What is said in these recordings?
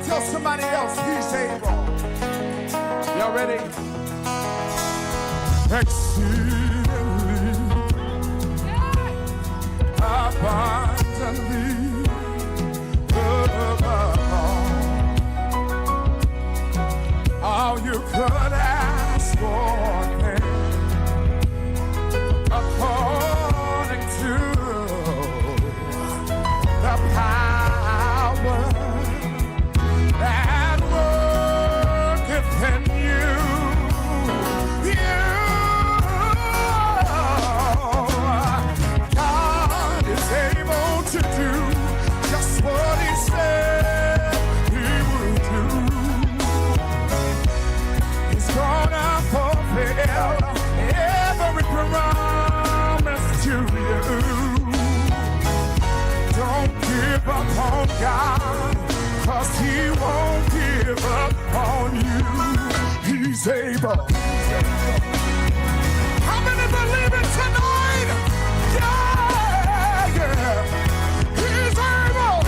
Tell somebody else he's able. Y'all ready? Exceedingly, abundantly, above all you could ask for, according to the power that worketh in you. God is able to do just what he said he would do. He's gonna fulfill every promise to you. Don't give up on God, 'cause he won't give up on you. He's able. How many believe it tonight? Yeah, yeah. He's able.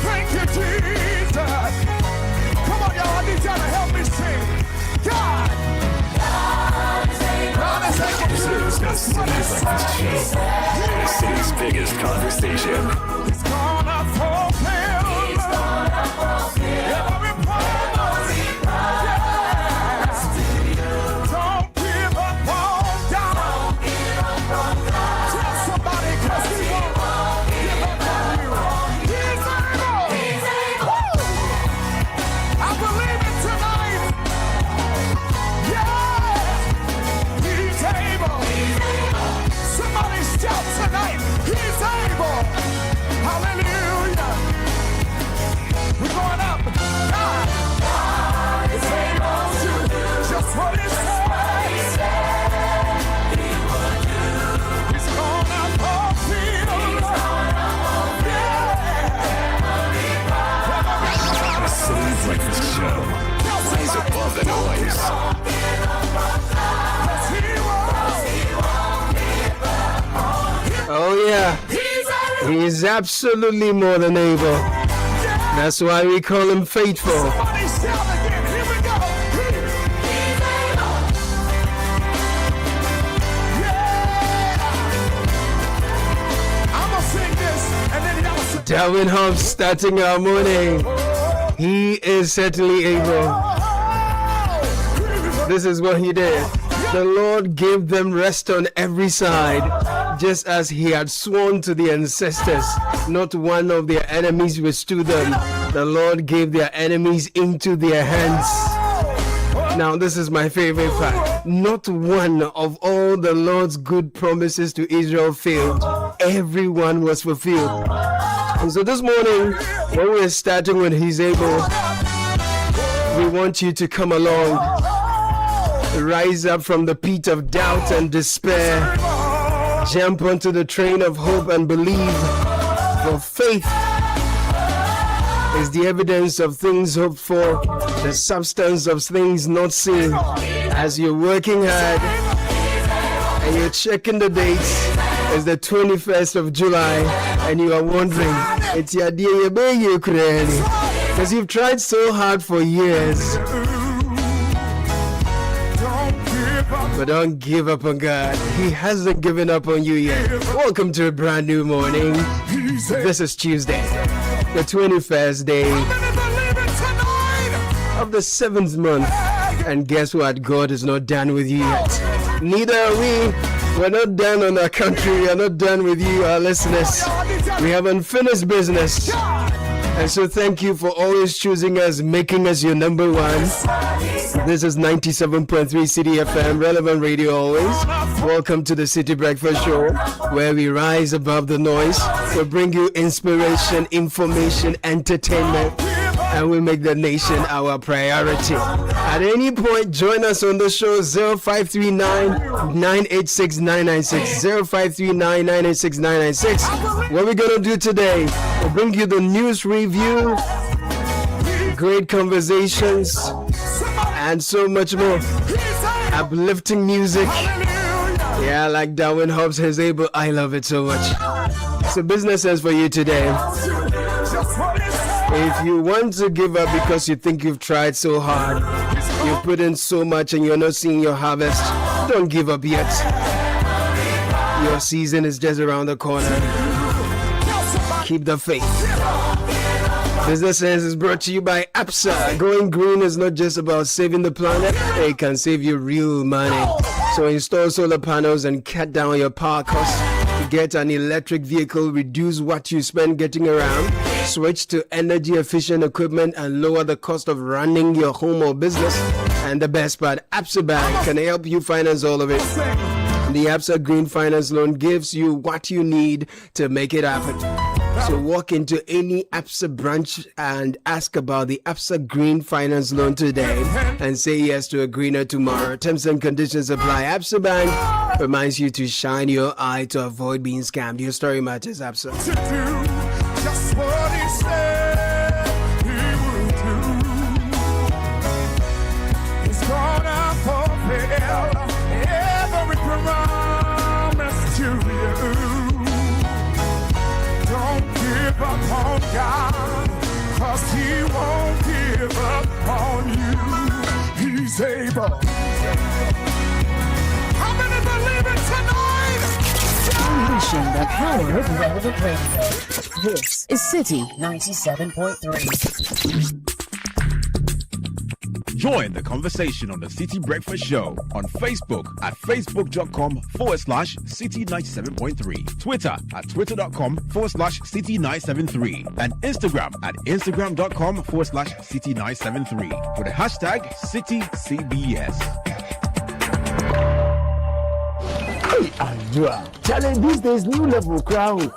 Thank you, Jesus. Come on, y'all. I need y'all to help me sing. God. This is the city's biggest conversation. He's gonna fulfill every promise. Yes. Don't give up on God. Tell somebody, 'cause he won't give up on you. He's able. I believe it tonight. Yeah. He's able. Somebody shout tonight. He's able. Hallelujah. We're going up. God is able to do just what he said he would do. He's gonna fulfill. The City Breakfast Show. Rise above the noise. Oh yeah, he's absolutely more than able. That's why we call him faithful. Somebody shout again. Here we go. He's able. Yeah. I'm gonna sing this and then y'all sing. Darwin Hobbs starting our morning. He is certainly able. This is what he did. The Lord gave them rest on every side, just as he had sworn to the ancestors. Not one of their enemies withstood them. The Lord gave their enemies into their hands. Now, this is my favorite part. Not one of all the Lord's good promises to Israel failed. Everyone was fulfilled. And so this morning, when we're starting with He's Able, we want you to come along. Rise up from the pit of doubt and despair. Jump onto the train of hope and believe. For faith is the evidence of things hoped for, the substance of things not seen. As you're working hard and you're checking the dates, it's the 21st of July, and you are wondering, it's your day, because you've tried so hard for years. But don't give up on God. He hasn't given up on you yet. Welcome to a brand new morning. This is Tuesday, the 21st day of the 7th month. And guess what? God is not done with you yet. Neither are we. We're not done on our country. We are not done with you, our listeners. We have unfinished business. And so thank you for always choosing us, making us your number one. This is 97.3 Citi FM, relevant radio always. Welcome to the City Breakfast Show, where we rise above the noise. We bring you inspiration, information, entertainment, and we make the nation our priority. At any point, join us on the show 0539-986-996, 0539-986-996. What we're going to do today, we'll bring you the news review, great conversations, and so much more. Uplifting music. Yeah, like Darwin Hobbs is able. I love it so much. So business is for you today. If you want to give up because you think you've tried so hard, you've put in so much and you're not seeing your harvest, don't give up yet. Your season is just around the corner. Keep the faith. Business Sense is brought to you by APSA. Going green is not just about saving the planet, it can save you real money. So install solar panels and cut down your power costs. Get an electric vehicle, reduce what you spend getting around, switch to energy efficient equipment and lower the cost of running your home or business. And the best part, APSA Bank can help you finance all of it. The APSA Green Finance Loan gives you what you need to make it happen. So walk into any APSA branch and ask about the APSA Green Finance Loan today and say yes to a greener tomorrow. Terms and conditions apply. APSA Bank reminds you to shine your eye to avoid being scammed. Your story matters, APSA. To do just what he said he would do. He's gonna fulfill every promise to you. Don't give up on God, 'cause he won't give up on you. He's able. How many believe it tonight? Unleashing the power of relevant radio. This is Citi 97.3. Join the conversation on the Citi Breakfast Show on Facebook at facebook.com/Citi97.3, Twitter at twitter.com/Citi973, and Instagram at instagram.com/Citi973 with the hashtag CitiCBS. Challenge these days, new level crown.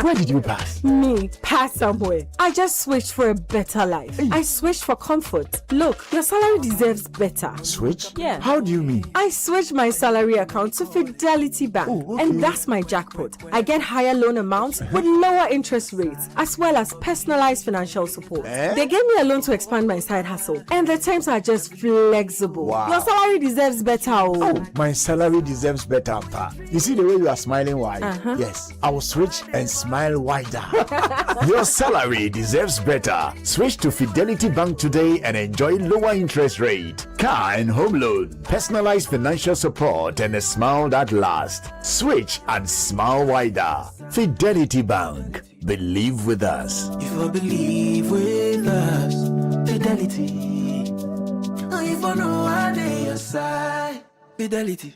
Where did you pass? Me, pass somewhere. I just switched for a better life. I switched for comfort. Look, your salary deserves better. Switch? Yeah. How do you mean? I switched my salary account to Fidelity Bank, and that's my jackpot. I get higher loan amounts with lower interest rates, as well as personalized financial support. They gave me a loan to expand my side hustle, and the terms are just flexible. Wow. Your salary deserves better. Oh, my salary deserves better, Pa. You see the way you are smiling wide? Yes, I will switch and smile wider. Your salary deserves better. Switch to Fidelity Bank today and enjoy lower interest rate, car and home loan, personalized financial support, and a smile that lasts. Switch and smile wider. Fidelity Bank. Believe with us. If I believe with us, Fidelity. If I know I day your side, Fidelity.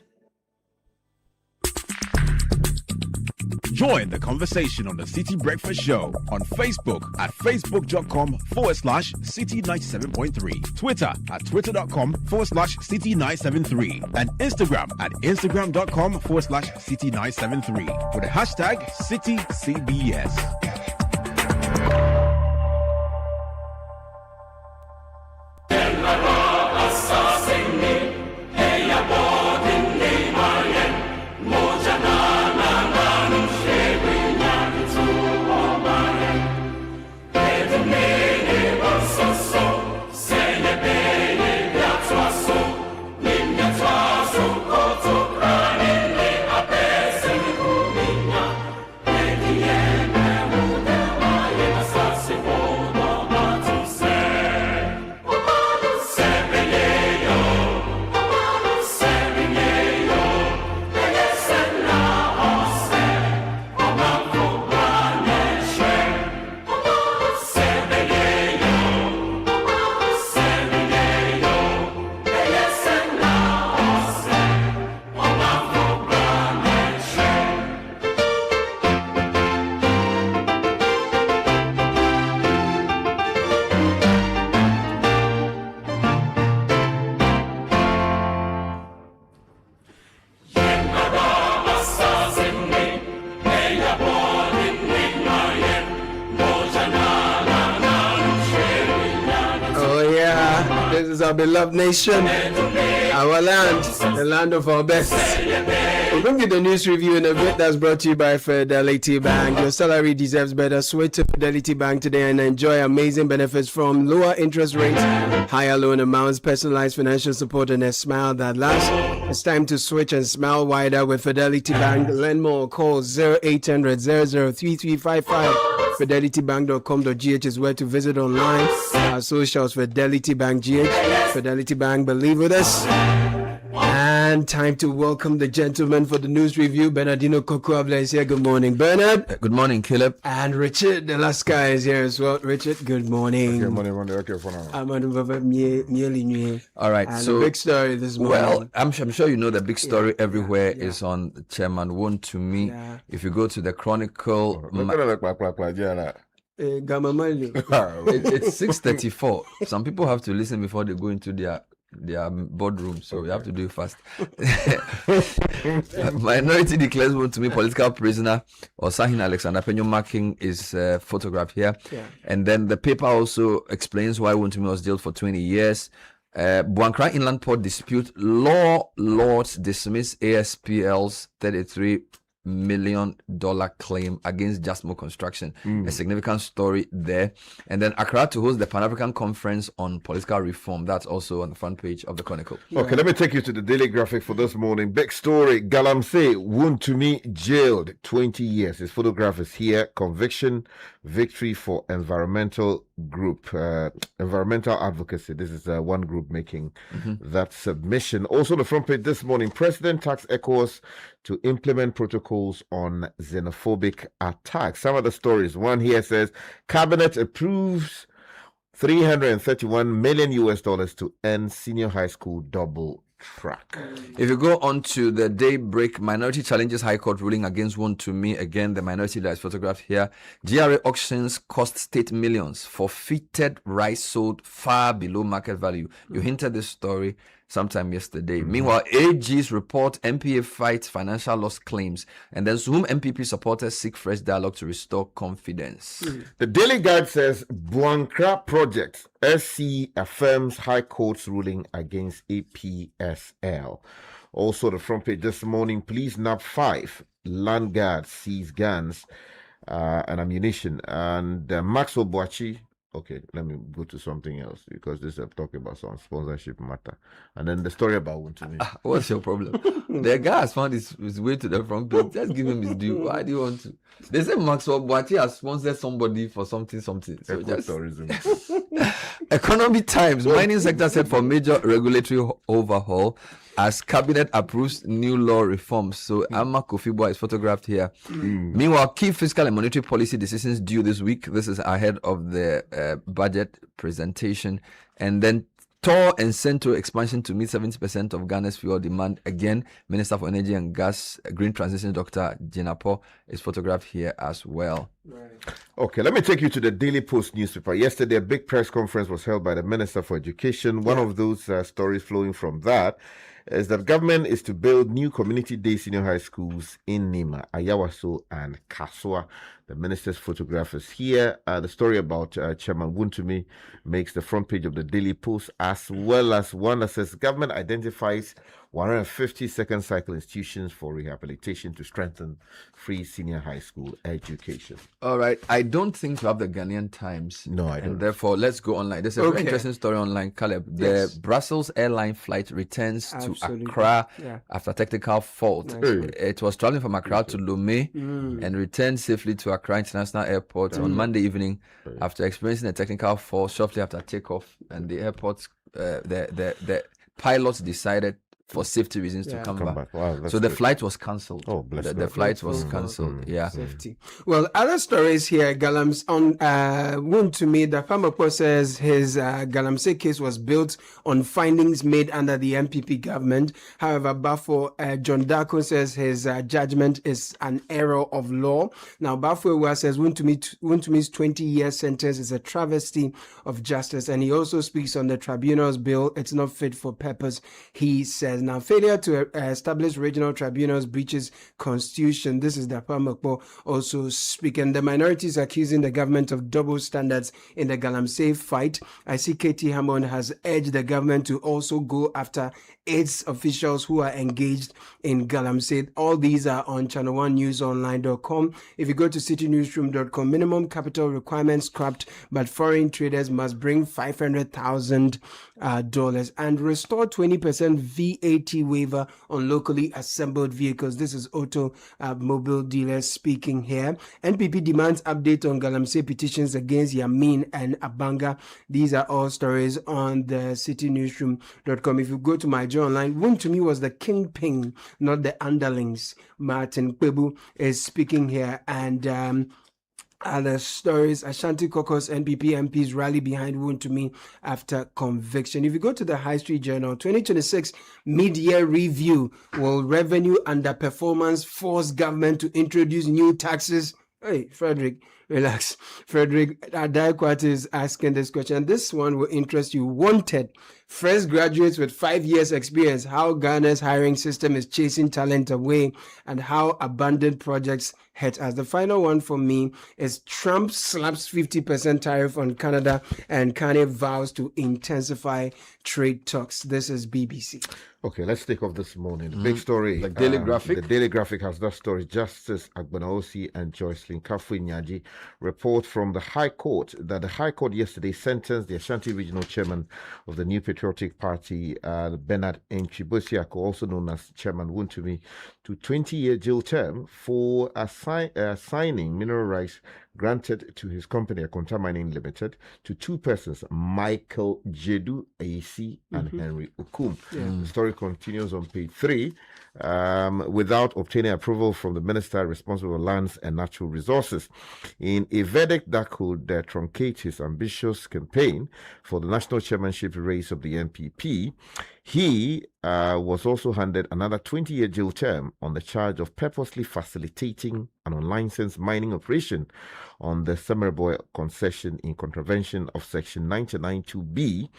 Join the conversation on the Citi Breakfast Show on Facebook at facebook.com/Citi97.3, Twitter at twitter.com/Citi973, and Instagram at instagram.com/Citi973 with the hashtag CitiCBS. Our beloved nation, our land, the land of our best. We'll bring you the news review in a bit. That's brought to you by Fidelity Bank. Your salary deserves better. Switch to Fidelity Bank today and enjoy amazing benefits from lower interest rates, higher loan amounts, personalized financial support, and a smile that lasts. It's time to switch and smile wider with Fidelity Bank. Learn more. Call 0800 003355 fidelitybank.com.gh is where to visit online. Our socials, Fidelity Bank GH. Fidelity Bank, believe with us. And time to welcome the gentleman for the news review. Bernardino Avle is here. Good morning, Bernard. Good morning, Caleb. And Richard, the last guy, is here as well. Richard, good morning. Good morning. Okay, for now. All right, and so the big story this morning. Well, I'm sure you know the big story everywhere is on Chairman Wontumi. Yeah. If you go to the Chronicle, it's 6:34. Some people have to listen before they go into their boardroom, so you have to do it fast. Minority declares Wontumi political prisoner. Osahin Alexander Penyo marking is photographed here. And then the paper also explains why Wontumi was jailed for 20 years. Buankra Inland Port dispute, law lords dismiss ASPL's $33 million claim against Jasmo Construction. A significant story there. And then Accra to host the Pan-African Conference on Political Reform. That's also on the front page of the Chronicle. Okay, let me take you to the Daily Graphic for this morning. Big story. Galamsey Wontumi jailed 20 years. His photograph is here. Conviction, victory for environmental group, environmental advocacy. This is one group making that submission. Also, the front page this morning. President tasked ECOWAS to implement protocols on xenophobic attacks. Some of the stories. One here says cabinet approves $331 million to end senior high school double track. If you go on to the Daybreak, minority challenges High Court ruling against Wontumi. Again, the minority that is photographed here. GRA auctions cost state millions for fitted rice sold far below market value. You hinted this story sometime yesterday. Meanwhile, AG's report MPA fights financial loss claims, and then Zoom MPP supporters seek fresh dialogue to restore confidence. The Daily Guide says Buankra project SC affirms High Court's ruling against APSL. Also, the front page this morning, police nab 5 land guards seize guns and ammunition, and Maxwell Boachi. Okay, let me go to something else because this is talking about some sponsorship matter. And then the story about Wontumi. What's your problem? The guy has found his way to the front page. Just give him his due. Why do you want to? They say Maxwell Boachi has sponsored somebody for something. So just tourism. Economy Times, mining sector set for major regulatory overhaul as cabinet approves new law reforms. So Amma Kofi is photographed here. Meanwhile, key fiscal and monetary policy decisions due this week. This is ahead of the budget presentation. And then Tor and Centro expansion to meet 70% of Ghana's fuel demand. Again, Minister for Energy and Gas, Green Transition, Dr. Jinapo, is photographed here as well. Okay, let me take you to the Daily Post newspaper. Yesterday, a big press conference was held by the Minister for Education. One of those stories flowing from that is that government is to build new community-day senior high schools in Nima, Ayawaso, and Kaswa. The minister's photograph is here. The story about Chairman Wontumi makes the front page of the Daily Post, as well as one that says government identifies 150 second cycle institutions for rehabilitation to strengthen free senior high school education. All right. I don't think you have the Ghanaian Times. No, I don't. And therefore, let's go online. There's a very interesting story online, Caleb. The Brussels airline flight returns to Accra after technical fault. It was traveling from Accra to Lomé and returned safely to Accra International Airport on Monday evening after experiencing a technical fault shortly after takeoff. And the airport, the pilots decided for safety reasons to come back. Wow, so the flight was cancelled. Oh, bless the flight was cancelled. Safety. Well, other stories here. Galams on Wontumi. The Pamapo says his Galamsey case was built on findings made under the MPP government. However, Bafo John Darko says his judgment is an error of law. Now, Bafo says Wontumi's 20-year sentence is a travesty of justice, and he also speaks on the tribunal's bill. It's not fit for purpose, he says. Now, failure to establish regional tribunals breaches constitution. This is Dapa Mokpo also speaking. The minorities accusing the government of double standards in the Galamsey fight. I see KT Hammond has urged the government to also go after its officials who are engaged in Galamsey. All these are on channel1newsonline.com. If you go to citynewsroom.com, minimum capital requirements scrapped, but foreign traders must bring $500,000 and restore 20% VAT waiver on locally assembled vehicles. This is automobile dealers speaking here. NPP demands update on Galamsey petitions against Yamin and Abanga. These are all stories on the citynewsroom.com. If you go to my journal online, Woon to me was the kingpin, not the underlings. Martin Kwebu is speaking here, and other stories. Ashanti Caucus NPP MPs rally behind Woon to me after conviction. If you go to the High Street Journal, 2026 mid-year review, will revenue underperformance force government to introduce new taxes? Hey, Frederick, relax. Frederick Adaikwati is asking this question. This one will interest you. Wanted fresh graduates with 5 years experience, how Ghana's hiring system is chasing talent away, and how abandoned projects hurt us. The final one for me is Trump slaps 50% tariff on Canada and Kanye vows to intensify trade talks. This is BBC. Okay, let's take off this morning. The big story. The Daily Graphic. The Daily Graphic has that story. Justice Agbanaosi and Joycelyn Kafu-Nyaji report from the High Court that the High Court yesterday sentenced the Ashanti Regional Chairman of the New Patriotic Party, Bernard Nchibosiako, also known as Chairman Wontumi, to 20-year jail term for assigning mineral rights granted to his company, Akonta Mining Limited, to two persons, Michael Jedu AC and Henry Okum. The story continues on page 3. Without obtaining approval from the minister responsible for lands and natural resources, in a verdict that could truncate his ambitious campaign for the national chairmanship race of the NPP, he was also handed another 20-year jail term on the charge of purposely facilitating an unlicensed mining operation on the Semereboy concession in contravention of Section 992B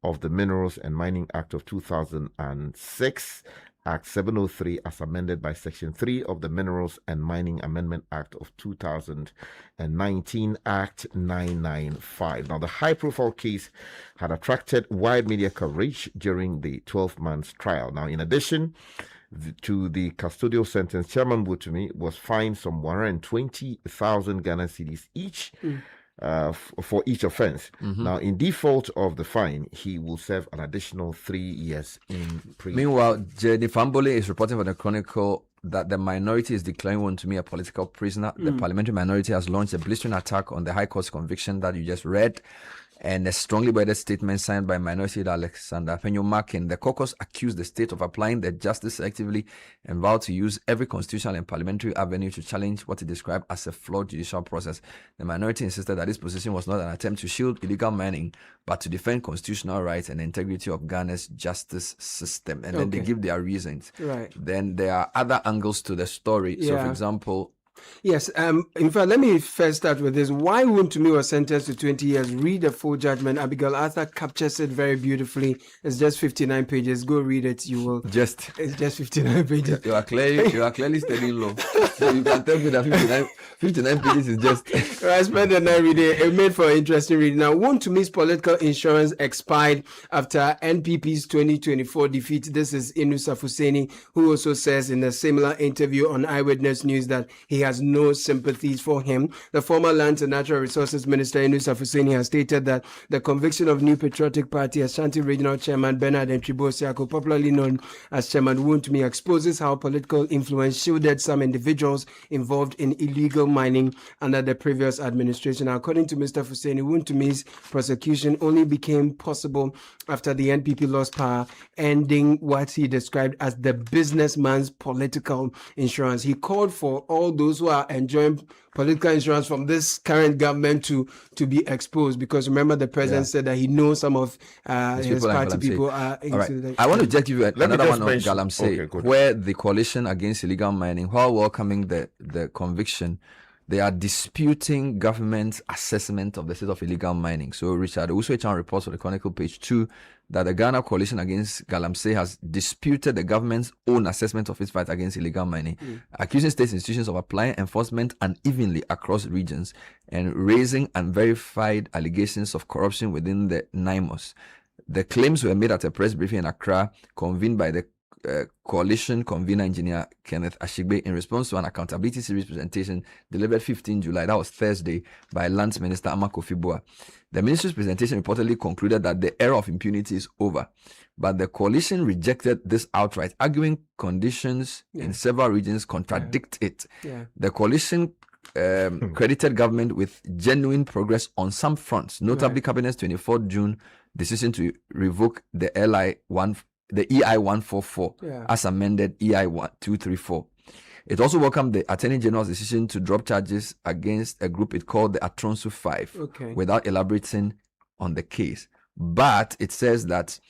of the Minerals and Mining Act of 2006, Act 703, as amended by Section 3 of the Minerals and Mining Amendment Act of 2019, Act 995. Now, the high-profile case had attracted wide media coverage during the 12-month trial. Now, in addition to the custodial sentence, Chairman Wontumi was fined some 120,000 Ghana cedis each for each offense. Now, in default of the fine, he will serve an additional 3 years in prison. Meanwhile, Jenny Fambole is reporting for the Chronicle that the minority is declaring Wontumi a political prisoner. The parliamentary minority has launched a blistering attack on the High Court's conviction that you just read, and a strongly worded statement signed by Minority Leader Alexander Penyo-Markin. The caucus accused the state of applying the justice selectively and vowed to use every constitutional and parliamentary avenue to challenge what it described as a flawed judicial process. The minority insisted that this position was not an attempt to shield illegal mining, but to defend constitutional rights and the integrity of Ghana's justice system. And then they give their reasons. Right. Then there are other angles to the story. So, for example, yes, in fact, let me first start with this. Why Wontumi was sentenced to 20 years? Read the full judgment. Abigail Arthur captures it very beautifully. It's just 59 pages. Go read it. You will. It's just 59 pages. You are clearly studying law. So you can tell me that 59 pages is just. I spent the night reading. It made for interesting reading. Now, Wontumi's political insurance expired after NPP's 2024 defeat. This is Inusa Fuseni, who also says in a similar interview on Eyewitness News that he has no sympathies for him. The former Lands and Natural Resources Minister Inusa Fuseni has stated that the conviction of New Patriotic Party Ashanti Regional Chairman Bernard Nchibosiako, popularly known as Chairman Wontumi, exposes how political influence shielded some individuals involved in illegal mining under the previous administration. According to Mr. Fuseni, Wontumi's prosecution only became possible after the NPP lost power, ending what he described as the businessman's political insurance. He called for all those who are enjoying political insurance from this current government to be exposed, because remember the president said that he knows some of his party people are into right. I want to just give you another one on Galamsey, where the coalition against illegal mining, while welcoming the conviction, they are disputing government's assessment of the state of illegal mining. So Richard Uswechan reports on the Chronicle page 2 that the Ghana coalition against Galamsey has disputed the government's own assessment of its fight against illegal mining, accusing state institutions of applying enforcement unevenly across regions and raising unverified allegations of corruption within the NIMOS. The claims were made at a press briefing in Accra, convened by the Coalition convener engineer Kenneth Ashigbe in response to an accountability series presentation delivered 15 July, that was Thursday, by Lands Minister Ama Kofi-Boa. The ministry's presentation reportedly concluded that the era of impunity is over, but the coalition rejected this outright, arguing conditions in several regions contradict it. The coalition credited government with genuine progress on some fronts, notably Cabinet's 24th June decision to revoke the EI 144 as amended EI 234. It also welcomed the Attorney General's decision to drop charges against a group it called the Atronsu 5 without elaborating on the case. But it says that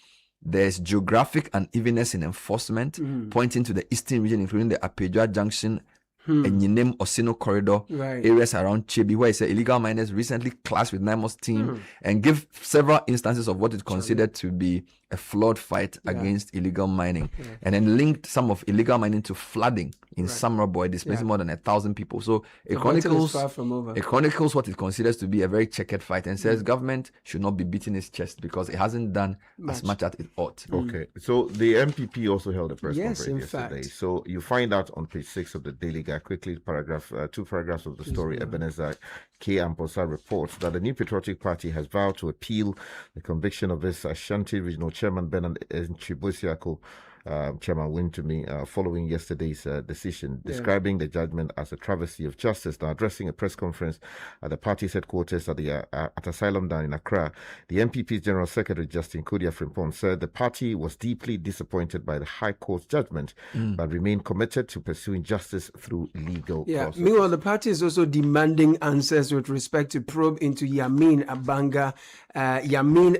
there's geographic unevenness in enforcement, pointing to the eastern region, including the Apedua Junction and Yinem Osino corridor areas around Chebi, where it said illegal miners recently clashed with NIMO's team and give several instances of what it considered to be a flawed fight against illegal mining, and then linked some of illegal mining to flooding in Samraboy, displacing more than 1,000 people. So it chronicles what it considers to be a very checkered fight, and says government should not be beating its chest because it hasn't done as much as it ought. Okay, so the MPP also held a press conference Fact. yesterday. So you find out on page 6 of the Daily Guide, quickly, two paragraphs of the story. Ebenezer K. Amposa reports that the New Patriotic Party has vowed to appeal the conviction of its Ashanti Regional Chairman Bernard Nchibosiako, Chairman Wintumi, following yesterday's decision, describing the judgment as a travesty of justice. Now, addressing a press conference at the party's headquarters at Asylum Down in Accra, the MPP's General Secretary Justin Kodia Frimpong said the party was deeply disappointed by the High Court's judgment, but remained committed to pursuing justice through legal process. Meanwhile, the party is also demanding answers with respect to probe into Yamin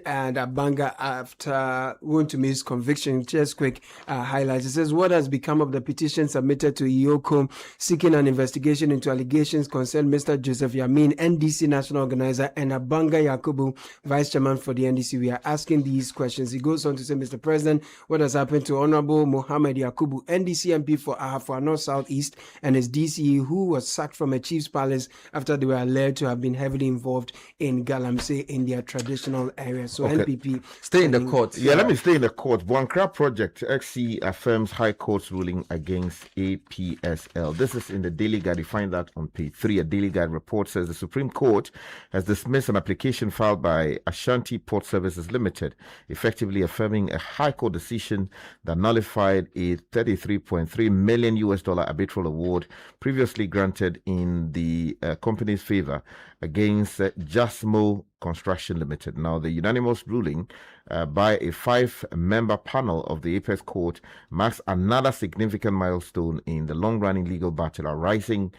and Abanga after Wuntumi's conviction. Just quick highlights. It says, what has become of the petition submitted to Iyoko seeking an investigation into allegations concerning Mr. Joseph Yamin, NDC national organizer, and Abanga Yakubu, vice chairman for the NDC? We are asking these questions. He goes on to say, Mr. President, what has happened to Honorable Mohammed Yakubu, NDC MP for Ahafua North Southeast, and his DCE, who was sacked from a chief's palace after they were alleged to have been heavily involved in Galamsey in their traditional area? So NPP stay in the court. Let me stay in the court. Buankra Project XC affirms High Court's ruling against APSL. This is in the Daily Guide. You find that on page 3. A Daily Guide report says the Supreme Court has dismissed an application filed by Ashanti Port Services Limited, effectively affirming a High Court decision that nullified a $33.3 million arbitral award previously granted in the company's favor against Jasmo Construction Limited. Now, the unanimous ruling by a 5-member panel of the Apex Court marks another significant milestone in the long-running legal battle arising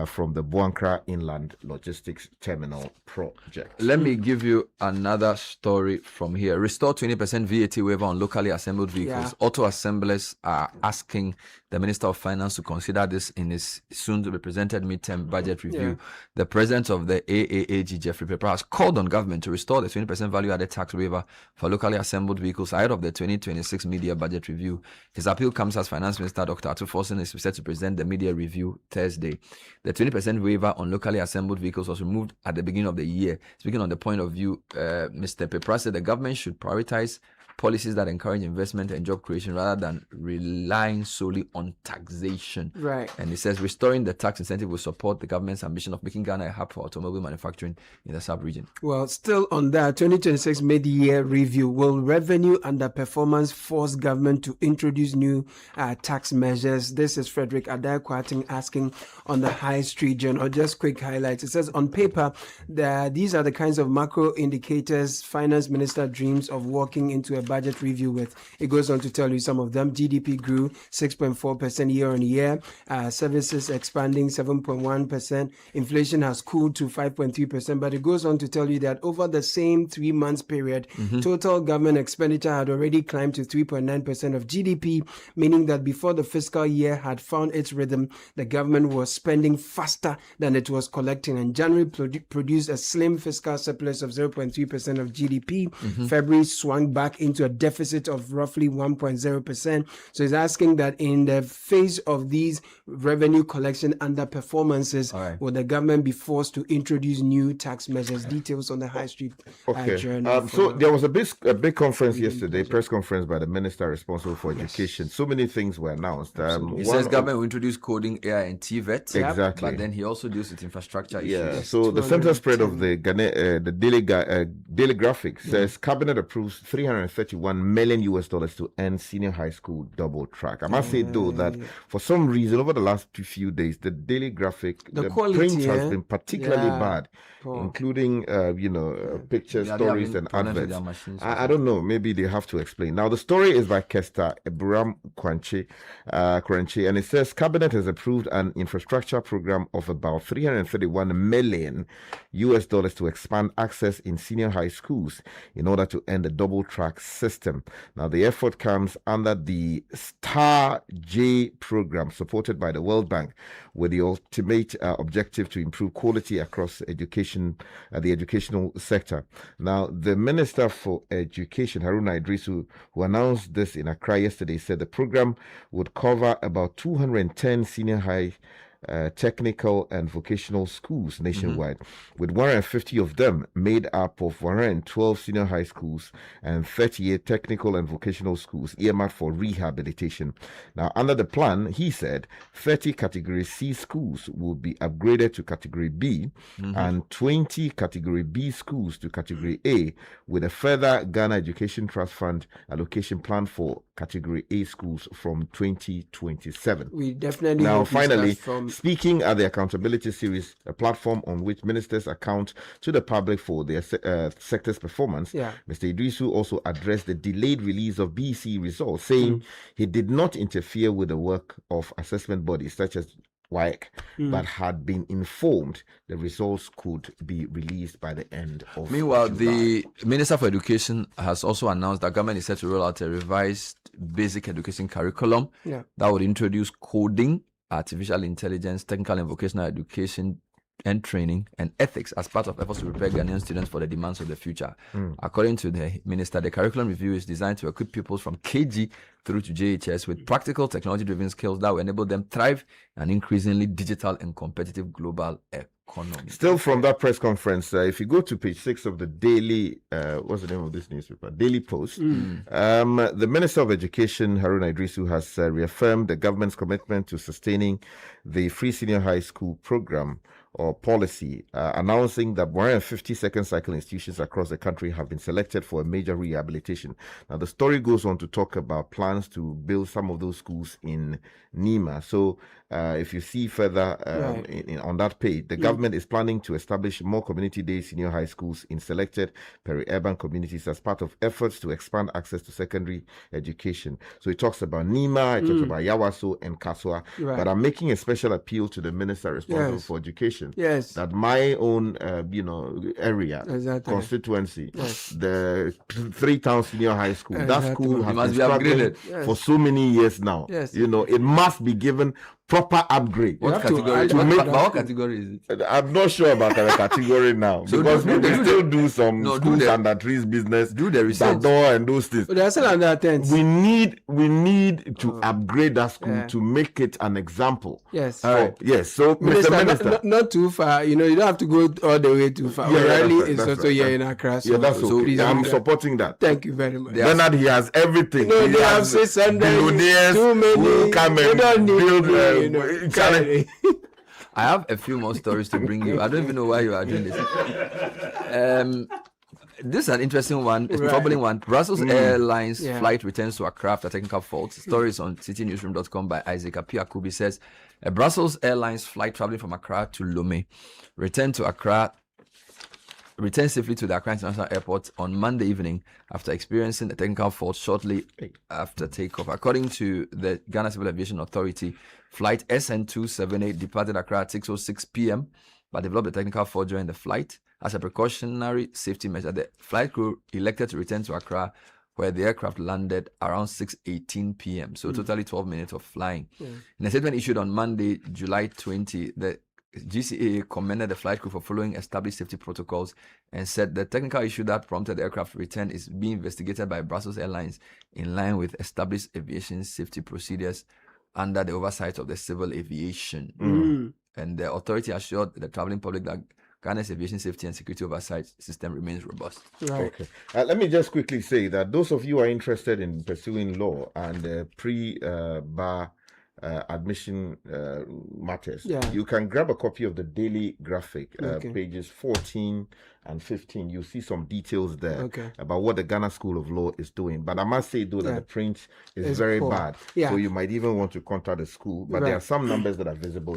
from the Buankra Inland Logistics Terminal project. Let me give you another story from here. Restore 20% VAT waiver on locally assembled vehicles. Auto assemblers are asking the Minister of Finance to consider this in his soon-to-be presented midterm budget review. The president of the AAAG, Jeffrey Pepper, has called on government to restore the 20% value-added tax waiver for locally assembled vehicles ahead of the 2026 media budget review. His appeal comes as Finance Minister Dr. Atufosin is set to present the media review Thursday. The 20% waiver on locally assembled vehicles was removed at the beginning of the year. Speaking on the point of view, Mr. Pepra said the government should prioritize policies that encourage investment and job creation rather than relying solely on taxation. Right. And he says restoring the tax incentive will support the government's ambition of making Ghana a hub for automobile manufacturing in the sub-region. Well, still on that, 2026 mid-year review. Will revenue underperformance force government to introduce new tax measures? This is Frederick Adai-Kwarting asking on the High Street Journal. Just quick highlights. It says on paper that these are the kinds of macro indicators Finance Minister dreams of walking into a budget review with. It goes on to tell you some of them. GDP grew 6.4% year on year. Services expanding 7.1%. Inflation has cooled to 5.3%. But it goes on to tell you that over the same 3 months period, total government expenditure had already climbed to 3.9% of GDP, meaning that before the fiscal year had found its rhythm, the government was spending faster than it was collecting. And January produced a slim fiscal surplus of 0.3% of GDP. February swung back into leading to a deficit of roughly 1.0%. So he's asking that in the face of these revenue collection underperformances, will the government be forced to introduce new tax measures? Details on the High Street journey. So there was a big conference yesterday, press conference by the minister responsible for education. So many things were announced. He says government will introduce coding, AI, and TVET. Exactly. But then he also deals with infrastructure issues. Yeah. So the center spread of the Daily Graphic says cabinet approves $331 million to end senior high school double track. I must say though that for some reason over the last few days the Daily Graphic the print has been particularly bad, including pictures, stories, and adverts. I don't know. Maybe they have to explain. Now the story is by Kester Eburam Kwanche, and it says cabinet has approved an infrastructure program of about $331 million to expand access in senior high schools in order to end the double track system. Now the effort comes under the Star J program supported by the World Bank, with the ultimate objective to improve quality across education, the educational sector. Now the Minister for Education, Haruna Idrisu, who announced this in Accra yesterday, said the program would cover about 210 senior high technical and vocational schools nationwide, with 150 of them made up of 112 senior high schools and 38 technical and vocational schools earmarked for rehabilitation. Now, under the plan, he said 30 Category C schools will be upgraded to Category B and 20 Category B schools to Category A, with a further Ghana Education Trust Fund allocation plan for Category A schools from 2027. We definitely now finally speaking at the accountability series, a platform on which ministers account to the public for their sector's performance, Mr. Idrisu also addressed the delayed release of BEC results, saying he did not interfere with the work of assessment bodies such as WAEC, but had been informed the results could be released by the end of Meanwhile, July. the Minister for Education has also announced that government is set to roll out a revised basic education curriculum that would introduce coding, artificial intelligence, technical and vocational education and training, and ethics as part of efforts to prepare Ghanaian students for the demands of the future. According to the minister, the curriculum review is designed to equip pupils from KG through to JHS with practical technology-driven skills that will enable them thrive in an increasingly digital and competitive global economy. Still from that press conference, if you go to page 6 of the Daily, what's the name of this newspaper? Daily Post. The Minister of Education, Haruna Idrisu, has reaffirmed the government's commitment to sustaining the free senior high school program or policy, announcing that 150 second cycle institutions across the country have been selected for a major rehabilitation. Now, the story goes on to talk about plans to build some of those schools in Nima. So, if you see further on that page, the government is planning to establish more community-day senior high schools in selected peri-urban communities as part of efforts to expand access to secondary education. So it talks about Nima, it talks about Yawaso and Kaswa, but I'm making a special appeal to the minister responsible for education that my own, area, constituency, the 3-town senior high school, that school has been struggling for so many years now. It must be given proper upgrade. What category is it? I'm not sure about the category now, because we still do some schools under trees business, do the research, door and those things. But they're still under tent. We need to upgrade that school to make it an example. Yes. So, Mr. Minister, not too far. You don't have to go all the way too far. O'Reilly is also here in Accra. So, I'm supporting that. Thank you very much. Leonard, he has everything. They have 600 billionaires too many. who come and build. I have a few more stories to bring you. I don't even know why you are doing this. This is an interesting one. It's a troubling one. Brussels Airlines flight returns to Accra after technical faults. Stories on citynewsroom.com by Isaac Apiakubi says a Brussels Airlines flight traveling from Accra to Lomé returned safely to the Accra International Airport on Monday evening after experiencing a technical fault shortly after takeoff. According to the Ghana Civil Aviation Authority, flight SN278 departed Accra at 6:06 p.m. but developed a technical fault during the flight. As a precautionary safety measure, the flight crew elected to return to Accra, where the aircraft landed around 6:18 p.m. So totally 12 minutes of flying. In a statement issued on Monday, July 20, the GCAA commended the flight crew for following established safety protocols and said the technical issue that prompted the aircraft return is being investigated by Brussels Airlines in line with established aviation safety procedures under the oversight of the Civil Aviation. And the authority assured the traveling public that Ghana's aviation safety and security oversight system remains robust. Right. Okay. Let me just quickly say that those of you who are interested in pursuing law and pre-bar admission matters, you can grab a copy of the Daily Graphic, pages 14 and 15. You'll see some details there about what the Ghana School of Law is doing. But I must say, though, that the print is very bad. So you might even want to contact the school. But there are some numbers that are visible.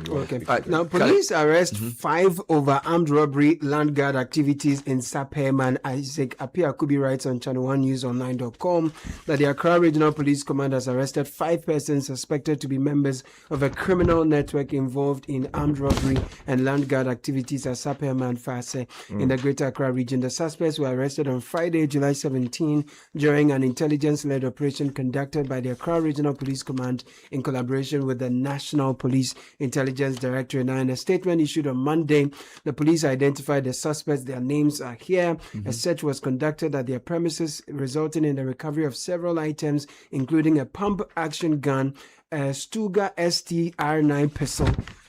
Now, police arrest 5 over armed robbery land guard activities in Sapperman. Isaac Apiakubi writes on channel1newsonline.com that the Accra Regional Police Command has arrested 5 persons suspected to be members of a criminal network involved in armed robbery and land guard activities at Sapperman Fase in the Greater Accra region. The suspects were arrested on Friday, July 17, during an intelligence-led operation conducted by the Accra Regional Police Command in collaboration with the National Police Intelligence Directorate. Now, in a statement issued on Monday, the police identified the suspects. Their names are here. A search was conducted at their premises, resulting in the recovery of several items, including a pump-action gun, a Stuga STR-9 pistol,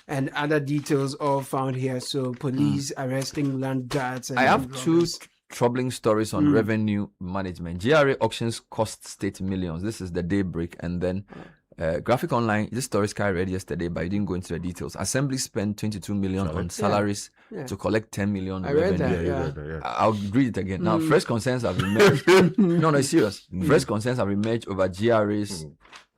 and other details all found here. So police arresting land guards. And I have 2 troubling stories on revenue management. GRA auctions cost state millions. This is the Daybreak. And then Graphic Online, this story Sky read yesterday, but I didn't go into the details. Assembly spent 22 million on salaries to collect 10 million revenue. I'll read it again. Now, fresh concerns have emerged. No, serious. Fresh concerns have emerged over GRA's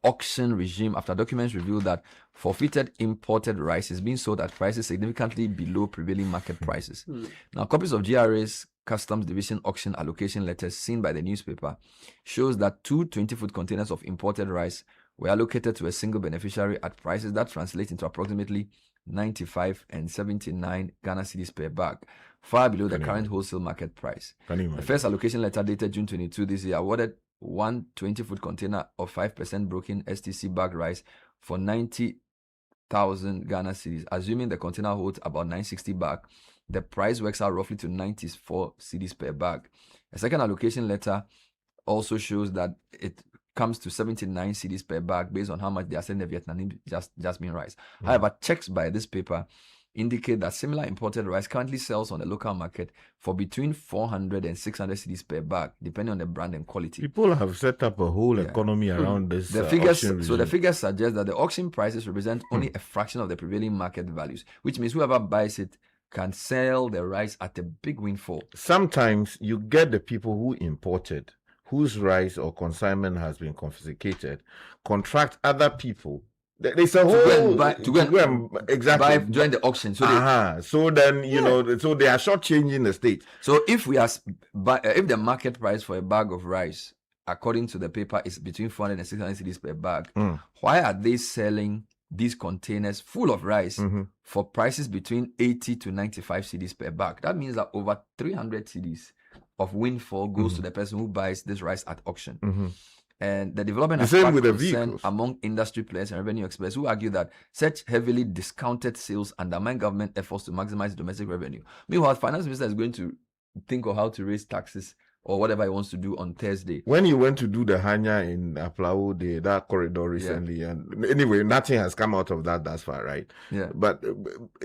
auction regime after documents reveal that forfeited imported rice is being sold at prices significantly below prevailing market prices. Now, copies of GRA's Customs Division auction allocation letters seen by the newspaper shows that 2 20-foot containers of imported rice were allocated to a single beneficiary at prices that translate into approximately 95 and 79 Ghana cedis per bag, far below the current wholesale market price. The first allocation letter dated June 22 this year awarded 1 20-foot container of 5% broken STC bag rice for 90,000 Ghana cedis. Assuming the container holds about 960 bag, the price works out roughly to 94 cedis per bag. A second allocation letter also shows that it comes to 79 cedis per bag based on how much they are selling the Vietnamese jasmine rice. However, checks by this paper indicate that similar imported rice currently sells on the local market for between 400 and 600 cedis per bag, depending on the brand and quality. People have set up a whole economy around this. The figures suggest that the auction prices represent only a fraction of the prevailing market values, which means whoever buys it can sell the rice at a big windfall. Sometimes you get the people who imported, whose rice or consignment has been confiscated, contract other people. There's a whole to go and buy during the auction. So so then you know, so they are shortchanging the state. So if if the market price for a bag of rice, according to the paper, is between 400 and 600 cedis per bag, why are they selling these containers full of rice for prices between 80 to 95 cedis per bag? That means that over 300 cedis of windfall goes to the person who buys this rice at auction. And the development has sparked concern among industry players and revenue experts who argue that such heavily discounted sales undermine government efforts to maximize domestic revenue. Meanwhile, the finance minister is going to think of how to raise taxes or whatever he wants to do on Thursday. When he went to do the Hanya in Aplao, that corridor recently, and anyway, nothing has come out of that thus far, right? But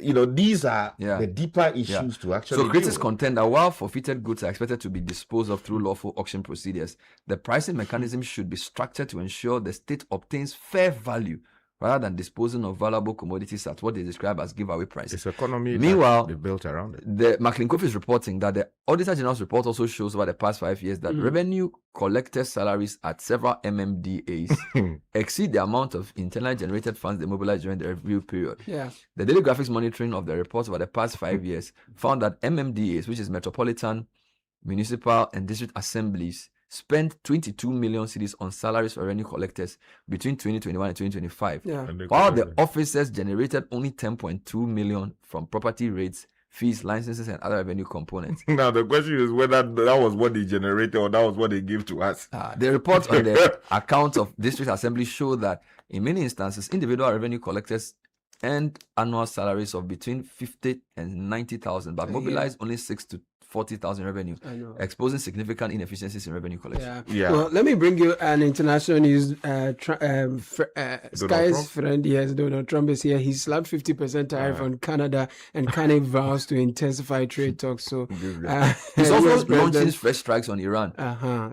you know, these are the deeper issues to actually. So critics contend that while forfeited goods are expected to be disposed of through lawful auction procedures, the pricing mechanism should be structured to ensure the state obtains fair value rather than disposing of valuable commodities at what they describe as giveaway prices. It's economy. Meanwhile, they built around it. The Maclean Kofi is reporting that the Auditor General's report also shows over the past 5 years that revenue collectors' salaries at several MMDAs exceed the amount of internally generated funds they mobilized during the review period. The Daily Graphics monitoring of the reports over the past 5 years found that MMDAs, which is Metropolitan, Municipal, and District Assemblies, spent 22 million cedis on salaries for revenue collectors between 2021 and 2025, while the officers generated only 10.2 million from property rates, fees, licenses, and other revenue components. Now, the question is whether that was what they generated or that was what they gave to us. The reports on the account of district assembly show that in many instances, individual revenue collectors earned annual salaries of between 50 and 90,000, but mobilized only 6 to 40,000 revenue, exposing significant inefficiencies in revenue collection. Well, let me bring you an international news. Sky's friend, yes, Donald Trump is here. He slapped 50% tariff on Canada and Kanye vows to intensify trade talks. So he's also launching fresh strikes on Iran.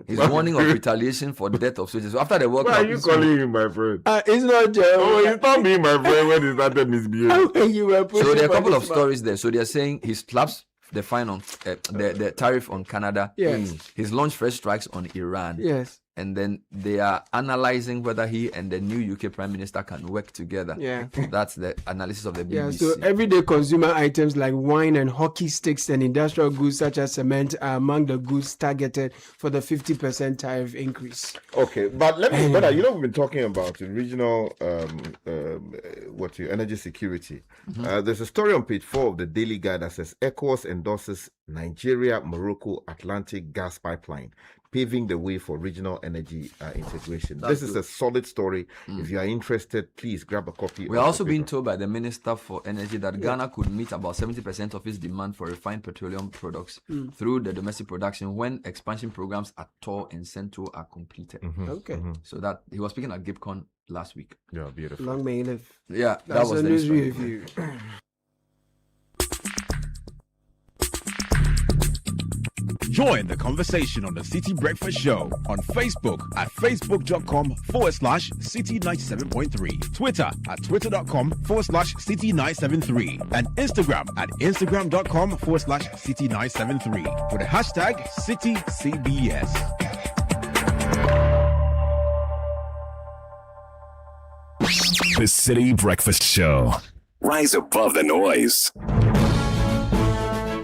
He's warning of retaliation for the death of soldiers. So after the World Cup, why are you calling him my friend? It's not just. Oh, he's not being my friend when he started misbehaving. So there are a couple of stories there. So they are saying he slaps the fine on the tariff on Canada. Yes. He's launched fresh strikes on Iran. Yes. And then they are analyzing whether he and the new UK Prime Minister can work together. Yeah. That's the analysis of the BBC. Yeah, so everyday consumer items like wine and hockey sticks and industrial goods such as cement are among the goods targeted for the 50% tariff increase. Okay, but let me, but we've been talking about regional energy security. There's a story on page 4 of the Daily Guide that says ECOWAS endorses Nigeria-Morocco Atlantic gas pipeline, paving the way for regional energy integration. This is a solid story. If you are interested, please grab a copy. We're also being told by the Minister for Energy that Ghana could meet about 70% of its demand for refined petroleum products through the domestic production when expansion programs at Tor and Central are completed. So that he was speaking at GIPCON last week. Yeah, beautiful. Long may he live. Yeah, that was the news review. Join the conversation on the City Breakfast Show on Facebook at facebook.com/City97.3, Twitter at twitter.com/City973, and Instagram at instagram.com/City973 with the hashtag CityCBS. The City Breakfast Show. Rise above the noise.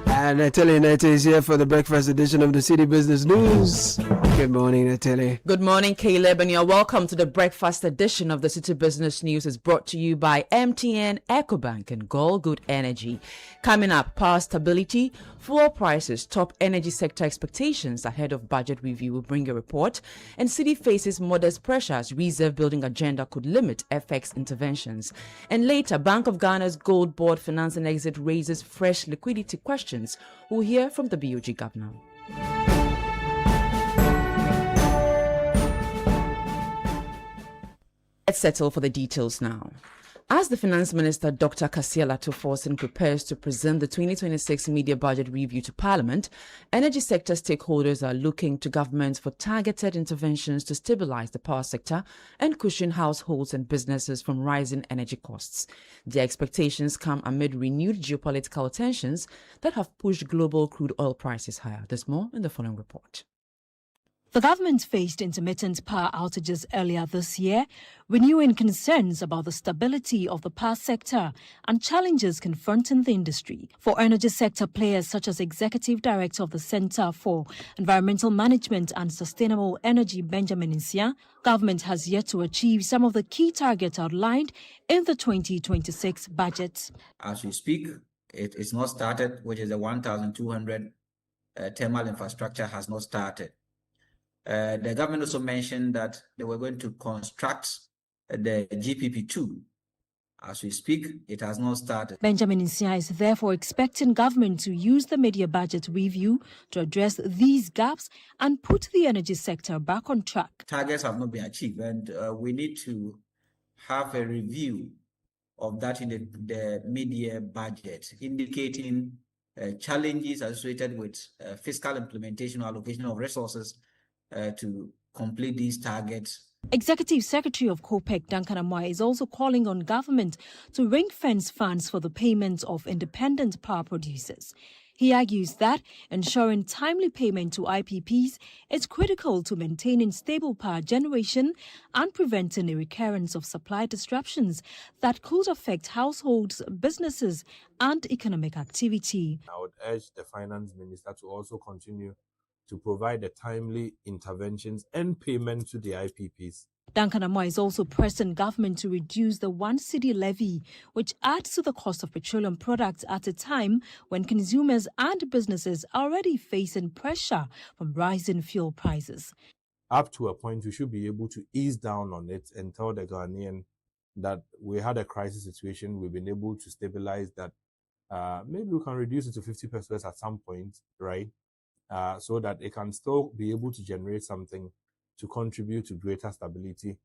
And Nathalie Nete is here for the breakfast edition of the City Business News. Good morning, Nathalie. Good morning, Caleb, and you're welcome to the breakfast edition of the City Business News. Is brought to you by MTN, EcoBank, and Gold Good Energy. Coming up, power stability, fuel prices, top energy sector expectations ahead of budget review will bring a report, and City faces modest pressures. Reserve building agenda could limit FX interventions. And later, Bank of Ghana's Gold Board Finance and Exit raises fresh liquidity questions. We'll hear from the BOG governor. Let's settle for the details now. As the Finance Minister, Dr. Samuel Attah-Mensah, prepares to present the 2026 Media Budget Review to Parliament, energy sector stakeholders are looking to governments for targeted interventions to stabilize the power sector and cushion households and businesses from rising energy costs. Their expectations come amid renewed geopolitical tensions that have pushed global crude oil prices higher. There's more in the following report. The government faced intermittent power outages earlier this year, renewing concerns about the stability of the power sector and challenges confronting the industry. For energy sector players such as Executive Director of the Centre for Environmental Management and Sustainable Energy, Benjamin Nsia, government has yet to achieve some of the key targets outlined in the 2026 budget. As we speak, it is not started, which is the 1,200 thermal infrastructure has not started. The government also mentioned that they were going to construct the GPP2. As we speak, it has not started. Benjamin Nsia is therefore expecting government to use the media budget review to address these gaps and put the energy sector back on track. Targets have not been achieved, and we need to have a review of that in the media budget, indicating challenges associated with fiscal implementation or allocation of resources to complete these targets. Executive Secretary of COPEC, Duncan Amoy, is also calling on government to ring-fence funds for the payment of independent power producers. He argues that ensuring timely payment to IPPs is critical to maintaining stable power generation and preventing a recurrence of supply disruptions that could affect households, businesses, and economic activity. I would urge the Finance Minister to also continue to provide the timely interventions and payment to the IPPs. Duncan Amoy is also pressing government to reduce the 1 cedi levy, which adds to the cost of petroleum products at a time when consumers and businesses are already facing pressure from rising fuel prices. Up to a point, we should be able to ease down on it and tell the Ghanaian that we had a crisis situation. We've been able to stabilize that. Maybe we can reduce it to 50 pesos at some point, right? So that it can still be able to generate something to contribute to greater stability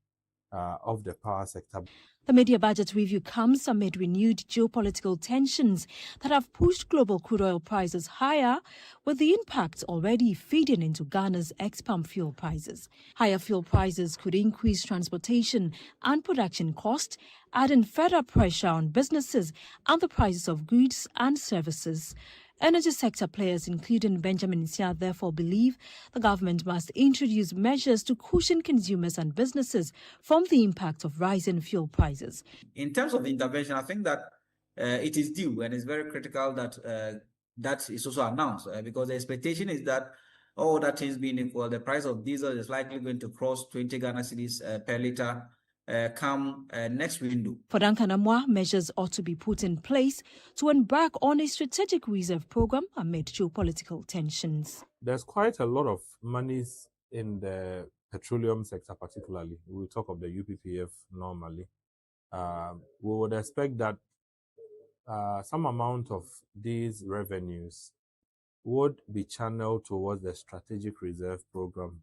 of the power sector. The media budget review comes amid renewed geopolitical tensions that have pushed global crude oil prices higher, with the impact already feeding into Ghana's ex-pump fuel prices. Higher fuel prices could increase transportation and production costs, adding further pressure on businesses and the prices of goods and services. Energy sector players, including Benjamin Sia, therefore believe the government must introduce measures to cushion consumers and businesses from the impact of rising fuel prices. In terms of intervention, I think that it is due, and it's very critical that that is also announced, because the expectation is that all that things being equal, the price of diesel is likely going to cross 20 Ghana cedis per litre come next window. For Duncan Amwa, measures ought to be put in place to embark on a strategic reserve program amid geopolitical tensions. There's quite a lot of monies in the petroleum sector, particularly. We'll talk of the UPPF normally. We would expect that some amount of these revenues would be channeled towards the strategic reserve program.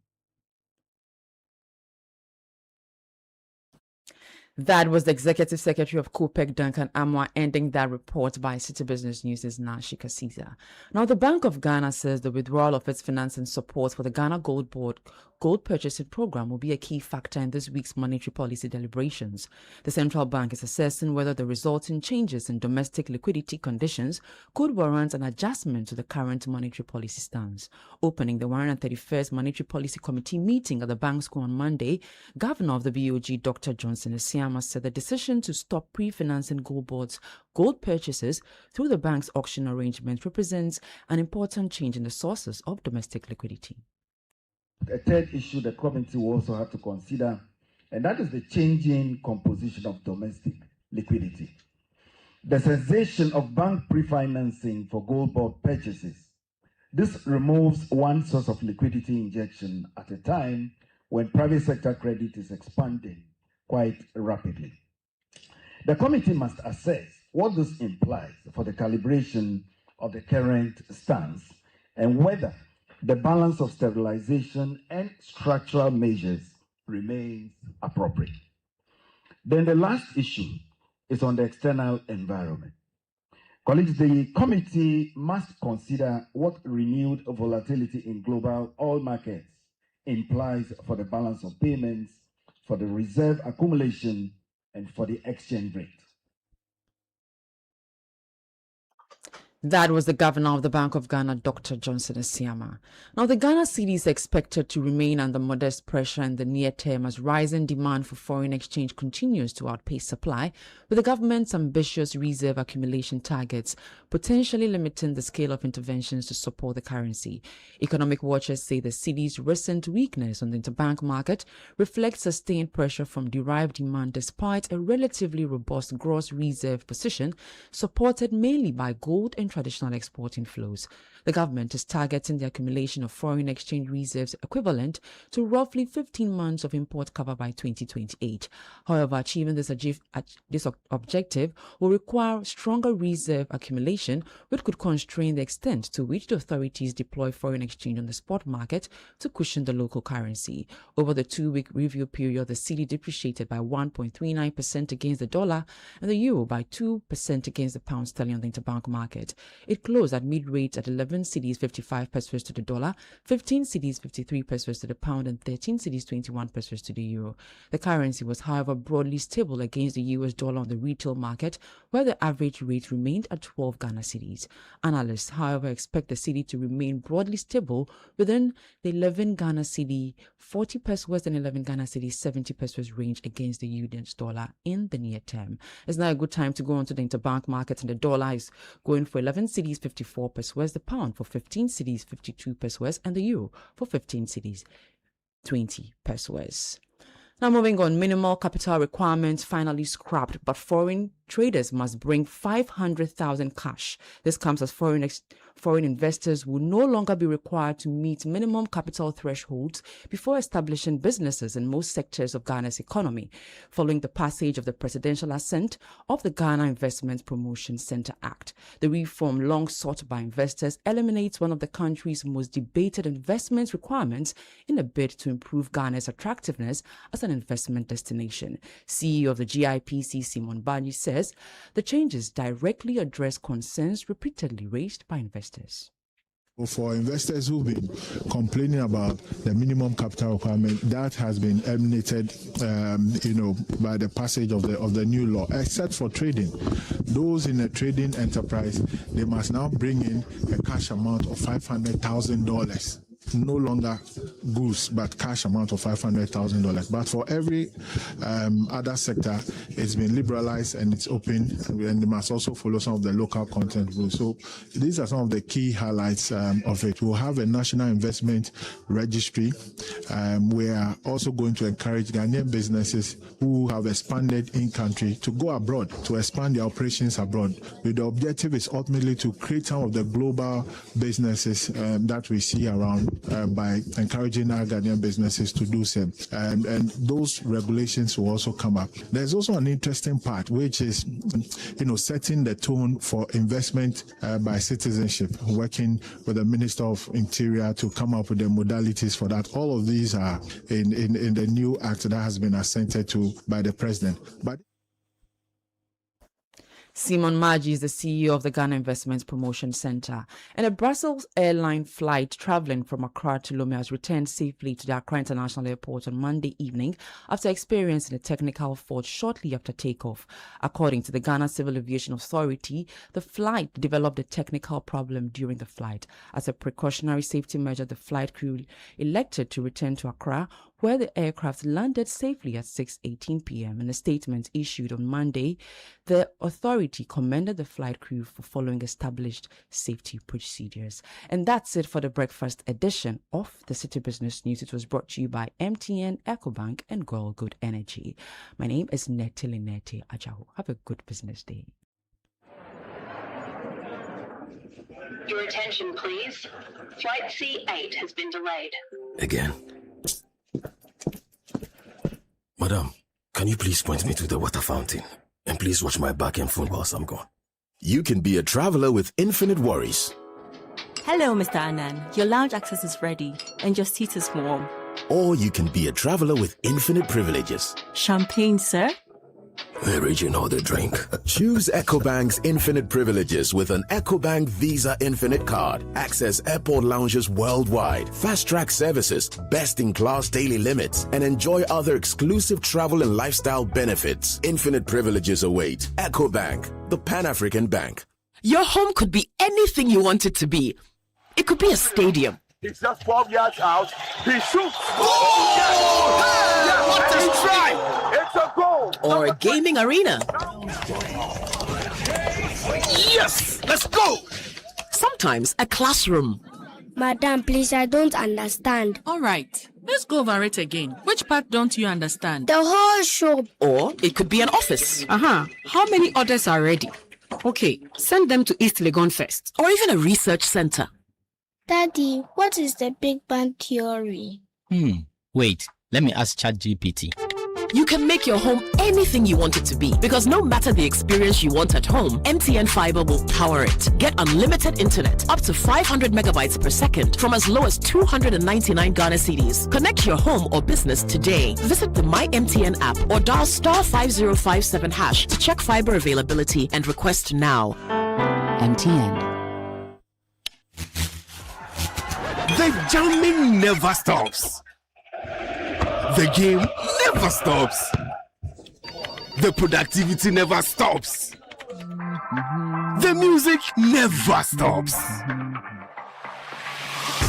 That was the Executive Secretary of COPEC, Duncan Amwa, ending that report by Citi Business News' Nashika Caesar. Now, the Bank of Ghana says the withdrawal of its financing support for the Ghana Gold Board gold purchasing program will be a key factor in this week's monetary policy deliberations. The central bank is assessing whether the resulting changes in domestic liquidity conditions could warrant an adjustment to the current monetary policy stance. Opening the 131st Monetary Policy Committee meeting at the Bank School on Monday, Governor of the BOG, Dr. Johnson Asiama, said the decision to stop pre-financing gold boards gold purchases through the bank's auction arrangement represents an important change in the sources of domestic liquidity. A third issue the committee will also have to consider, and that is the changing composition of domestic liquidity. The cessation of bank pre-financing for gold board purchases. This removes one source of liquidity injection at a time when private sector credit is expanding quite rapidly. The committee must assess what this implies for the calibration of the current stance and whether the balance of stabilization and structural measures remains appropriate. Then the last issue is on the external environment. Colleagues, the committee must consider what renewed volatility in global oil markets implies for the balance of payments, for the reserve accumulation, and for the exchange rate. That was the governor of the Bank of Ghana, Dr. Johnson Asiama. Now, the Ghana cedi is expected to remain under modest pressure in the near term as rising demand for foreign exchange continues to outpace supply, with the government's ambitious reserve accumulation targets potentially limiting the scale of interventions to support the currency. Economic watchers say the cedi's recent weakness on the interbank market reflects sustained pressure from derived demand despite a relatively robust gross reserve position supported mainly by gold and traditional export inflows. The government is targeting the accumulation of foreign exchange reserves equivalent to roughly 15 months of import cover by 2028. However, achieving this objective will require stronger reserve accumulation, which could constrain the extent to which the authorities deploy foreign exchange on the spot market to cushion the local currency. Over the 2-week review period, the cedi depreciated by 1.39% against the dollar and the euro by 2% against the pound sterling on the interbank market. It closed at mid-rates at 11 cedis 55 pesos to the dollar, 15 cedis 53 pesos to the pound, and 13 cedis 21 pesos to the euro. The currency was, however, broadly stable against the US dollar on the retail market, where the average rate remained at 12 Ghana cedis. Analysts, however, expect the cedi to remain broadly stable within the 11 Ghana cedi 40 pesos and 11 Ghana cedi 70 pesos range against the US dollar in the near term. It's now a good time to go on to the interbank market, and the dollar is going for 11 cedis 54 pesos, the pound for 15 cedis 52 pesos, and the euro for 15 cedis 20 pesos. Now moving on, minimal capital requirements finally scrapped, but foreign traders must bring 500,000 cash. This comes as foreign foreign investors will no longer be required to meet minimum capital thresholds before establishing businesses in most sectors of Ghana's economy, following the passage of the presidential assent of the Ghana Investment Promotion Center Act. The reform, long sought by investors, eliminates one of the country's most debated investment requirements in a bid to improve Ghana's attractiveness as an investment destination. CEO of the GIPC, Simon Banji, says the changes directly address concerns repeatedly raised by investors. For investors who've been complaining about the minimum capital requirement, that has been eliminated, by the passage of the new law, except for trading. Those in a trading enterprise, they must now bring in a cash amount of $500,000. No longer goods, but cash amount of $500,000. But for every other sector, it's been liberalized and it's open, and they must also follow some of the local content rules. So these are some of the key highlights of it. We'll have a national investment registry. We are also going to encourage Ghanaian businesses who have expanded in country to go abroad, to expand their operations abroad. With the objective is ultimately to create some of the global businesses that we see around. By encouraging our Ghanaian businesses to do so. And those regulations will also come up. There's also an interesting part, which is, setting the tone for investment by citizenship, working with the Minister of Interior to come up with the modalities for that. All of these are in the new act that has been assented to by the President. But Simon Maji is the CEO of the Ghana Investment Promotion Center. And a Brussels airline flight traveling from Accra to Lomé has returned safely to the Accra International Airport on Monday evening after experiencing a technical fault shortly after takeoff. According to the Ghana Civil Aviation Authority, the flight developed a technical problem during the flight. As a precautionary safety measure, the flight crew elected to return to Accra, where the aircraft landed safely at 6:18 p.m. In a statement issued on Monday, the authority commended the flight crew for following established safety procedures. And that's it for the breakfast edition of the City Business News. It was brought to you by MTN, EcoBank, and Gold Good Energy. My name is Nete Ajahu. Have a good business day. Your attention, please. Flight C8 has been delayed. Again. Madam, can you please point me to the water fountain? And please watch my back and phone whilst I'm gone. You can be a traveler with infinite worries. Hello, Mr. Anand. Your lounge access is ready and your seat is warm. Or you can be a traveler with infinite privileges. Champagne, sir? Original the drink. Choose EcoBank's infinite privileges with an EcoBank Visa Infinite card. Access airport lounges worldwide, fast-track services, best-in-class daily limits, and enjoy other exclusive travel and lifestyle benefits. Infinite privileges await. EcoBank, the Pan-African Bank. Your home could be anything you want it to be. It could be a stadium. It's just 12 yards out. He shoots. Oh! Yes! What a try! It's a goal. Or a gaming arena. Yes! Let's go! Sometimes a classroom. Madam, please, I don't understand. All right, let's go over it again. Which part don't you understand? The whole shop. Or it could be an office. How many orders are ready? Okay, send them to East Legon first. Or even a research center. Daddy, what is the Big Bang Theory? Wait, let me ask ChatGPT. You can make your home anything you want it to be, because no matter the experience you want at home, MTN Fiber will power it. Get unlimited internet up to 500 megabytes per second from as low as 299 Ghana cedis. Connect your home or business today. Visit the My MTN app or dial *5057# to check fiber availability and request now. MTN. The jamming never stops. The game never stops. The productivity never stops. The music never stops.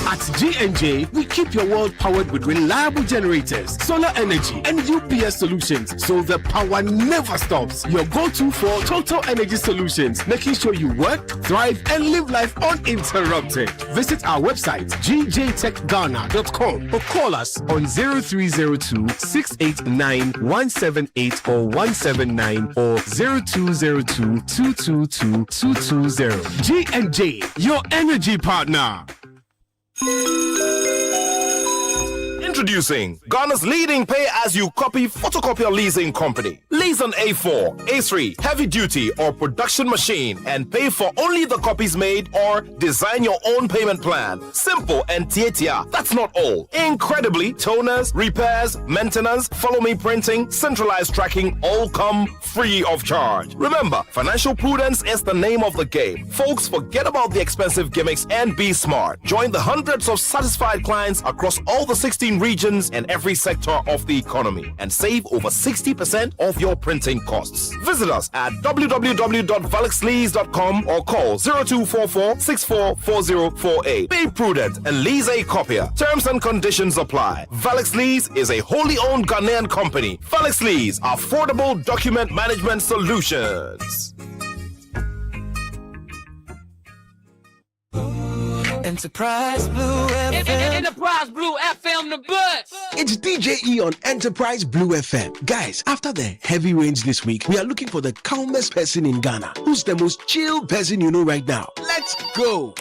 At G&J, we keep your world powered with reliable generators, solar energy, and UPS solutions, so the power never stops. Your go-to for total energy solutions, making sure you work, thrive, and live life uninterrupted. Visit our website, gjtechghana.com, or call us on 0302 689 178 or 179 or 0202 222 220. G&J, your energy partner. Introducing Ghana's leading pay-as-you-copy photocopier leasing company. Lease an A4, A3, heavy-duty or production machine and pay for only the copies made, or design your own payment plan. Simple and tietia. That's not all. Incredibly, toners, repairs, maintenance, follow-me printing, centralized tracking all come free of charge. Remember, financial prudence is the name of the game. Folks, forget about the expensive gimmicks and be smart. Join the hundreds of satisfied clients across all the 16 regions and every sector of the economy and save over 60% of your printing costs. Visit us at www.valexlease.com or call 0244 644048. Be prudent and lease a copier. Terms and conditions apply. Valex Lease is a wholly owned Ghanaian company. Valex Lease, affordable document management solutions. Enterprise Blue FM. Enterprise Blue FM, the bus. It's DJ E on Enterprise Blue FM. Guys, after the heavy rains this week, we are looking for the calmest person in Ghana. Who's the most chill person you know right now? Let's go.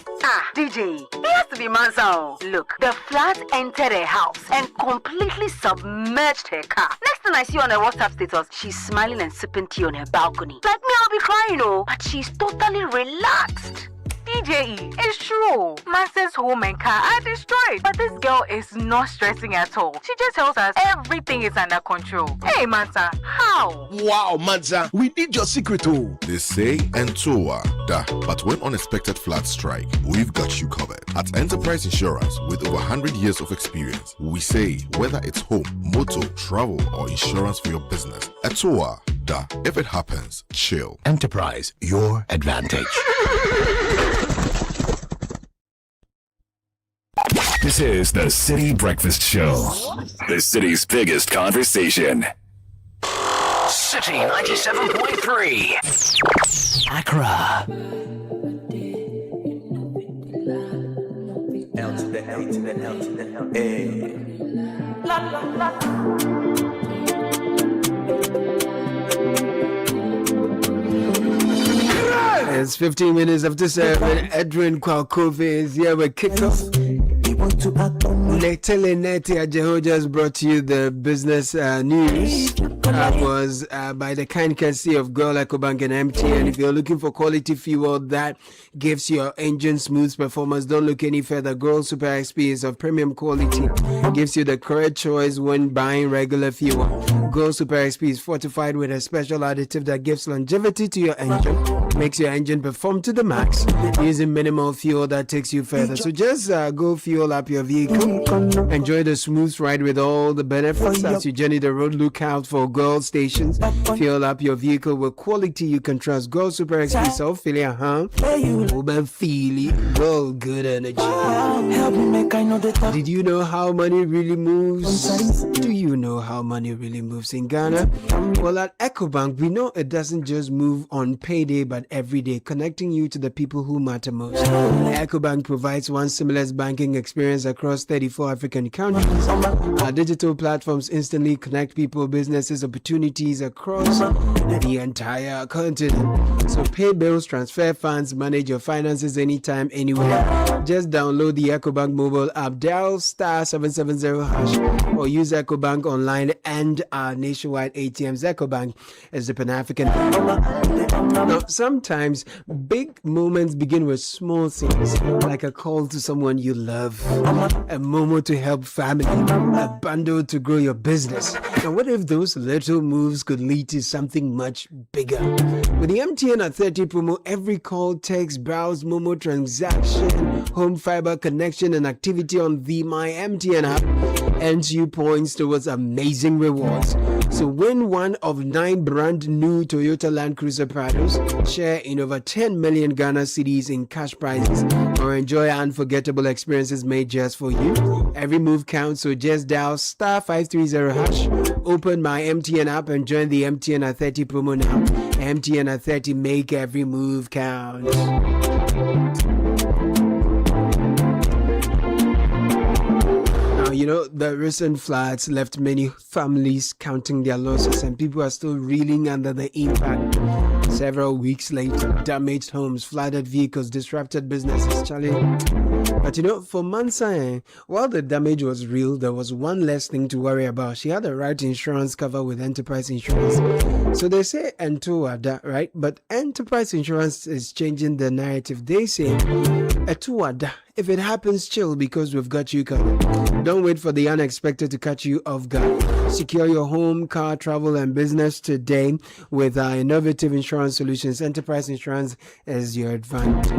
DJ, it has to be Mansa. Look, the flood entered her house and completely submerged her car. Next thing I see on her WhatsApp status, she's smiling and sipping tea on her balcony. Like me, I'll be crying, but she's totally relaxed. DJE, it's true. Mansa's home and car are destroyed, but this girl is not stressing at all. She just tells us everything is under control. Hey, Mansa, how? Wow, Mansa, we need your secret too. They say Entoa, but when unexpected floods strike, we've got you covered. At Enterprise Insurance, with over 100 years of experience, we say whether it's home, motor, travel, or insurance for your business, Entoa, if it happens, chill. Enterprise, your advantage. This is the City Breakfast Show, the city's biggest conversation. City 97.3. Accra. L to the L to the L to the L. Hey. La la la. It's 15 minutes after 7. Edwin Kwakove is here with kickoff. Letele Neti Ajeho just brought you the business news. Was by the kind courtesy of Girl EcoBank and MTN. If you're looking for quality fuel that gives your engine smooth performance, don't look any further. Girl Super XP is of premium quality. Gives you the correct choice when buying regular fuel. Girl Super XP is fortified with a special additive that gives longevity to your engine. Makes your engine perform to the max using minimal fuel that takes you further. So just go fuel up your vehicle. Enjoy the smooth ride with all the benefits as you journey the road. Look out for Girl stations. Fuel up your vehicle with quality you can trust. Girl Super XP, so filia, Uber Feely, Girl Good Energy. Did you know how money really moves? Do you know how money really moves in Ghana? Well, at EcoBank, we know it doesn't just move on payday, but every day, connecting you to the people who matter most. EcoBank provides one seamless banking experience across 34 African countries. Our digital platforms instantly connect people, businesses, opportunities across the entire continent. So pay bills, transfer funds, manage your finances anytime, anywhere. Just download the EcoBank mobile app, dial star 770 hash, or use EcoBank online and our nationwide ATMs. EcoBank is the Pan-African bank. Now, sometimes big moments begin with small things, like a call to someone you love, a moment to help family, a bundle to grow your business. Now, what if those little moves could lead to something much bigger? With the MTN at 30 promo, every call, text, browse, Momo transaction, home fiber connection, and activity on the My MTN app earns you points towards amazing rewards. So win one of 9 brand new Toyota Land Cruiser Prados, share in over 10 million Ghana cedis in cash prizes, or enjoy unforgettable experiences made just for you. Every move counts, so just dial star 530 hash, open my MTN app and join the MTN at 30 promo now. MTN at 30, make every move count. You know, the recent floods left many families counting their losses, and people are still reeling under the impact. Several weeks later, damaged homes, flooded vehicles, disrupted businesses, challenging. But you know, for Mensah, while the damage was real, there was one less thing to worry about. She had the right insurance cover with Enterprise Insurance. So they say Entuada, right? But Enterprise Insurance is changing the narrative. They say Etuada. If it happens, chill, because we've got you covered. Don't wait for the unexpected to catch you off guard. Secure your home, car, travel, and business today with our innovative insurance solutions. Enterprise Insurance is your advantage.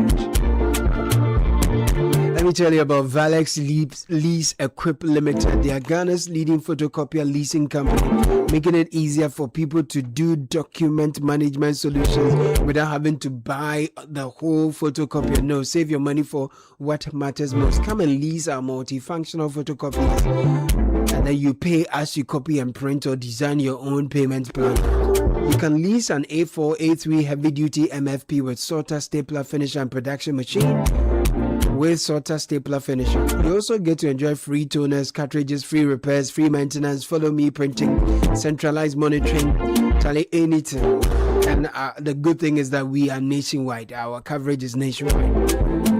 Let me tell you about Valex Lease Equip Limited. They are Ghana's leading photocopier leasing company, making it easier for people to do document management solutions without having to buy the whole photocopier. No, save your money for what matters most. Come and lease our multifunctional photocopiers, and then you pay as you copy and print or design your own payment plan. You can lease an A4, A3 heavy-duty MFP with sorter, stapler, finisher, and production machine. With sorter, stapler, finisher. You also get to enjoy free toners, cartridges, free repairs, free maintenance, follow me printing, centralized monitoring, tally anything. And the good thing is that we are nationwide. Our coverage is nationwide.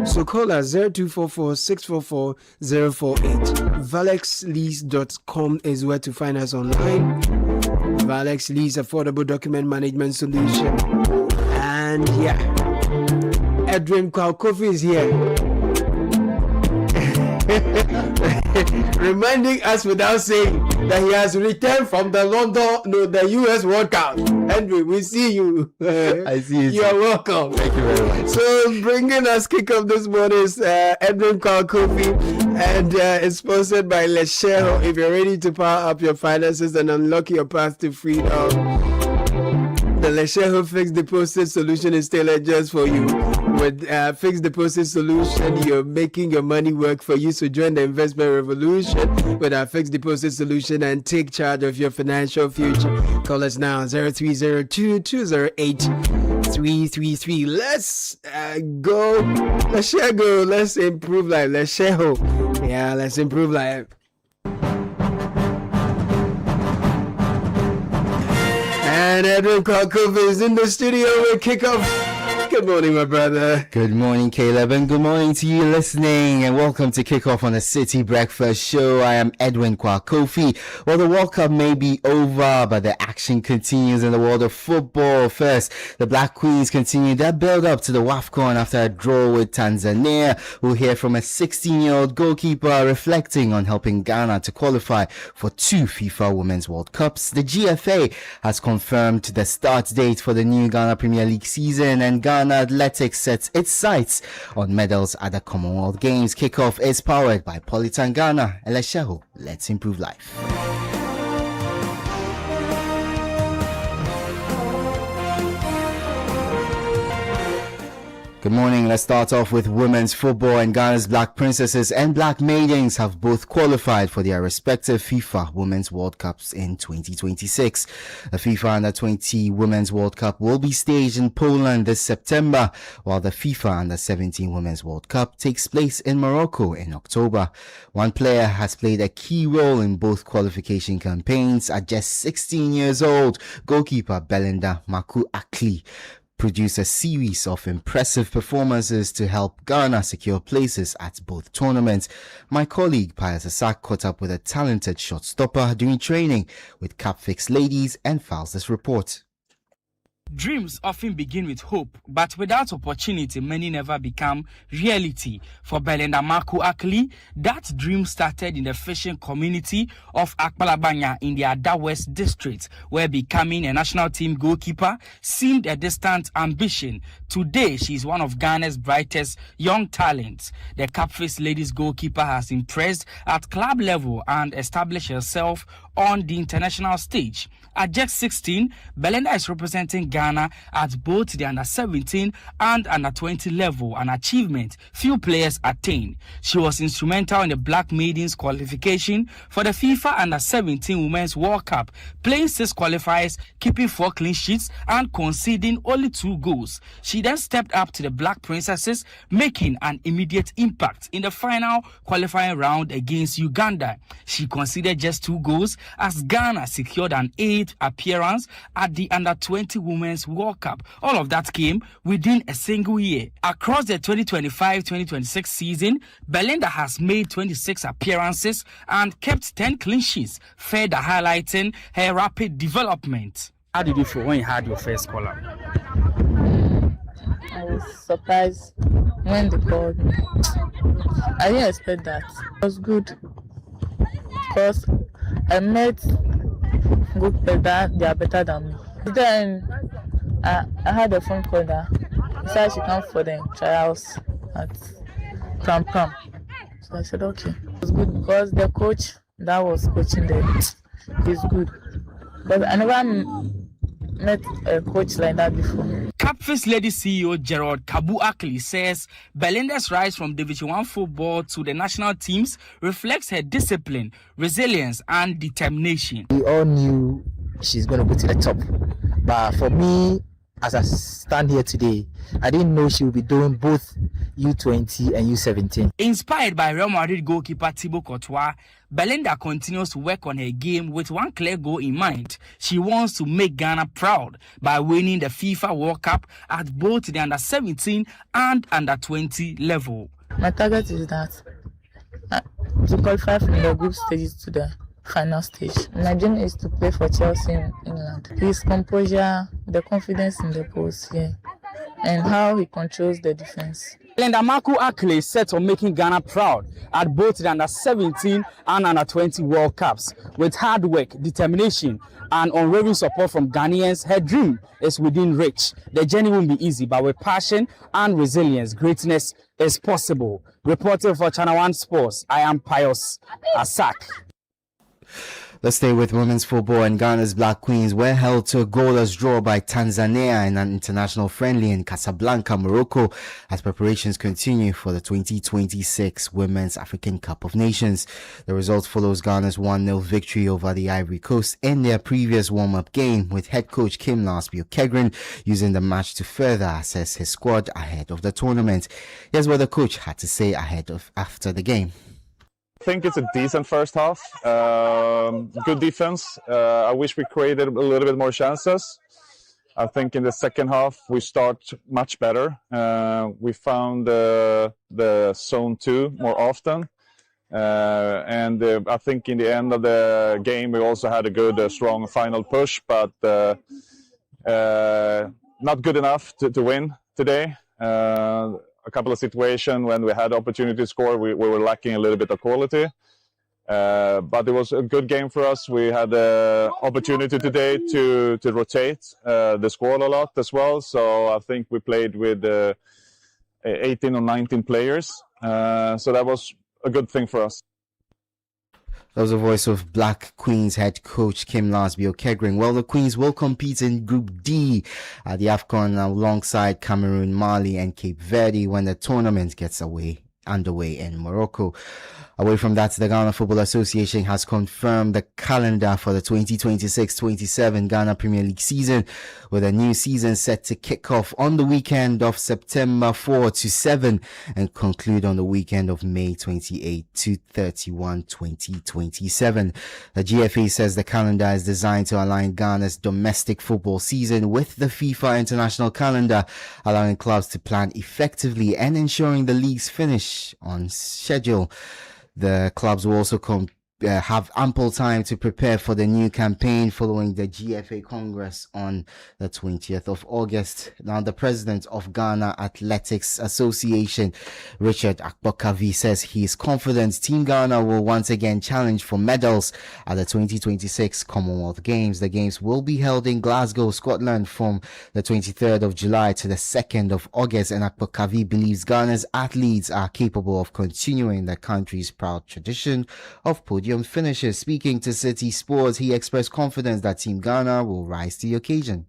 So call us 0244 644 048. ValexLease.com is where to find us online. Valex Lease affordable document management solution. And yeah, Edwin Kofi is here. Reminding us without saying that he has returned from the the US World Cup. Andrew, we see you. I see you. You are welcome. Thank you very much. So bringing us kick off this morning is Edwin Kofi, and it's sponsored by Lesheho. If you're ready to power up your finances and unlock your path to freedom, the Lesheho fixed deposit solution is tailored just for you. With fixed deposit solution, you're making your money work for you. So join the investment revolution with our fixed deposit solution and take charge of your financial future. Call us now, 0302-208-333. Let's go. Let's share go. Let's improve life. Let's share hope. Yeah, let's improve life. And Edwin Kofi is in the studio with kickoff. Good morning, my brother. Good morning, Caleb, and good morning to you listening, and welcome to Kickoff on the City Breakfast Show. I am Edwin Kofi. Well, the World Cup may be over, but the action continues in the world of football. First, the Black Queens continue their build-up to the WAFCON after a draw with Tanzania. We'll hear from a 16-year-old goalkeeper reflecting on helping Ghana to qualify for 2 FIFA Women's World Cups. The GFA has confirmed the start date for the new Ghana Premier League season, and Ghana Athletics sets its sights on medals at the Commonwealth Games. Kickoff is powered by Politan Ghana. Lesheho, let's improve life. Good morning. Let's start off with women's football, and Ghana's Black Princesses and Black Maidens have both qualified for their respective FIFA Women's World Cups in 2026. The FIFA Under-20 Women's World Cup will be staged in Poland this September, while the FIFA Under-17 Women's World Cup takes place in Morocco in October. One player has played a key role in both qualification campaigns. At just 16 years old, goalkeeper Belinda Maku-Akli produced a series of impressive performances to help Ghana secure places at both tournaments. My colleague Pius Asak caught up with a talented shot stopper during training with Cap Fix Ladies and files this report. Dreams often begin with hope, but without opportunity, many never become reality. For Belinda Marco-Ackley, that dream started in the fishing community of Akbalabanya in the Ada West district, where becoming a national team goalkeeper seemed a distant ambition. Today, she is one of Ghana's brightest young talents. The Capface ladies goalkeeper has impressed at club level and established herself on the international stage. At just 16, Belinda is representing Ghana at both the under-17 and under-20 level, an achievement few players attain. She was instrumental in the Black Maidens qualification for the FIFA Under-17 Women's World Cup, playing 6 qualifiers, keeping 4 clean sheets and conceding only 2 goals. She then stepped up to the Black Princesses, making an immediate impact in the final qualifying round against Uganda. She conceded just 2 goals as Ghana secured an 8th appearance at the Under-20 Women's World Cup. All of that came within a single year. Across the 2025-2026 season, Belinda has made 26 appearances and kept 10 clean sheets, further highlighting her rapid development. How did you feel when you had your first call up? I was surprised when they called me. I didn't expect that. It was good because I met good better, they are better than me. Then I had a phone call that he said I should come for the trials at Pram. So I said okay. It was good because the coach that was coaching them is good. But I never met a coach like that before. Capface Lady CEO Gerald Kabu-Ackley says Belinda's rise from Division 1 football to the national teams reflects her discipline, resilience, and determination. We all knew she's going to go to the top. But for me, as I stand here today, I didn't know she would be doing both U20 and U17. Inspired by Real Madrid goalkeeper Thibaut Courtois, Belinda continues to work on her game with one clear goal in mind. She wants to make Ghana proud by winning the FIFA World Cup at both the under-17 and under-20 level. My target is that to qualify from the group stages to the final stage. My dream is to play for Chelsea in England. His composure, the confidence in the post, and how he controls the defense. Belinda Marco-Ackley is set on making Ghana proud at both the under-17 and under-20 World Cups. With hard work, determination, and unwavering support from Ghanaians, her dream is within reach. The journey won't be easy, but with passion and resilience, greatness is possible. Reporting for Channel 1 Sports, I am Pius Asak. Let's stay with women's football, and Ghana's Black Queens were held to a goalless draw by Tanzania in an international friendly in Casablanca, Morocco, as preparations continue for the 2026 Women's African Cup of Nations. The result follows Ghana's 1-0 victory over the Ivory Coast in their previous warm-up game, with head coach Kim Lasby-Okegren using the match to further assess his squad ahead of the tournament. Here's what the coach had to say after the game. I think it's a decent first half. Good defense. I wish we created a little bit more chances. I think in the second half we start much better. We found the zone 2 more often. And I think in the end of the game we also had a good, strong final push, but not good enough to win today. A couple of situations when we had the opportunity to score, we were lacking a little bit of quality. But it was a good game for us. We had the opportunity today to rotate the squad a lot as well. So I think we played with 18 or 19 players. So that was a good thing for us. That was the voice of Black Queens head coach Kim Lasby-Okegren. Well, the Queens will compete in Group D at the AFCON alongside Cameroon, Mali and Cape Verde when the tournament gets underway in Morocco. Away from that, the Ghana Football Association has confirmed the calendar for the 2026-27 Ghana Premier League season, with a new season set to kick off on the weekend of September 4 to 7 and conclude on the weekend of May 28 to 31, 2027. The GFA says the calendar is designed to align Ghana's domestic football season with the FIFA international calendar, allowing clubs to plan effectively and ensuring the league's finish on schedule. The clubs will also have ample time to prepare for the new campaign following the GFA Congress on the 20th of August. Now, the president of Ghana Athletics Association, Richard Akbokavi, says he is confident Team Ghana will once again challenge for medals at the 2026 Commonwealth Games. The Games will be held in Glasgow, Scotland from the 23rd of July to the 2nd of August, and Akbokavi believes Ghana's athletes are capable of continuing the country's proud tradition of podium finishes. Speaking to City Sports, he expressed confidence that Team Ghana will rise to the occasion.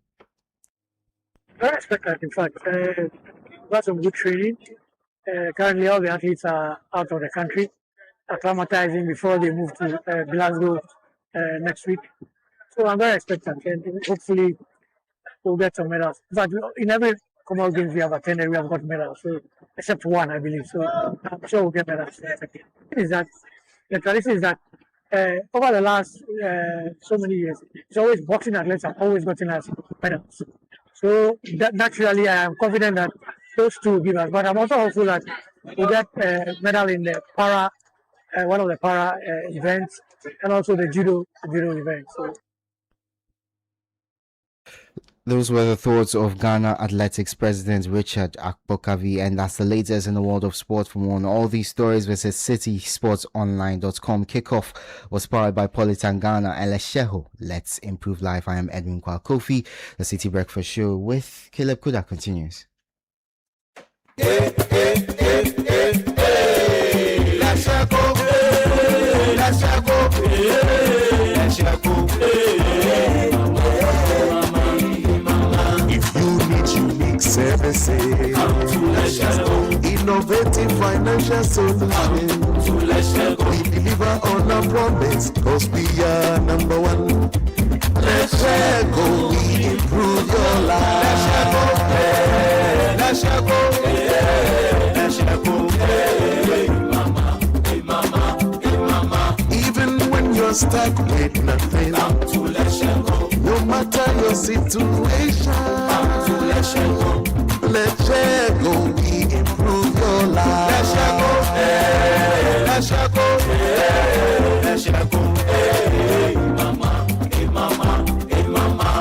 I expect that, in fact. We've got some good training. Currently, all the athletes are out of the country, acclimatizing before they move to Glasgow next week. So I'm very expectant, and hopefully we'll get some medals. In fact, in every Commonwealth Games we have attended, we have got medals, so except one, I believe. So I'm sure we'll get medals. The tradition is that over the last so many years, it's always boxing athletes have always gotten us medals. So that naturally, I am confident that those two will give us. But I'm also hopeful that we'll get medal in the para, one of the para events, and also the judo event. So. Those were the thoughts of Ghana Athletics President Richard Akbokavi, and that's the latest in the world of sport. For more on all these stories, visit citysportsonline.com. Kickoff was powered by Politan Ghana, Elesheho. Let's improve life. I am Edwin Kwakofi. The City Breakfast Show with Caleb Kuda continues. Hey, hey, hey, hey, hey. Let's go. Let's go. Let's go. Unique services, innovative financial solutions. We deliver on our promise, cause we are number one. Let's go, we improve your life. Let's go, let's go, hey mama, hey mama, hey mama. Even when you're stuck with nothing, no matter your situation, let's go, we improve your life. Let's go, let's go, let's go, hey mama, hey mama, hey mama.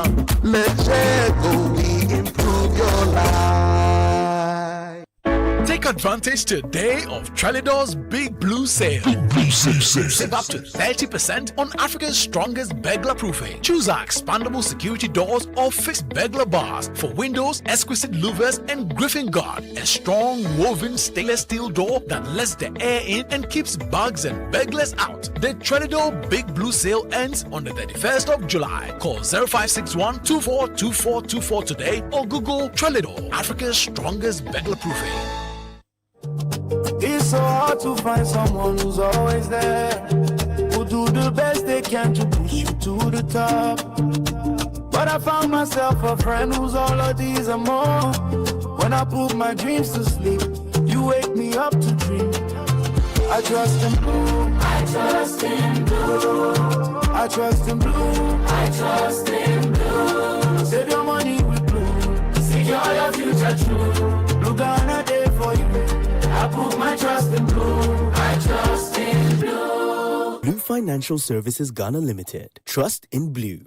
Let's go, we improve your life. Take advantage today of Trelidor's Big Blue Sale. Save up to 30% on Africa's strongest burglar proofing. Choose our expandable security doors or fixed burglar bars for windows, exquisite louvers, and griffin guard. A strong woven stainless steel door that lets the air in and keeps bugs and burglars out. The Trelidor Big Blue Sale ends on the 31st of July. Call 0561 242424 today or Google Trelidor, Africa's strongest burglar proofing. It's so hard to find someone who's always there, who do the best they can to push you to the top. But I found myself a friend who's all of these and more. When I put my dreams to sleep, you wake me up to dream. I trust in blue, I trust in blue, I trust in blue, I trust in blue. Save your money with blue, secure your future true. Blue Ghana day for you. I put my trust in blue. I trust in blue. Blue Financial Services Ghana Limited. Trust in blue.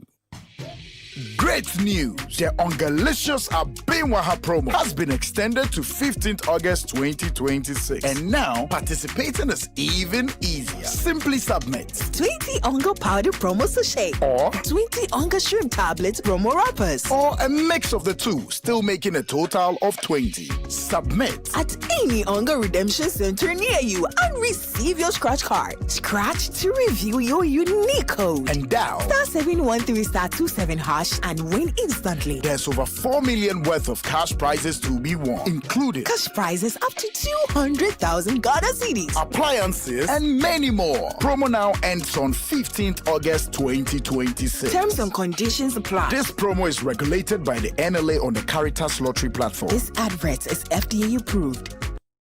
Great news! The Ungalicious Abinwaha promo has been extended to 15th August 2026. And now, participating is even easier. Simply submit 20 Onga powder promo sachet or 20 Onga shrimp tablets promo wrappers or a mix of the two, still making a total of 20. Submit at any Onga redemption center near you and receive your scratch card. Scratch to review your unique code. And dial *713*27# and win instantly. There's over 4 million worth of cash prizes to be won, including cash prizes up to 200,000 Ghana cedis, appliances, and many more. Promo now ends on 15th August 2026. Terms and conditions apply. This promo is regulated by the NLA on the Caritas Lottery platform. This advert is FDA approved.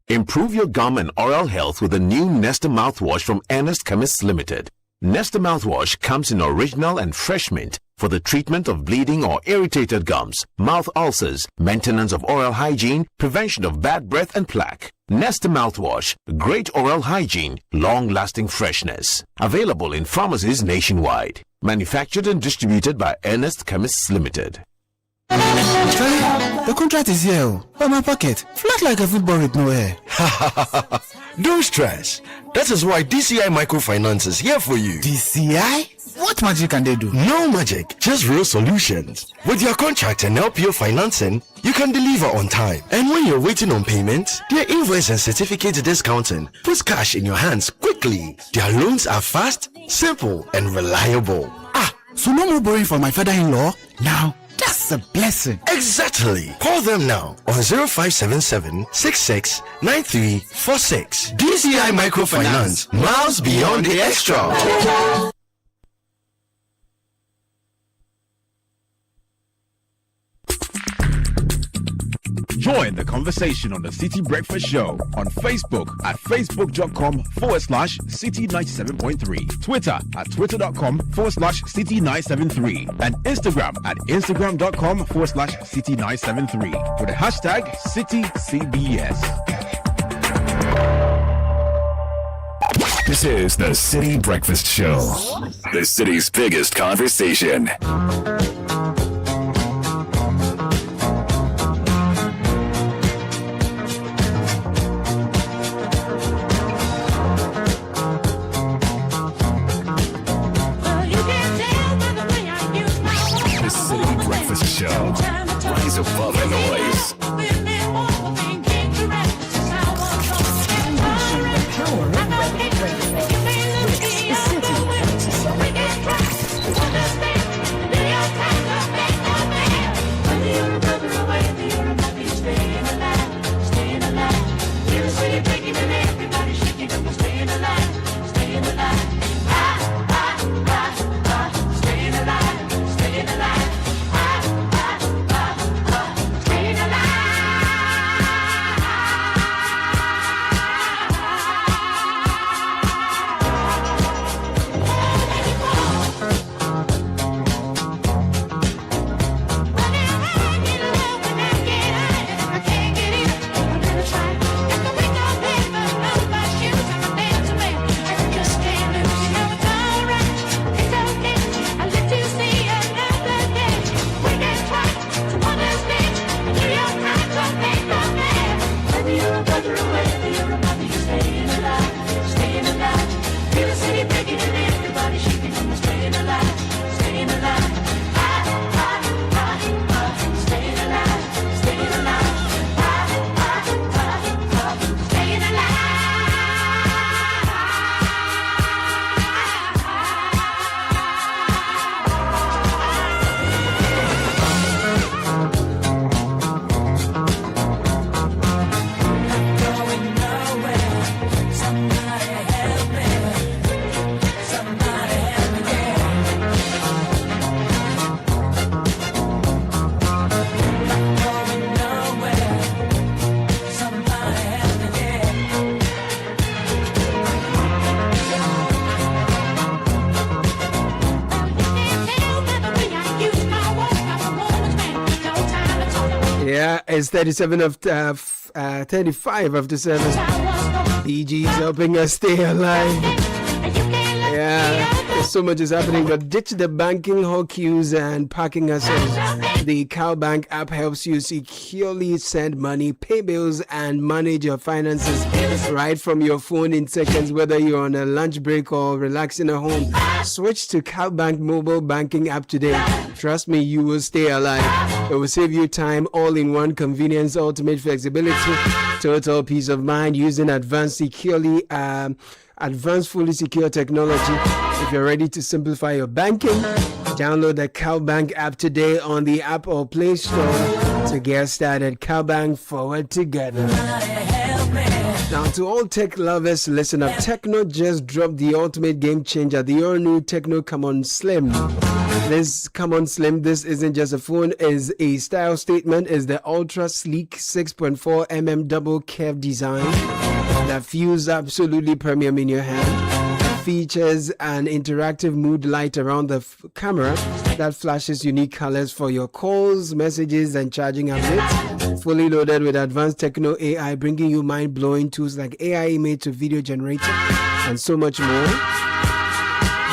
Improve your gum and oral health with the new Nesta mouthwash from Ernest Chemists Limited. Nesta mouthwash comes in original and fresh mint for the treatment of bleeding or irritated gums, mouth ulcers, maintenance of oral hygiene, prevention of bad breath and plaque. Nesta mouthwash, great oral hygiene, long-lasting freshness. Available in pharmacies nationwide. Manufactured and distributed by Ernest Chemists Limited. The contract is here, but my pocket flat like a football with no hair. Don't stress. That is why DCI Microfinance is here for you. DCI? What magic can they do? No magic, just real solutions. With your contract and LPO financing, you can deliver on time. And when you're waiting on payment, their invoice and certificate discounting puts cash in your hands quickly. Their loans are fast, simple, and reliable. So no more borrowing for my father-in-law? Now, that's a blessing. Exactly. Call them now on 0577 66 9346. DCI Microfinance. Miles beyond the extra. Join the conversation on the City Breakfast Show on Facebook at facebook.com/City97.3, Twitter at twitter.com/City973, and Instagram at instagram.com/City973 with the hashtag CityCBS. This is the City Breakfast Show, the city's biggest conversation. Show. Rise above the noise. Yeah, it's 37 of 35 after 7. BG's helping us stay alive. Yeah, so much is happening, but ditch the banking hall queues and parking hassles. The CowBank app helps you securely send money, pay bills, and manage your finances right from your phone in seconds, whether you're on a lunch break or relaxing at home. Switch to CowBank mobile banking app today. Trust me, you will stay alive. It will save you time, all-in-one convenience, ultimate flexibility, total peace of mind using advanced fully secure technology. If you're ready to simplify your banking, download the CowBank app today on the App or Play Store to get started. CowBank, forward together. Now, to all tech lovers, listen up. Tecno just dropped the ultimate game changer, the all-new Tecno Come On Slim. This Come On Slim, this isn't just a phone, is a style statement. Is the ultra sleek 6.4mm double curve design that feels absolutely premium in your hand. features an interactive mood light around the camera that flashes unique colors for your calls, messages, and charging updates. Fully loaded with advanced techno AI, bringing you mind-blowing tools like AI image to video generator and so much more.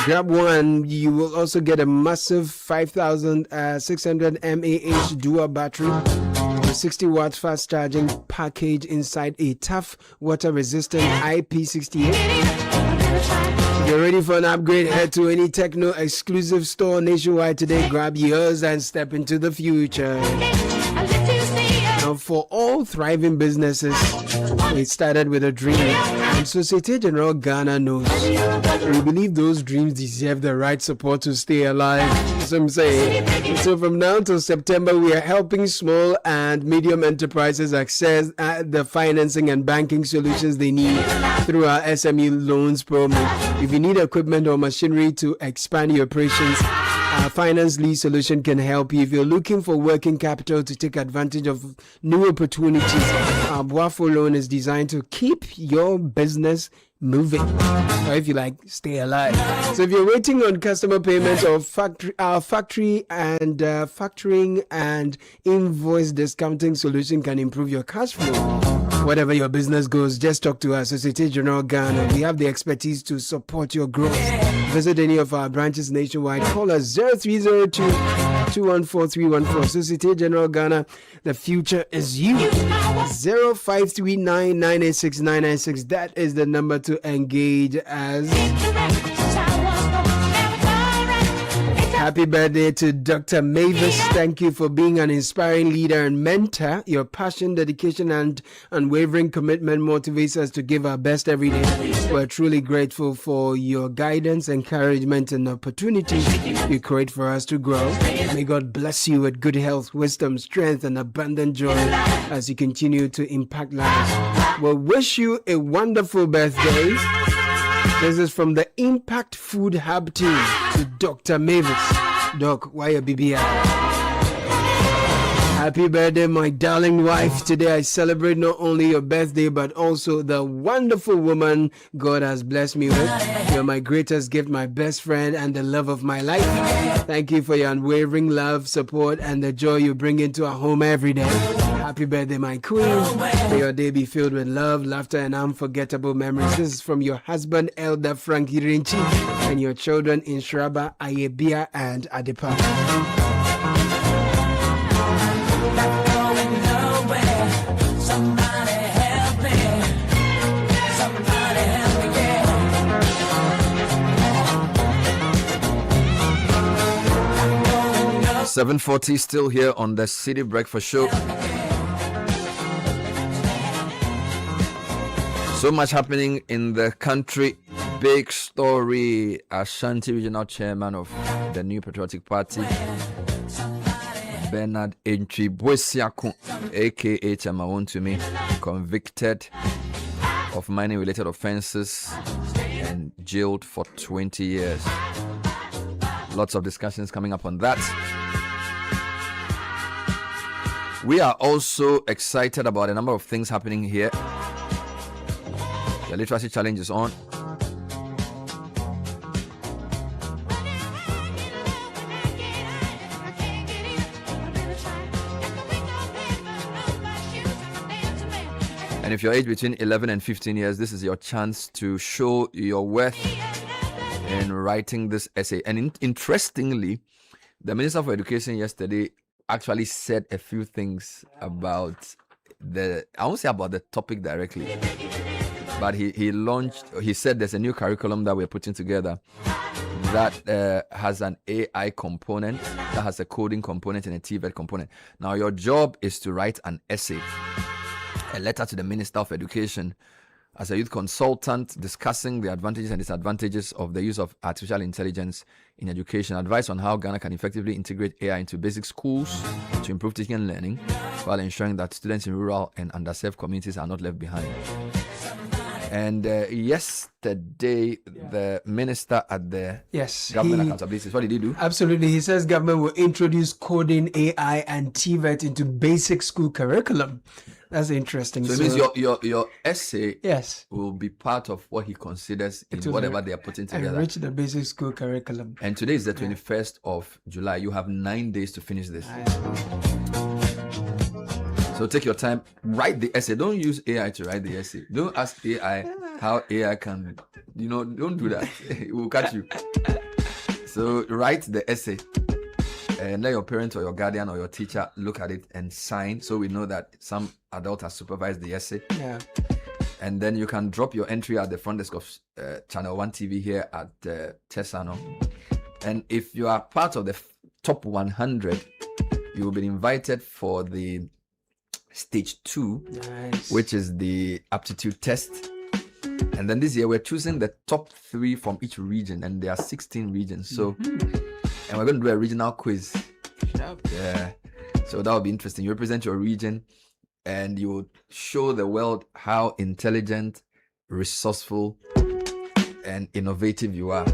Grab one. You will also get a massive 5,600 mAh dual battery, a 60 watt fast charging package inside a tough water resistant IP68. If you're ready for an upgrade, head to any techno exclusive store nationwide today. Grab yours and step into the future. Now, for all thriving businesses, it started with a dream, and Societe Generale Ghana knows. We believe those dreams deserve the right support to stay alive. That's what I'm saying. So from now till September, we are helping small and medium enterprises access the financing and banking solutions they need through our SME loans program. If you need equipment or machinery to expand your operations, our finance lease solution can help you. If you're looking for working capital to take advantage of new opportunities, our Boafo loan is designed to keep your business moving, or if you like, stay alive. So if you're waiting on customer payments or factoring and invoice discounting solution can improve your cash flow. Whatever your business goes, just talk to us, Societe Generale Ghana. We have the expertise to support your growth. Visit any of our branches nationwide. Call us 0302-214-314. Societe Generale Ghana, the future is you. 0539-986-996. That is the number to engage as. Happy birthday to Dr. Mavis. Thank you for being an inspiring leader and mentor. Your passion, dedication, and unwavering commitment motivates us to give our best every day. We're truly grateful for your guidance, encouragement, and opportunities you create for us to grow. May God bless you with good health, wisdom, strength, and abundant joy as you continue to impact lives. We'll wish you a wonderful birthday. This is from the Impact Food Hub team to Dr. Mavis. Doc, why a BBI? Happy birthday, my darling wife. Today I celebrate not only your birthday, but also the wonderful woman God has blessed me with. You're my greatest gift, my best friend, and the love of my life. Thank you for your unwavering love, support, and the joy you bring into our home every day. Happy birthday, my queen. May your day be filled with love, laughter, and unforgettable memories. This is from your husband, Elder Frankie Rinchi, and your children, Inshraba, Ayebia, and Adepa. 7:40 still here on the City Breakfast Show. So much happening in the country. Big story. Ashanti Regional Chairman of the New Patriotic Party, Bernard Entry Boesiako, aka Chamawon to me, convicted of mining-related offences and jailed for 20 years. Lots of discussions coming up on that. We are also excited about a number of things happening here. The literacy challenge is on. And if you're aged between 11 and 15 years, this is your chance to show your worth in writing this essay. And interestingly, the Minister for Education yesterday actually said a few things about I won't say about the topic directly, but he said there's a new curriculum that we're putting together that has an AI component, that has a coding component and a TVET component. Now your job is to write an essay, a letter to the Minister of Education as a youth consultant, discussing the advantages and disadvantages of the use of artificial intelligence in education, advice on how Ghana can effectively integrate AI into basic schools to improve teaching and learning, while ensuring that students in rural and underserved communities are not left behind. And yesterday, the minister at the government accountability, what did he do? Absolutely. He says government will introduce coding, AI, and TVET into basic school curriculum. That's interesting. So it means your essay will be part of what he considers in whatever they are putting together. Enrich the basic school curriculum. And today is the 21st of July. You have 9 days to finish this. So take your time, write the essay. Don't use AI to write the essay. Don't ask AI how AI can, don't do that. It will catch you. So write the essay and let your parent or your guardian or your teacher look at it and sign, so we know that some adult has supervised the essay. Yeah. And then you can drop your entry at the front desk of Channel 1 TV here at Tesano. And if you are part of the top 100, you will be invited for the stage 2, which is the aptitude test. And then this year we're choosing the top 3 from each region, and there are 16 regions. So and we're going to do a regional quiz. Yeah, so that will be interesting. You represent your region and you will show the world how intelligent, resourceful, and innovative you are.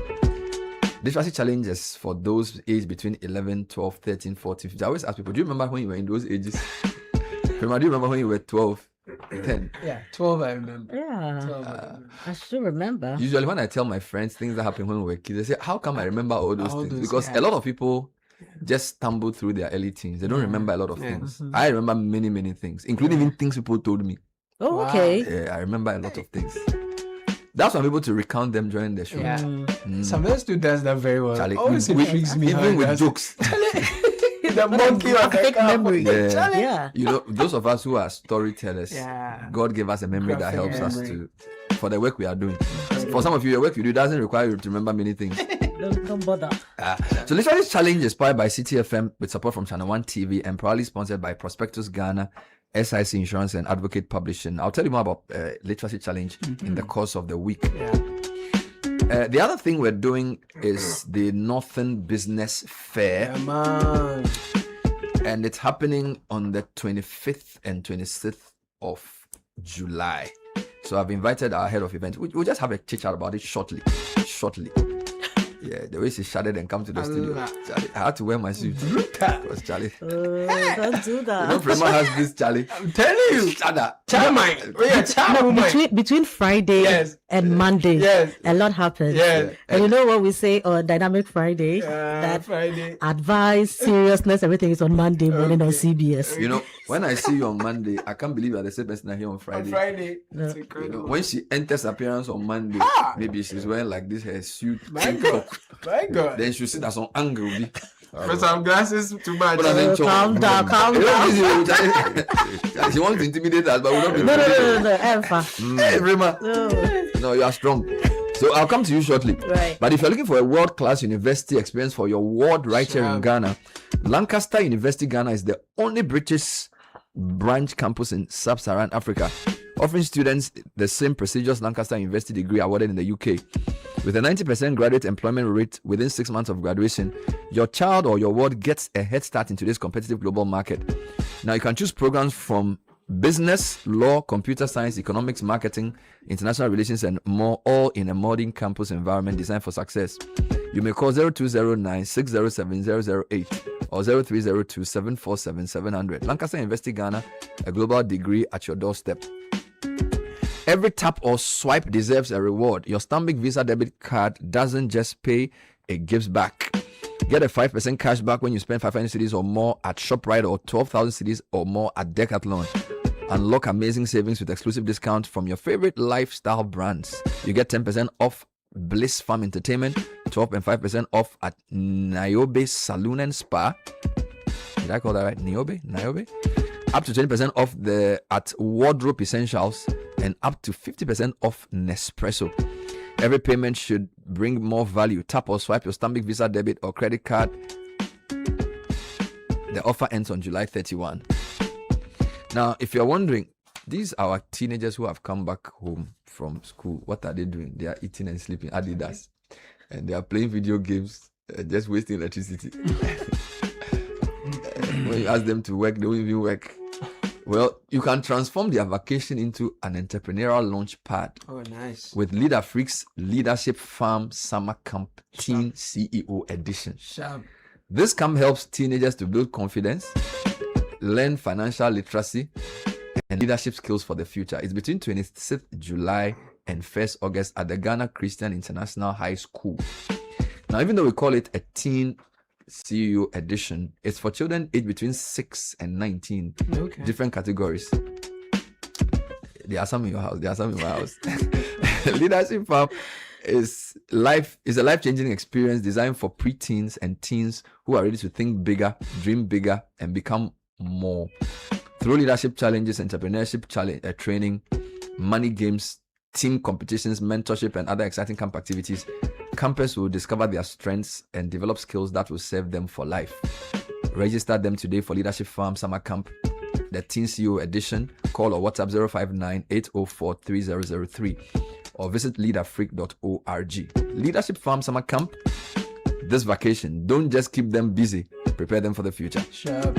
Literacy challenges for those aged between 11, 12, 13, 14, 15. I always ask people, do you remember when you were in those ages? Do you remember when you were 12, 10? Yeah, 12 I remember. Yeah, 12, I still remember. Usually when I tell my friends things that happened when we were kids, they say, how come I remember all those things? Because a lot of people just stumble through their early teens. They don't remember a lot of things. I remember many, many things, including even things people told me. Oh, okay. Yeah, I remember a lot of things. That's why I'm able to recount them during the show. Yeah. Some of us do does that very well. Charlie, Always intrigues me. Even with jokes. The monkey of the memory. Yeah. You know, those of us who are storytellers, God gave us a memory that helps us for the work we are doing. For some of you, your work you do doesn't require you to remember many things. Don't bother. So Literacy Challenge is powered by Citi FM with support from Channel 1 TV and proudly sponsored by Prospectus Ghana, SIC Insurance and Advocate Publishing. I'll tell you more about Literacy Challenge in the course of the week. The other thing we're doing is the Northern Business Fair. And it's happening on the 25th and 26th of July. So I've invited our head of events. We'll just have a chit chat about it shortly. Yeah, the way she shouted and come to the studio. Charlie, I had to wear my suit. Because Charlie. Don't do that. You know, Prema has this, Charlie. I'm telling you. Between Friday and Monday, a lot happens. And you know what we say on Dynamic Friday? That advice, seriousness, everything is on Monday morning on CBS. You know, when I see you on Monday, I can't believe you're the same person I hear on Friday. That's incredible. You know, when she enters appearance on Monday, maybe she's wearing like this, her suit. My God. Then she'll sit at some angle. Put some glasses too much. Calm down. She wants to intimidate us, but we're not No. Hey, Rema. No, you are strong. So I'll come to you shortly. Right. But if you're looking for a world-class university experience for your ward right here in Ghana, Lancaster University Ghana is the only British branch campus in sub-Saharan Africa, offering students the same prestigious Lancaster University degree awarded in the UK. With a 90% graduate employment rate within 6 months of graduation, your child or your ward gets a head start in today's competitive global market. Now you can choose programs from business, law, computer science, economics, marketing, international relations, and more, all in a modern campus environment designed for success. You may call 0209 607 008 or 0302 747 700. Lancaster University Ghana, a global degree at your doorstep. Every tap or swipe deserves a reward. Your Stanbic Visa debit card doesn't just pay, it gives back. Get a 5% cash back when you spend 500 cedis or more at ShopRite or 12,000 cedis or more at Decathlon. Unlock amazing savings with exclusive discounts from your favorite lifestyle brands. You get 10% off Bliss Farm Entertainment, 12 and 5% off at Niobe Saloon and Spa. Did I call that right? Niobe? Up to 20% off at Wardrobe Essentials and up to 50% off Nespresso. Every payment should bring more value. Tap or swipe your Stanbic Visa debit or credit card. The offer ends on July 31. Now, if you're wondering, these are our teenagers who have come back home from school. What are they doing? They are eating and sleeping Adidas. And they are playing video games, just wasting electricity. When you ask them to work, they won't even work. Well, you can transform their vacation into an entrepreneurial launch pad. Oh, nice. With Leader Freaks Leadership Farm Summer Camp Teen CEO Edition. Sharp. This camp helps teenagers to build confidence, learn financial literacy, and leadership skills for the future. It's between 26th July and 1st August at the Ghana Christian International High School. Now, even though we call it a Teen CEO Edition, it's for children aged between 6 and 19. Okay. Different categories. There are some in your house. There are some in my house. Leadership Farm is a life-changing experience designed for preteens and teens who are ready to think bigger, dream bigger, and become more. Through leadership challenges, entrepreneurship training, money games, team competitions, mentorship, and other exciting camp activities, campers will discover their strengths and develop skills that will serve them for life. Register them today for Leadership Farm Summer Camp, the Teen CEO Edition. Call or WhatsApp 059-804-3003 or visit leaderfreak.org. Leadership Farm Summer Camp this vacation. Don't just keep them busy, prepare them for the future. Sure.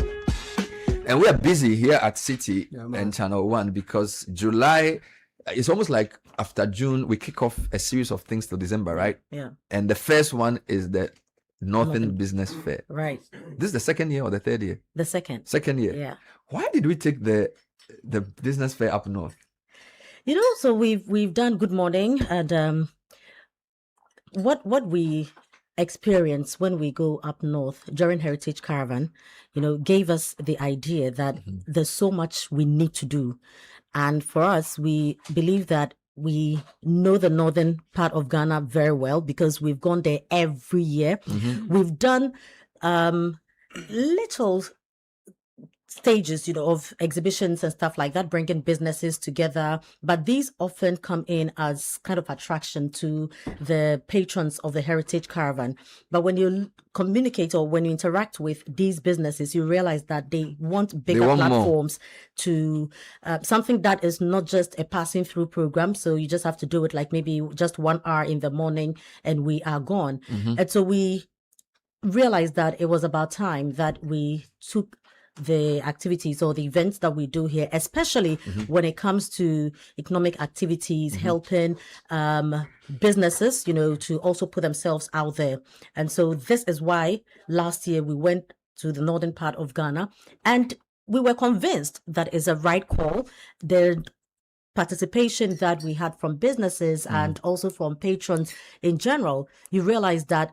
And we are busy here at Citi and Channel 1 because July, it's almost like after June, we kick off a series of things till December, right? Yeah. And the first one is the Northern Business Fair. Right. This is the second year or the third year? The second. Second year. Yeah. Why did we take the business fair up north? You know, so we've done Good Morning, and what we experience when we go up north during Heritage Caravan, you know, gave us the idea that there's so much we need to do. And for us, we believe that we know the northern part of Ghana very well because we've gone there every year. We've done little stages, you know, of exhibitions and stuff like that, bringing businesses together. But these often come in as kind of attraction to the patrons of the Heritage Caravan. But when you communicate or when you interact with these businesses, you realize that they want bigger platforms to something that is not just a passing through program. So you just have to do it like maybe just 1 hour in the morning and we are gone. And so we realized that it was about time that we took the activities or the events that we do here, especially when it comes to economic activities, helping businesses, you know, to also put themselves out there. And so this is why last year we went to the northern part of Ghana and we were convinced that is a right call. The participation that we had from businesses and also from patrons in general, you realize that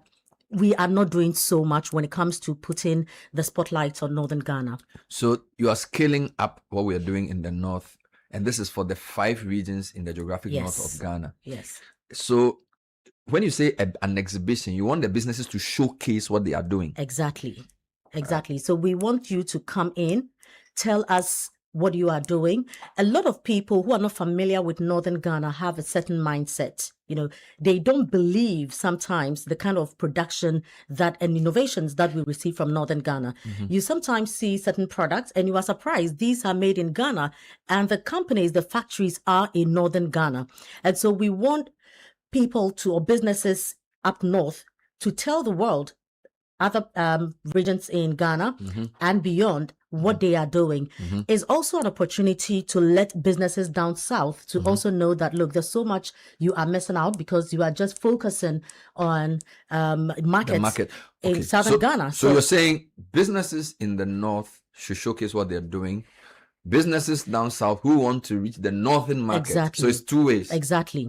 we are not doing so much when it comes to putting the spotlight on northern Ghana. So you are scaling up what we are doing in the north, and this is for the 5 regions in the geographic north of Ghana. Yes. So when you say an exhibition, you want the businesses to showcase what they are doing. Exactly. So we want you to come in, tell us what you are doing. A lot of people who are not familiar with northern Ghana have a certain mindset. You know, they don't believe sometimes the kind of production that and innovations that we receive from northern Ghana. You sometimes see certain products and you are surprised these are made in Ghana and the companies, the factories are in northern Ghana. And so we want people to, or businesses up north, to tell the world, other regions in Ghana and beyond, what they are doing. Is also an opportunity to let businesses down south to also know that, look, there's so much you are missing out because you are just focusing on markets in southern Ghana. So you're saying businesses in the north should showcase what they're doing. Businesses down south who want to reach the northern market. Exactly. So it's 2 ways. Exactly.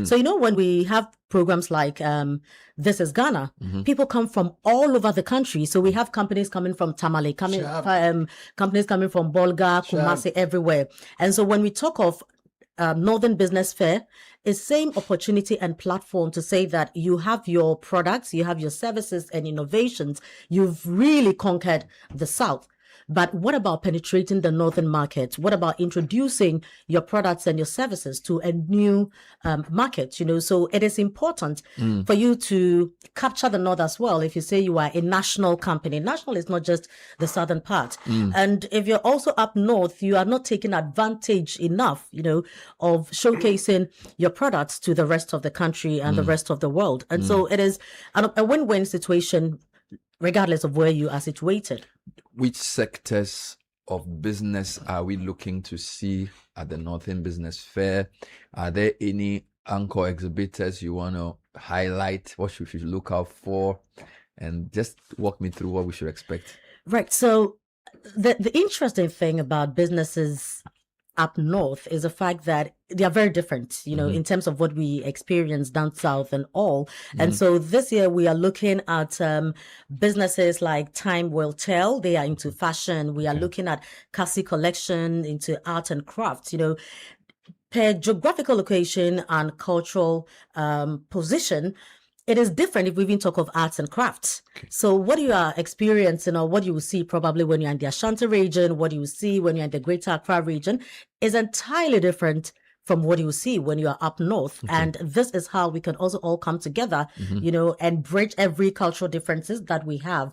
So, you know, when we have programs like This is Ghana, people come from all over the country. So we have companies coming from Tamale, companies coming from Bolga, Kumasi, everywhere. And so when we talk of Northern Business Fair, it's same opportunity and platform to say that you have your products, you have your services and innovations. You've really conquered the South. But what about penetrating the northern market? What about introducing your products and your services to a new market? You know, so it is important for you to capture the north as well. If you say you are a national company, national is not just the southern part. And if you're also up north, you are not taking advantage enough, you know, of showcasing your products to the rest of the country and the rest of the world. And so it is a win-win situation, regardless of where you are situated. Which sectors of business are we looking to see at the Northern Business Fair? Are there any anchor exhibitors you want to highlight? What should we look out for? And just walk me through what we should expect. Right. So the interesting thing about businesses up north is the fact that they are very different, in terms of what we experience down south and all. And so this year we are looking at businesses like Time Will Tell. They are into fashion. We are looking at Cassie Collection, into art and crafts, per geographical location and cultural position. It is different if we even talk of arts and crafts. So what you are experiencing, or what you will see probably when you're in the Ashanti region, what you will see when you're in the Greater Accra region, is entirely different from what you will see when you are up north. And this is how we can also all come together, and bridge every cultural differences that we have.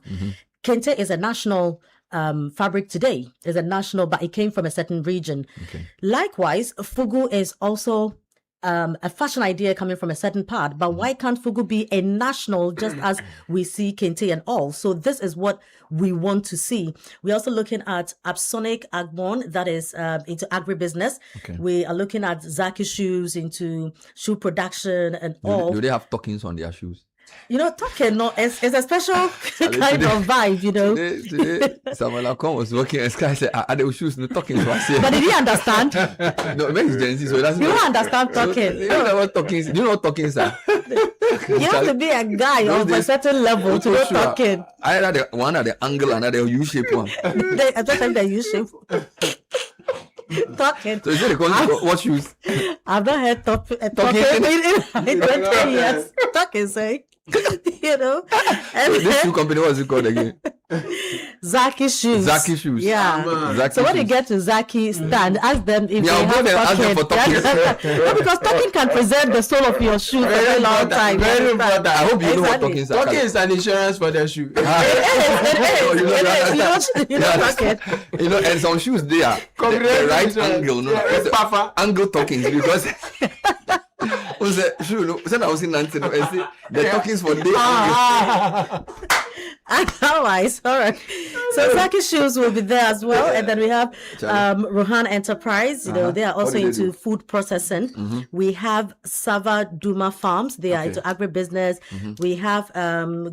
Kente is a national fabric today. Is a national, but it came from a certain region. Likewise, Fugu is also a fashion idea coming from a certain part, but why can't Fugu be a national, just as we see Kente and all? So this is what we want to see. We're also looking at Absonic Agbon, that is into agribusiness. We are looking at Zaki Shoes, into shoe production and all. Do they have stockings on their shoes? Talking, no, it's a special kind of vibe, Today, Samuel Attah was working and Sky said, are the shoes no talking to us here? But did he understand? No, maybe it's Gen Z, so that's you don't understand talking. You don't know what talking is. Do you know what talking is? You have to be a guy of a certain level to know talking. Either the one at the angle and the U-shape one. Especially the U-shape. Talking. So is it what shoes? I've not heard talking in 20 years. Talking, say. And this shoe company, what is it called again? Zaki Shoes. Zaki Shoes. Yeah. Zaki so when shoes. you get to Zaki stand, ask them if they I'll have go there and ask them for talking. No, because talking can preserve the soul of your shoe for a very long time. Very important. I hope you know what talking is. Talking is an insurance for the shoe. It is. And some shoes they are the right angle, angle talking because the talkings for day. Otherwise, all right. So Zaki Shoes will be there as well, and then we have Rohan Enterprise. They are also into food processing. We have Sava Duma Farms. They are into agribusiness. We have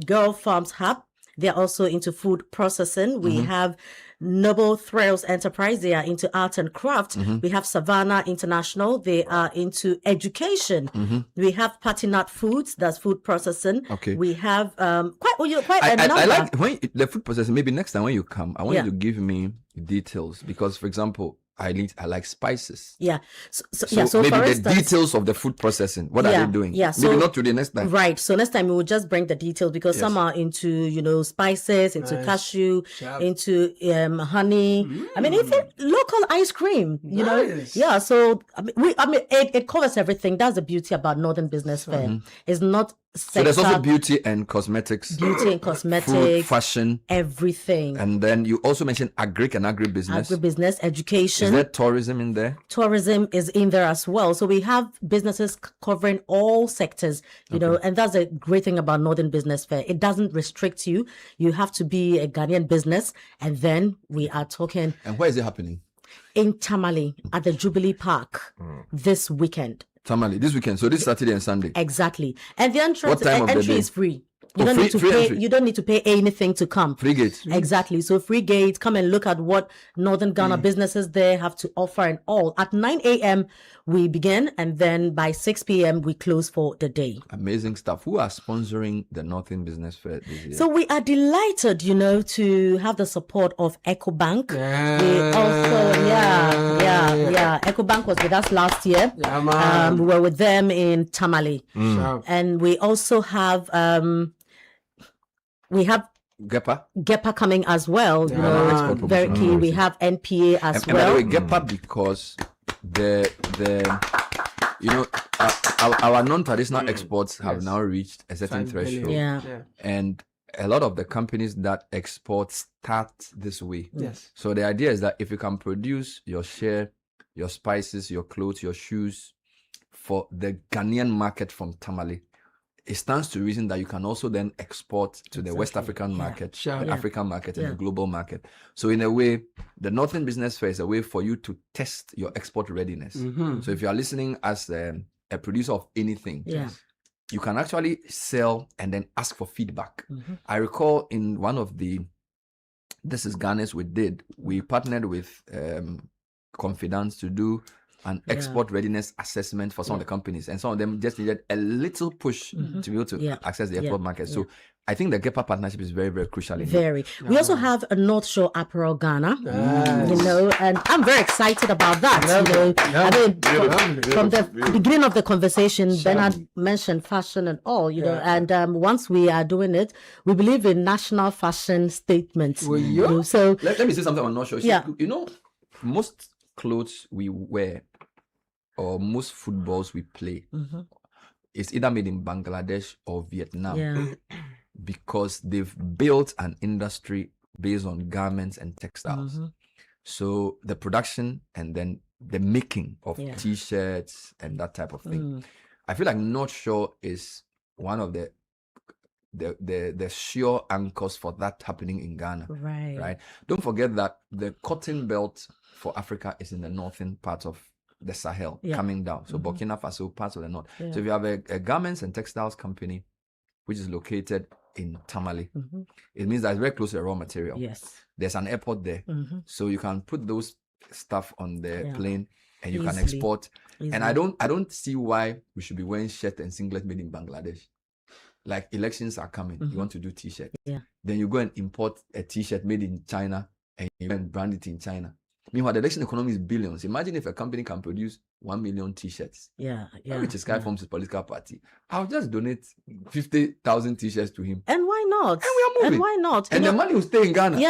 Girl Farms Hub. They are also into food processing. We have Noble Thrills Enterprise. They are into art and craft. We have Savannah International. They are into education. We have Patinat Foods. That's food processing. We have quite a number. I like when the food processing. Maybe next time when you come, I want you to give me details because, for example, I like spices. Yeah. So for maybe the instance, details of the food processing. What are they doing? Yeah. So, maybe not today, next time. Right. So next time we will just bring the details because some are into, spices, into cashew, into honey. I mean, even local ice cream, you know. Yeah. So it covers everything. That's the beauty about Northern Business Fair. It's not so there's also beauty and cosmetics. Food, fashion. Everything. And then you also mentioned agribusiness. Agribusiness, education. Is there tourism in there? Tourism is in there as well. So we have businesses covering all sectors, you know, and that's a great thing about Northern Business Fair. It doesn't restrict you. You have to be a Ghanaian business. And then we are talking. And where is it happening? In Tamale at the Jubilee Park this weekend. Tamale, this weekend. So this Saturday and Sunday. Exactly. And the entry is free. You don't need to pay. You don't need to pay anything to come. Free gate. Exactly. So free gate. Come and look at what Northern Ghana businesses there have to offer and all. At 9 a.m. we begin, and then by 6 p.m. we close for the day. Amazing stuff. Who are sponsoring the Northern Business Fair this year? So we are delighted, you know, to have the support of EcoBank. We also, EcoBank was with us last year. We were with them in Tamale, and we also have. We have GEPA coming as well. You know, very key. We have NPA as well. And by the way, GEPA because the our non-traditional exports have now reached a certain threshold. And a lot of the companies that export start this way. So the idea is that if you can produce your share, your spices, your clothes, your shoes for the Ghanaian market from Tamale, it stands to reason that you can also then export to the West African market, the African market, and the global market. So in a way, the Northern Business Fair is a way for you to test your export readiness. So if you are listening as a producer of anything, you can actually sell and then ask for feedback. I recall in one of the This Is Ghana's we partnered with Confidence to do an export readiness assessment for some of the companies, and some of them just needed a little push to be able to access the export market. So I think the GEPA partnership is very, very crucial. We also have a North Shore Apparel Ghana, you know, and I'm very excited about that. I mean, from the beginning of the conversation, Bernard mentioned fashion and all, you know, and once we are doing it, we believe in national fashion statements. So let me say something on North Shore. You know, most clothes we wear or most footballs we play is either made in Bangladesh or Vietnam because they've built an industry based on garments and textiles. So the production and then the making of t-shirts and that type of thing. I feel like North Shore is one of the sure anchors for that happening in Ghana. Right. Don't forget that the cotton belt for Africa is in the northern part of the Sahel coming down. So Burkina Faso, parts of the north. So if you have a garments and textiles company which is located in Tamale, it means that it's very close to the raw material. There's an airport there. So you can put those stuff on the plane and you can export. And I don't see why we should be wearing shirt and singlet made in Bangladesh. Like elections are coming, you want to do t-shirt. Then you go and import a t-shirt made in China and you go and brand it in China. Meanwhile, the election economy is billions. Imagine if a company can produce 1 million t-shirts. Which is Sky forms his political party. I'll just donate 50,000 t-shirts to him. And why not? And we are moving. And why not? And the money will stay in Ghana.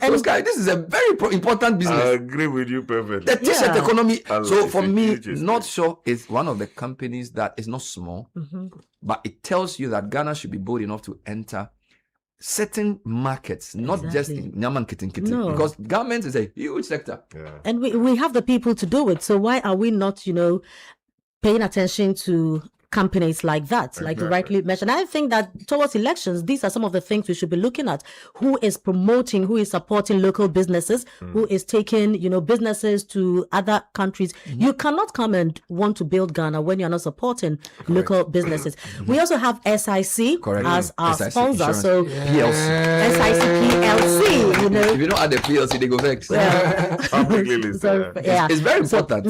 So Sky, this is a very important business. I agree with you perfectly. The t-shirt economy. So for me, North Shore is one of the companies that is not small, but it tells you that Ghana should be bold enough to enter certain markets, not just in Nyaman Kitten, because garments is a huge sector. And we have the people to do it. So why are we not, you know, paying attention to companies like that, like you rightly mentioned? I think that towards elections, these are some of the things we should be looking at. Who is promoting, who is supporting local businesses, who is taking, you know, businesses to other countries. You cannot come and want to build Ghana when you're not supporting local businesses. We also have SIC as our sponsor. Insurance. So SIC PLC, you know. If you don't add the PLC, they go vex. It's very important.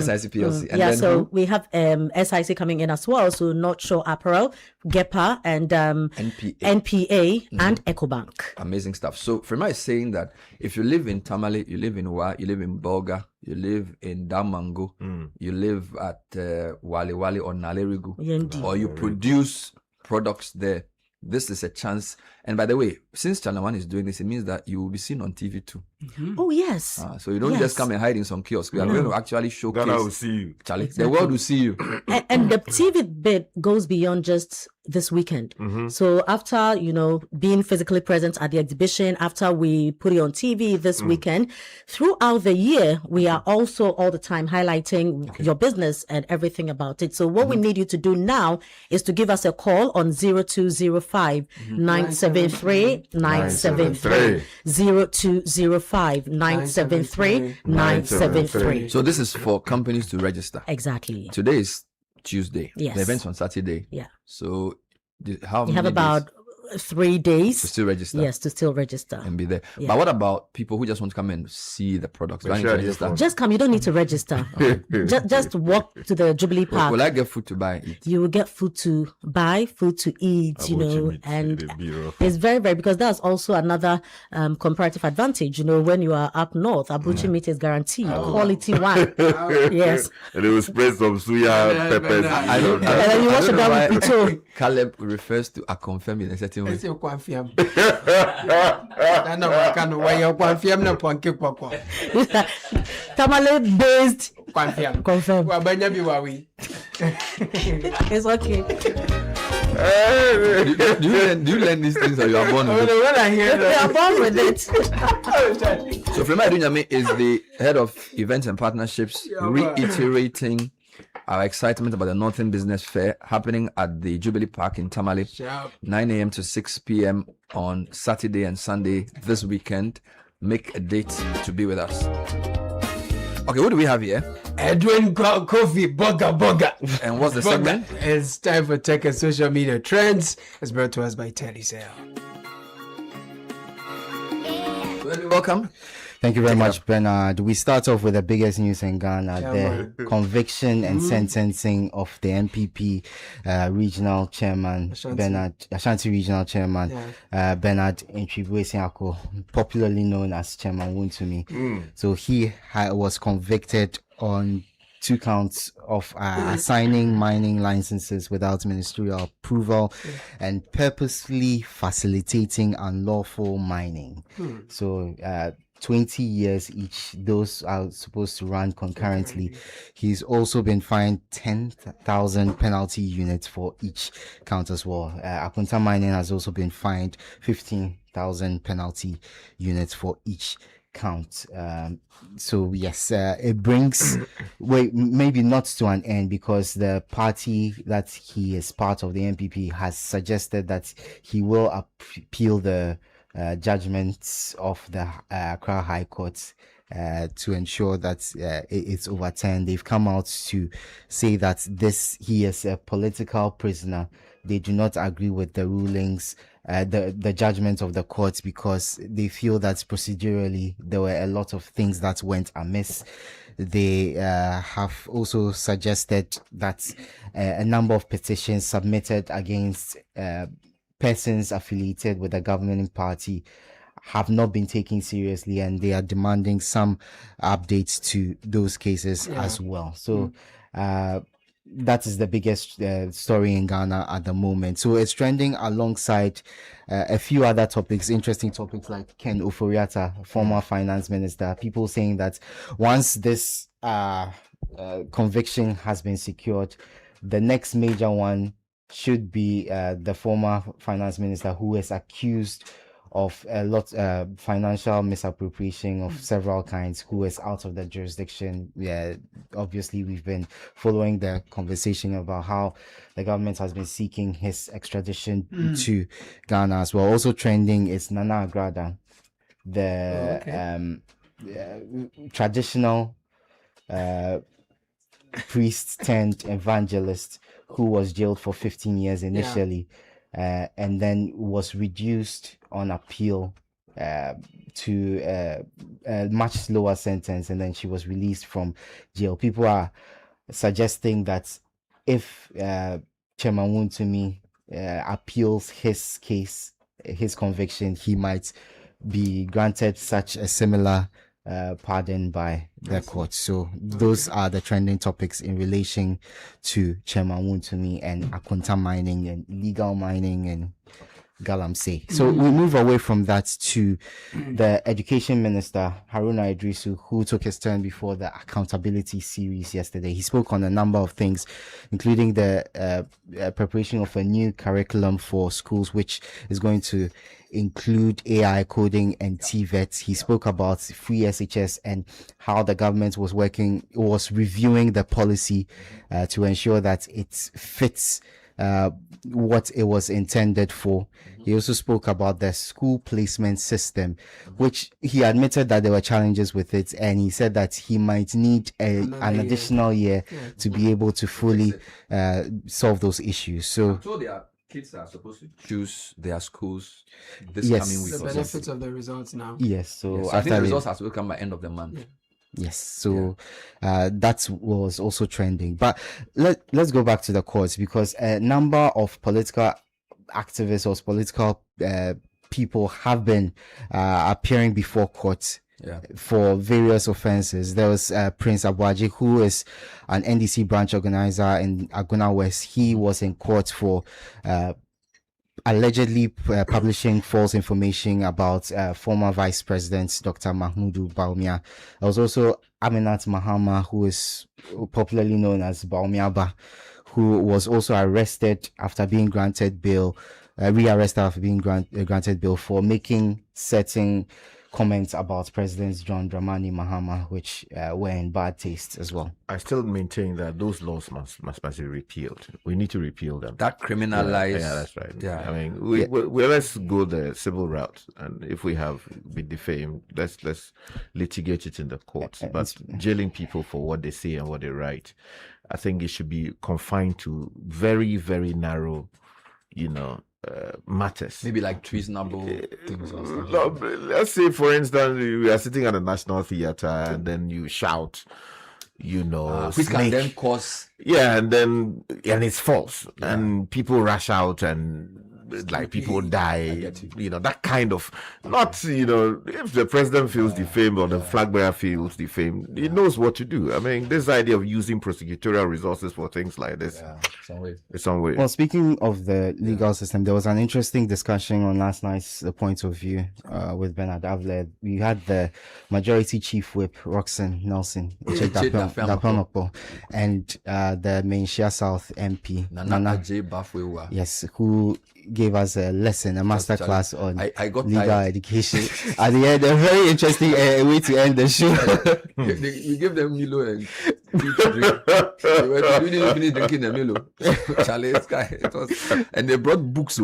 SIC PLC. And then so we have SIC coming in as well. So North Shore Apparel, GEPA, and NPA and EcoBank. Amazing stuff. So Frema is saying that if you live in Tamale, you live in Wa, you live in Bolga, you live in Damango, you live at Wali Wali or Nalerigu, or you produce products there, this is a chance. And by the way, since Channel One is doing this, it means that you will be seen on TV too. Oh, yes. So you don't just come and hide in some kiosk. We are going to actually showcase. Ghana will see you. Charlie, the world will see you. And the TV bit goes beyond just this weekend. So after, you know, being physically present at the exhibition, after we put it on TV this weekend, throughout the year, we are also all the time highlighting your business and everything about it. So what we need you to do now is to give us a call on 0205 973 973 0205 973 973. So this is for companies to register. Exactly. Today is Tuesday. Yes. The event's on Saturday. You So have about 3 days to still register. Yes, to still register and be there. But what about people who just want to come and see the products? Just come. You don't need to register. just walk to the Jubilee Park. Will I get food to buy? You will get food to buy, food to eat. You know, and it's very, very, because that's also another comparative advantage. You know, when you are up north, abuchi meat is guaranteed, quality one. Yes. And they will spread some suya peppers. And then you wash it down with pito. Caleb refers to a confirm in a certain way. Tamale based confirm. It's okay. Do you learn these things or you are born with it? You are born with it. So Frema Adunyame is the head of events and partnerships, reiterating our excitement about the Northern Business Fair happening at the Jubilee Park in Tamale, 9 a.m. to 6 p.m. on Saturday and Sunday this weekend. Make a date to be with us. Okay, what do we have here? Edwin Coffee Boga. And what's the segment? It's time for tech and social media trends. It's brought to us by Telecel. Welcome. Thank you very much, Bernard. We start off with the biggest news in Ghana, the conviction and sentencing of the MPP regional chairman, Ashanti regional chairman, Bernard Ntwibwe-Siako, popularly known as Chairman Wontumi. So he was convicted on 2 counts of assigning mining licenses without ministerial approval and purposely facilitating unlawful mining. So 20 years each. Those are supposed to run concurrently. He's also been fined 10,000 penalty units for each count as well. Akunta Mining has also been fined 15,000 penalty units for each count. So yes, it brings maybe not to an end, because the party that he is part of, the MPP, has suggested that he will appeal the judgments of the Accra High Court to ensure that it's overturned. They've come out to say that he is a political prisoner. They do not agree with the rulings, the judgment of the courts, because they feel that procedurally there were a lot of things that went amiss. They have also suggested that a number of petitions submitted against persons affiliated with the governing party have not been taken seriously, and they are demanding some updates to those cases as well. So that is the biggest story in Ghana at the moment. So it's trending alongside a few other topics, interesting topics like Ken Ofori-Atta, former finance minister. People saying that once this conviction has been secured, the next major one should be the former finance minister, who is accused of a lot financial misappropriation of several kinds, who is out of the jurisdiction. Obviously we've been following the conversation about how the government has been seeking his extradition to Ghana as well. Also trending is Nana Agrada, the traditional priest turned evangelist, who was jailed for 15 years initially, and then was reduced on appeal to a much slower sentence, and then she was released from jail. People are suggesting that if Chairman Wontumi appeals his case, his conviction, he might be granted such a similar pardon by the court. So those are the trending topics in relation to Chairman Wontumi and Akunta Mining and illegal mining and Galamsey. So we move away from that to the Education Minister, Haruna Idrisu, who took his turn before the accountability series yesterday. He spoke on a number of things, including the preparation of a new curriculum for schools, which is going to include AI, coding, and TVET. He spoke about free SHS and how the government was reviewing the policy to ensure that it fits what it was intended for. He also spoke about the school placement system, which he admitted that there were challenges with it, and he said that he might need an additional year to be able to fully solve those issues. So their kids are supposed to choose their schools this coming week. The benefits of the results now. Yes, so I think the results has to come by end of the month. Yes, so that was also trending. But let's go back to the courts, because a number of political activists or political people have been appearing before court for various offenses. There was Prince Abuaji, who is an NDC branch organizer in Aguna West. He was in court for allegedly publishing false information about former Vice President Dr. Mahmudu Bawumia. There was also Aminat Mahama, who is popularly known as Bawumiaba, who was also arrested after being granted bail, rearrested after being granted bail for making certain comments about President John Dramani Mahama, which were in bad taste as well. I still maintain that those laws must be repealed. We need to repeal them. That criminalize. Yeah, that's right. Yeah. I mean, we let's go the civil route, and if we have been defamed, let's litigate it in the courts. But jailing people for what they say and what they write, I think it should be confined to very, very narrow, matters. Maybe like treasonable things or something. Let's say, for instance, we are sitting at the National Theatre and then you shout, which can then cause. Yeah, and it's false. Yeah. And people rush out and people die. That kind of, not, if the president feels defamed or the flag bearer feels defamed, he knows what to do. I mean, this idea of using prosecutorial resources for things like this, it's some way. Well, speaking of the legal system, there was an interesting discussion on last night's Point of View with Bernard Avle. We had the Majority Chief Whip, Roxanne Nelson, and the Menchia South MP, Nana J. Bafwewa. Yes, who gave us a lesson, a masterclass on legal education. At the end, a very interesting way to end the show. We gave them Milo and we didn't finish drinking the Milo. And they brought books.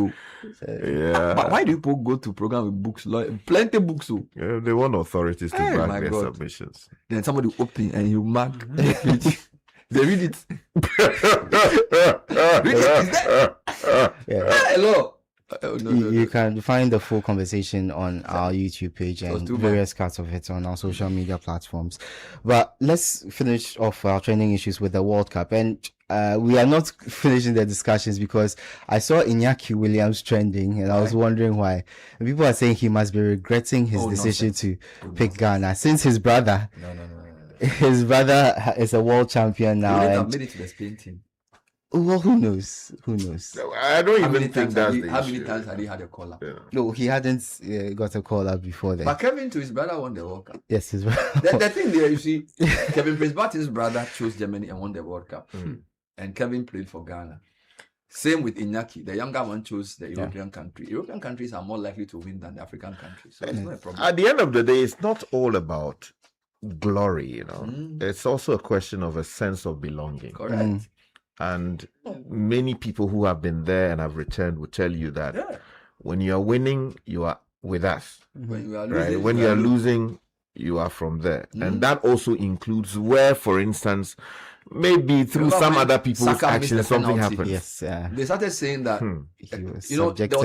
Yeah. But why do people go to program with books? Plenty of books. Yeah, they want authorities to back their submissions. Then somebody open and you mark the page. They read it. Hello. You can find the full conversation on our YouTube page and various parts of it on our social media platforms. But let's finish off our trending issues with the World Cup. And we are not finishing the discussions because I saw Iñaki Williams trending and I was wondering why. And people are saying he must be regretting his decision to pick Ghana since his brother. His brother is a world champion now. And made it to the Spain team. Well, who knows? I don't even think that's the issue. How many times had he had a call up? Yeah. No, he hadn't got a call up before then. But Kevin, to his brother, won the World Cup. Yes, his brother. The thing there, you see, Kevin Prince Barton's brother chose Germany and won the World Cup. And Kevin played for Ghana. Same with Iñaki. The younger one chose the European country. European countries are more likely to win than the African countries. So it's not a problem. At the end of the day, it's not all about glory, It's also a question of a sense of belonging. Correct. And many people who have been there and have returned will tell you that when you are winning, you are with us. When you are losing, right? When you are losing, you are from there. And that also includes where, for instance, maybe through some other people's actions, something happened. Yes, they started saying that, there was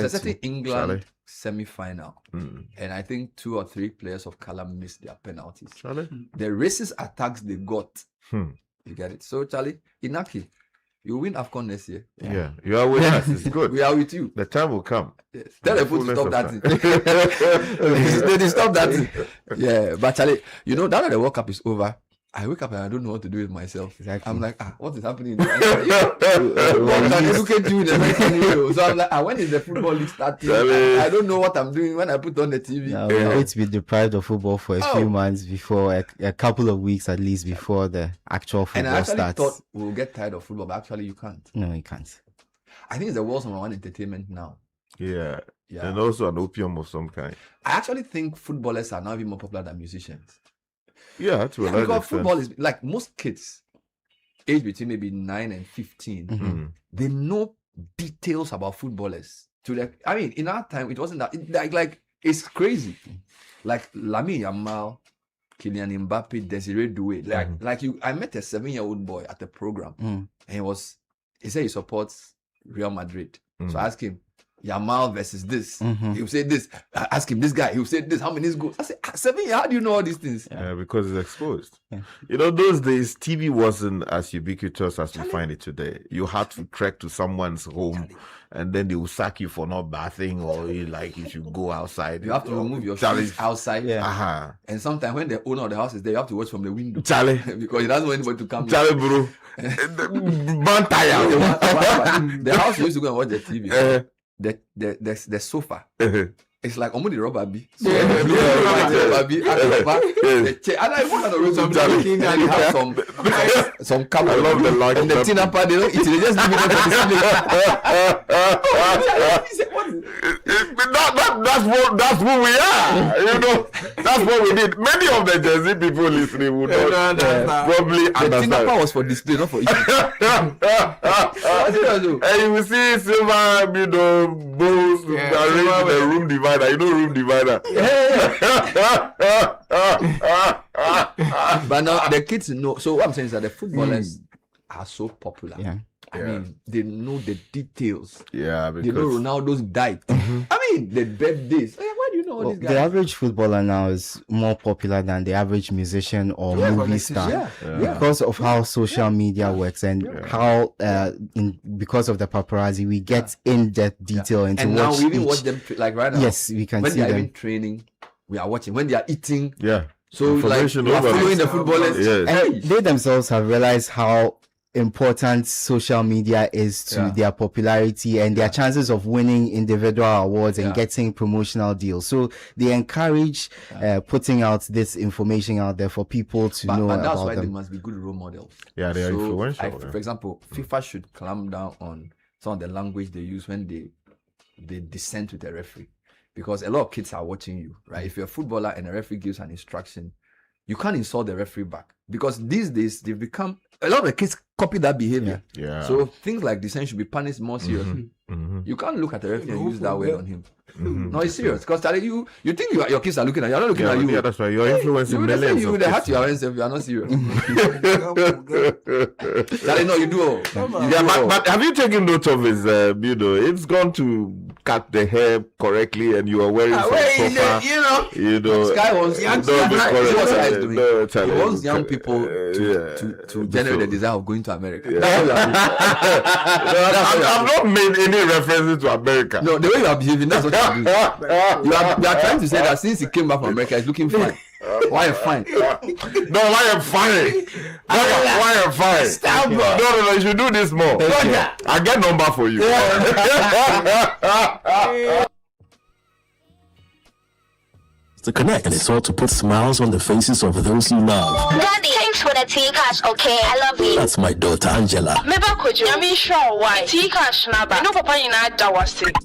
a certain England semi-final, and I think 2 or 3 players of color missed their penalties. The racist attacks they got, you get it. So, Charlie, Inaki, you win AFCON next year. Yeah, you are with us. It's good. We are with you. The time will come. Yes. Tell them to stop that thing. They stop that thing. Yeah, but Charlie, now that the World Cup is over, I wake up and I don't know what to do with myself. Exactly. I'm like, what is happening? What can educate you in American Euro? So I'm like, when is the football league starting? I don't know what I'm doing when I put on the TV. Now, we're going to be deprived of football for a few months before, a couple of weeks at least before the actual football starts. And I actually thought we'll get tired of football, but actually you can't. No, you can't. I think it's the world's #1 entertainment now. Yeah. And also an opium of some kind. I actually think footballers are now even more popular than musicians. Yeah, to a large because extent. football is like most kids, age between maybe 9 and 15, they know details about footballers. In our time, it wasn't that. Like it's crazy. Like Lamine Yamal, Kylian Mbappe, Desiree Doué. I met a 7-year-old boy at the program, and he said he supports Real Madrid. So I asked him, Yamal versus this. He will say this. I ask him, this guy, he will say this. How many goals? I said, 7 years, how do you know all these things? Yeah, because it's exposed. Those days, TV wasn't as ubiquitous as we find it today. You had to trek to someone's home, and then they will sack you for not bathing, or you should go outside. You have to remove your shoes outside. And sometimes when the owner of the house is there, you have to watch from the window. Charlie. Because he doesn't want anybody to come. Charlie, bro. The house used to go and watch the TV. The sofa. It's like almost the rubber bee. So the chair. And I want to room something and you have some cup. I love the light. And the tin apart, they don't eat it. They just give it up to the ceiling. What is That's who we are. You know, that's what we did. Many of the Gen Z people listening would not probably understand. The Tinapa was for display, not for eating. And you will see silver, bowls arranged in the room divider. You know room divider. But now the kids know. So what I'm saying is that the footballers are so popular. Yeah. I mean, they know the details. Yeah, because they know Ronaldo's diet. I mean, the birthdays. Why do you know all these guys? The average footballer now is more popular than the average musician or movie star because of how social media works and how, because of the paparazzi, we get in-depth detail into and what. now we even watch them like right now. Yes, we can when see they are them. even training. We are watching when they are eating. Yeah. So like we are following the footballers. Yes. And they themselves have realized how important social media is to their popularity and their chances of winning individual awards and getting promotional deals. So they encourage putting out this information out there for people to know but that's about why them. they must be good role models. Yeah, they are influential. For example, FIFA should clamp down on some of the language they use when they dissent with a referee, because a lot of kids are watching you, right? If you're a footballer and a referee gives an instruction, you can't insult the referee back, because these days they've become, a lot of the kids copy that behavior. Yeah. So things like dissent should be punished more seriously. You can't look at the referee and use that word on him. No, it's serious, because you think your kids are looking at you. You're not looking at you. Yeah, that's right. You're influencing millions. You would have had your hands if you are not serious. Charlie, no, you do. But have you taken note of his? It's gone to cut the hair correctly, and you are wearing some proper. You know, Sky wants young people to generate the desire of going to America. I've not made any references to America. No, the way you are behaving, that's what you do. You are trying to say that since he came back from America, he's looking fine. Why fine? No, why am fine? Why am fine? Stop, bro. No, you should do this more. I get number for you. To connect, and it's all to put smiles on the faces of those you love. Daddy, thanks for the tea cash, okay? I love you. That's my daughter Angela.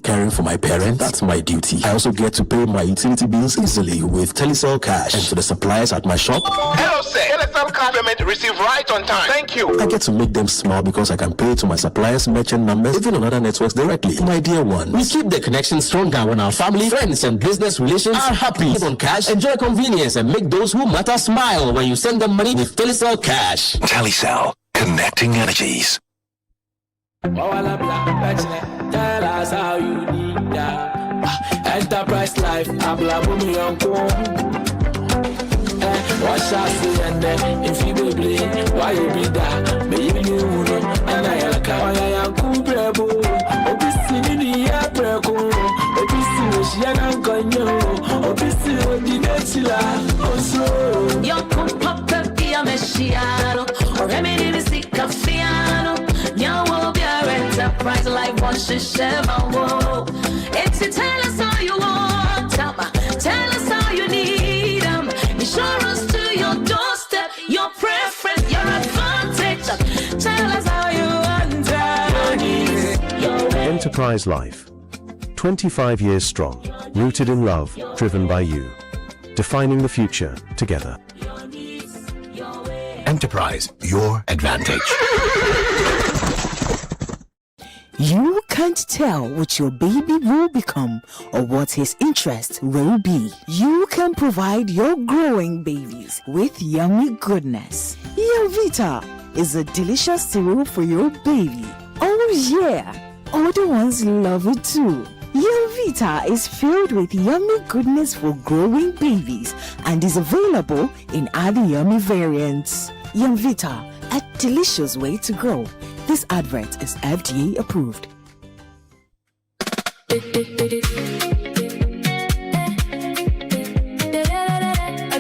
Caring for my parents, that's my duty. I also get to pay my utility bills easily with Telecel Cash, and to the suppliers at my shop. Hello, sir. Telecel Cash payment received right on time. Thank you. I get to make them smile because I can pay to my suppliers' merchant numbers, even on other networks directly. My dear ones, we keep the connection stronger when our family, friends, and business relations are happy. On Cash, enjoy convenience and make those who matter smile when you send them money with Telecel Cash. Telecel, connecting energies. Tell us how you need that. Enterprise life, what shall I say and then if you be blame, why you be that? May you know, and I am cool, bravo. Obisi in the air, bravo. Obisi, she and Conyo. Obisi, the Netila. Also, young pop up the Ameshiano, or Remedy the Sicafiano. Now will be our enterprise life, one should share my woe. It's to tell us all you want, tell us all you need. Insurance to your doorstep, your preference, your advantage. Tell us how you want it. Enterprise Life. 25 years strong, rooted in love, driven by you. Defining the future together. Enterprise, your advantage. You can't tell what your baby will become or what his interest will be. You can provide your growing babies with yummy goodness. Yumvita is a delicious cereal for your baby. Oh yeah, older ones love it too. Yumvita is filled with yummy goodness for growing babies and is available in other yummy variants. Yumvita, a delicious way to grow. This advert is FDA approved. A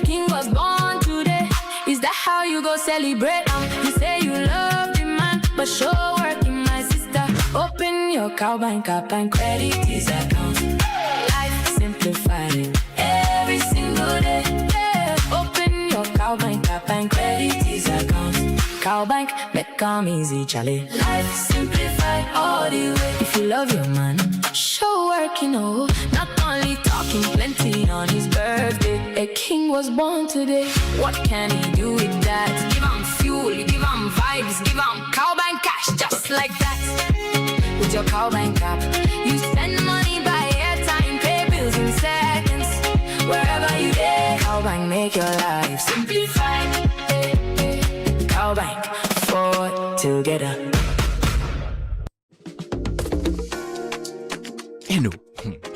king was born today. Is that how you go celebrate? You say you love the man, but show working, my sister. Open your cow bank up and credit his account. Life simplified every single day. Yeah. Open your cow bank up and credit his account. Cow bank, make come easy, Charlie. Life simplified all the way. If you love your man, Show work, not only talking plenty on his birthday. A king was born today. What can he do with that? Give him fuel, give him vibes, give him cowbank cash, just like that. With your cowbank app, you send money by airtime, pay bills in seconds. Wherever you go, cowbank make your life simplified. Cowbank, forward together. Eno,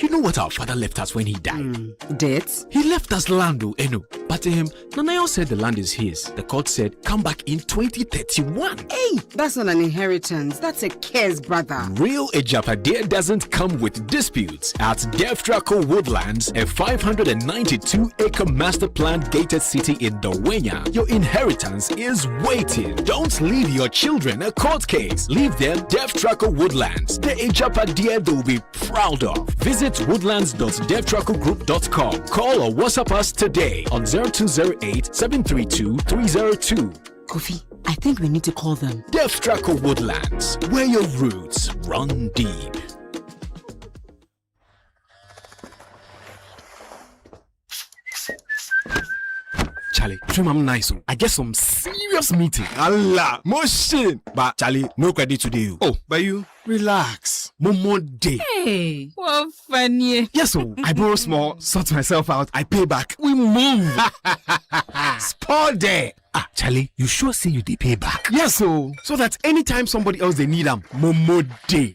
you know what our father left us when he died? Debts? He left us land, Eno. But Nanayo said the land is his. The court said, come back in 2031. Hey, that's not an inheritance. That's a curse, brother. Real Ejapade doesn't come with disputes. At Deftraco Woodlands, a 592-acre master planned gated city in Dawenya, your inheritance is waiting. Don't leave your children a court case. Leave them Deftraco Woodlands, the Ejapade they'll be proud of. Visit woodlands.devtracogroup.com. Call or WhatsApp us today on 0208-732-302. Kofi, I think we need to call them. Deftraco Woodlands, where your roots run deep. Charlie, trim I'm nice. I get some serious meeting. Allah, motion. But Charlie, no credit today. Oh, but you relax. Momo day. Hey, what funny. Yes, so I borrow small, sort myself out, I pay back. We move. Spot there. Ah, Charlie, you sure say you dey pay back? Yes, so that anytime somebody else they need them, Momo day.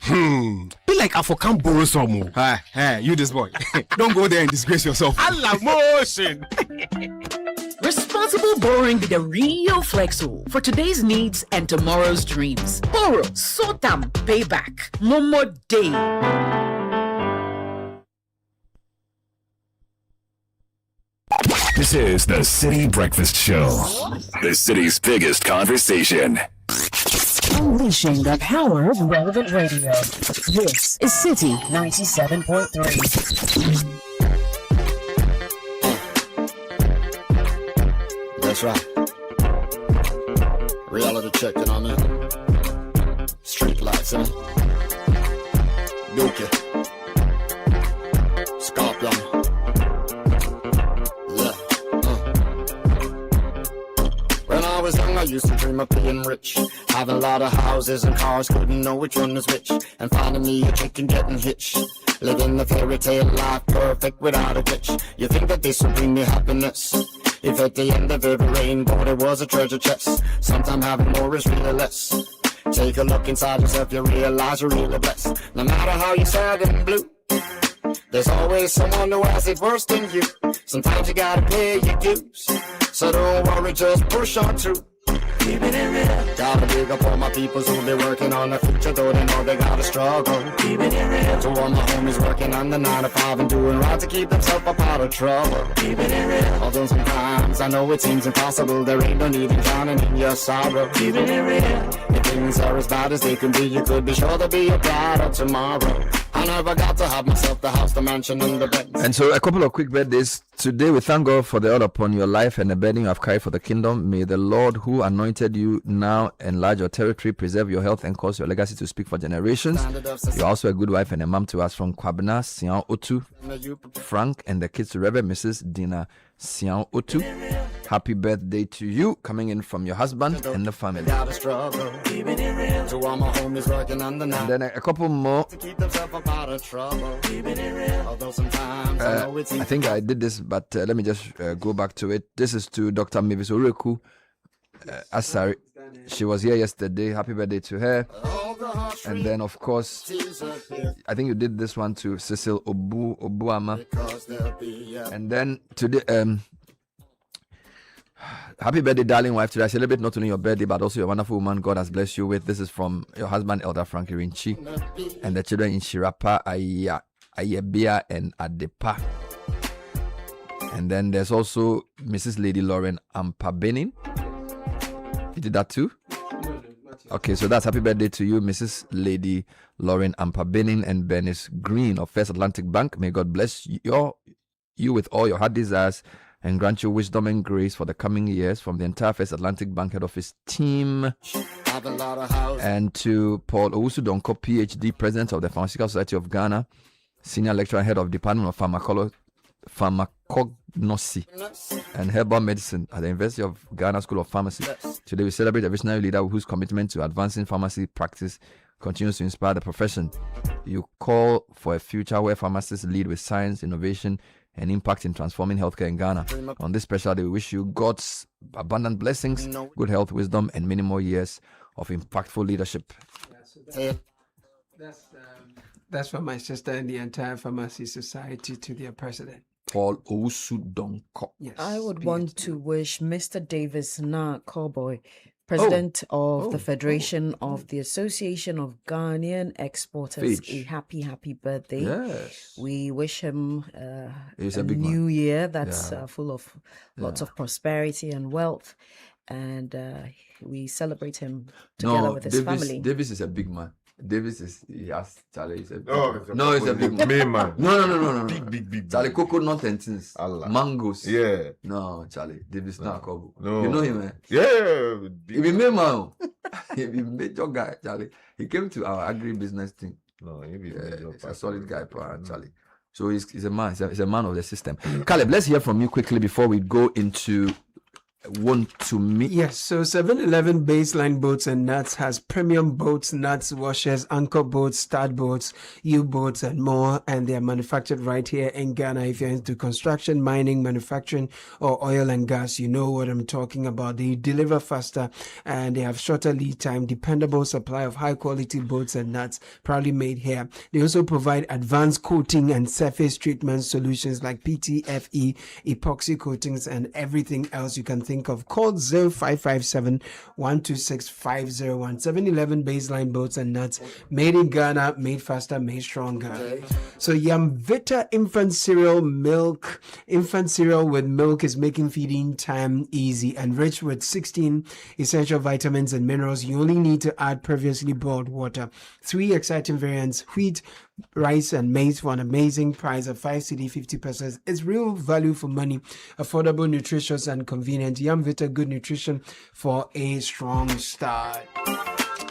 Be like I for can't borrow some more. Hey, you this boy. Don't go there and disgrace yourself. Allah motion. Responsible borrowing be the real flexo for today's needs and tomorrow's dreams. Borrow, sort them, pay back. Momo day. This is the City Breakfast Show, the city's biggest conversation. Unleashing the power of relevant radio. This is City 97.3. That's right. Reality check, you know what I mean? Street lights, huh? Dookie. Scorpion. Yeah. When I was young, I used to dream of being rich. Having a lot of houses and cars, couldn't know which one was which. And finding me a chick and getting hitched. Living the fairy tale life, perfect without a glitch. You think that this would bring me happiness? If at the end of every rainbow there was a treasure chest, sometimes having more is really less. Take a look inside yourself, you realize you're really blessed. No matter how you're sad and blue, there's always someone who has it worse than you. Sometimes you gotta pay your dues, so don't worry, just push on through. Keeping it real. Gotta big up all my peoples who be working on the future, though they know they gotta struggle. Keeping it real. To all my homies working on the 9 to 5 and doing right to keep themselves up out of trouble. Keeping it real. Although sometimes I know it seems impossible, there ain't no need in drowning in your sorrow. Keeping it real. If things are as bad as they can be, you could be sure to be a better tomorrow. I never got to have myself the house, the mansion, and the bed. And so a couple of quick birthdays. Today we thank God for the oil upon your life and the burden you have carried for the kingdom. May the Lord who anointed you now enlarge your territory, preserve your health, and cause your legacy to speak for generations. You're also a good wife and a mom to us from Kwabena, Sian Otu, Frank, and the kids to Reverend Mrs. Dina Sian Otu. Happy birthday to you, coming in from your husband and the family. And then a couple more. I think I did this, but let me just go back to it. This is to Dr. Mavis Oreku Asari. She was here yesterday. Happy birthday to her. And then, of course, I think you did this one to Cecil Obuama. And then today, happy birthday, darling wife. Today I celebrate not only your birthday, but also your wonderful woman God has blessed you with. This is from your husband, Elder Frankie Rinchi, and the children in Shirapa, Ayebia, and Adepa. And then there's also Mrs. Lady Lauren Ampabenin. You did that too? Okay, so that's happy birthday to you, Mrs. Lady Lauren Ampabenin and Bernice Green of First Atlantic Bank. May God bless you with all your heart desires and grant you wisdom and grace for the coming years from the entire First Atlantic Bank head office team. Have a lot of houses. And to Paul Owusu Donko, PhD, President of the Pharmaceutical Society of Ghana, Senior Lecturer, Head of Department of Pharmacognosy and Herbal Medicine at the University of Ghana School of Pharmacy. Today we celebrate a visionary leader whose commitment to advancing pharmacy practice continues to inspire the profession. You call for a future where pharmacists lead with science, innovation, and impact in transforming healthcare in Ghana. On this special day, we wish you God's abundant blessings, good health, wisdom, and many more years of impactful leadership. That's from my sister and the entire pharmacy society to their president. Paul Owusu Donko. Yes. I would want to wish Mr. Davis Na Cowboy, President of the Federation of the Association of Ghanaian Exporters, a happy birthday. Yes. We wish him He's a a big new man. year that's Yeah. full of lots of prosperity and wealth. And we celebrate him together with his family. Davis is a big man. Davis is, Charlie, he's a big Oh, man. he's a No, he's a big man. main man. No. Big. Charlie, coconut and things. Allah. Mangoes. Yeah. No, Charlie, Davis not Kobo. No. You know him, eh? Yeah. He be main man. He be major guy, Charlie. He came to our agri-business thing. No, he be He's a solid guy, Charlie. So he's a man. He's a man of the system. Caleb, let's hear from you quickly before we go into Want to Meet. Yes, so 7-Eleven Baseline Boats and Nuts has premium boats, nuts, washers, anchor boats, stud boats, U-boats, and more. And they are manufactured right here in Ghana. If you're into construction, mining, manufacturing, or oil and gas, you know what I'm talking about. They deliver faster and they have shorter lead time, dependable supply of high-quality boats and nuts, proudly made here. They also provide advanced coating and surface treatment solutions like PTFE, epoxy coatings, and everything else you can think of. Call 0557 126 501. 7-Eleven Baseline Boats and Nuts, made in Ghana, made faster, made stronger. So Yamvita infant cereal with milk is making feeding time easy and rich with 16 essential vitamins and minerals. You only need to add previously boiled water. 3 exciting variants: wheat, rice, and maize for an amazing price of 5 cedi 50%. It's real value for money, affordable, nutritious, and convenient. Yamvita, good nutrition for a strong start.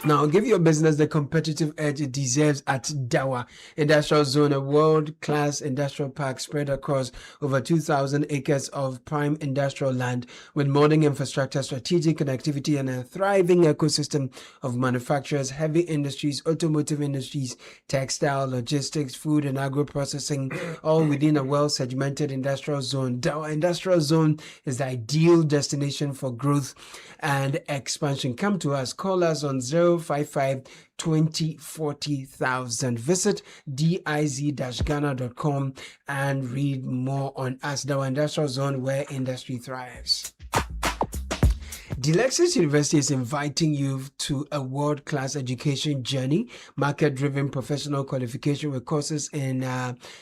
Now, give your business the competitive edge it deserves at Dawa Industrial Zone, a world-class industrial park spread across over 2,000 acres of prime industrial land with modern infrastructure, strategic connectivity, and a thriving ecosystem of manufacturers, heavy industries, automotive industries, textile, logistics, food, and agro-processing, all within a well-segmented industrial zone. Dawa Industrial Zone is the ideal destination for growth and expansion. Come to us. Call us on 055 20 40,000. Visit diz-ghana.com and read more on us. Dawa Industrial Zone, where industry thrives. Delexis University is inviting you to a world-class education journey, market-driven professional qualification with courses in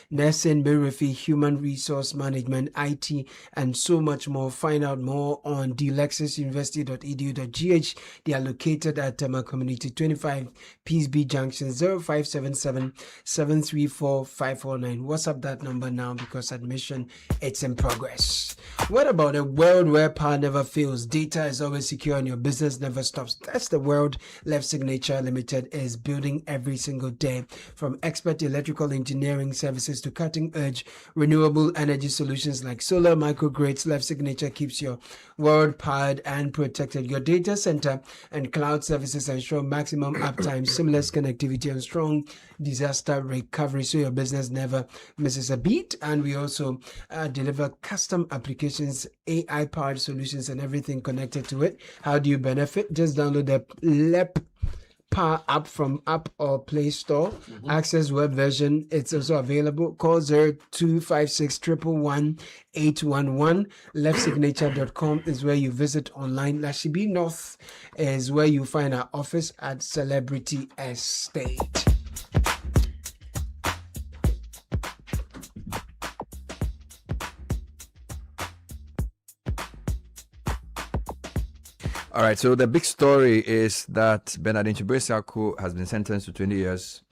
nursing, midwifery, human resource management, IT, and so much more. Find out more on delexisuniversity.edu.gh. They are located at Tema Community 25 Peace B Junction, 0577 734 549. WhatsApp that number now because admission it's in progress. What about a world where power never fails? Data is always secure and your business never stops. That's the world Left Signature Limited is building every single day. From expert electrical engineering services to cutting-edge renewable energy solutions like solar microgrids, Left Signature keeps your world powered and protected. Your data center and cloud services ensure maximum uptime, seamless connectivity, and strong disaster recovery so your business never misses a beat. And we also deliver custom applications, AI-powered solutions, and everything connected to it. How do you benefit? Just download the LEP Power app from App or Play Store. Access web version. It's also available. Call 0256 111 811. Leftsignature.com is where you visit online. Lashibi North is where you find our office at Celebrity Estate. All right, so the big story is that Bernardine Chibuesiako has been sentenced to 20 years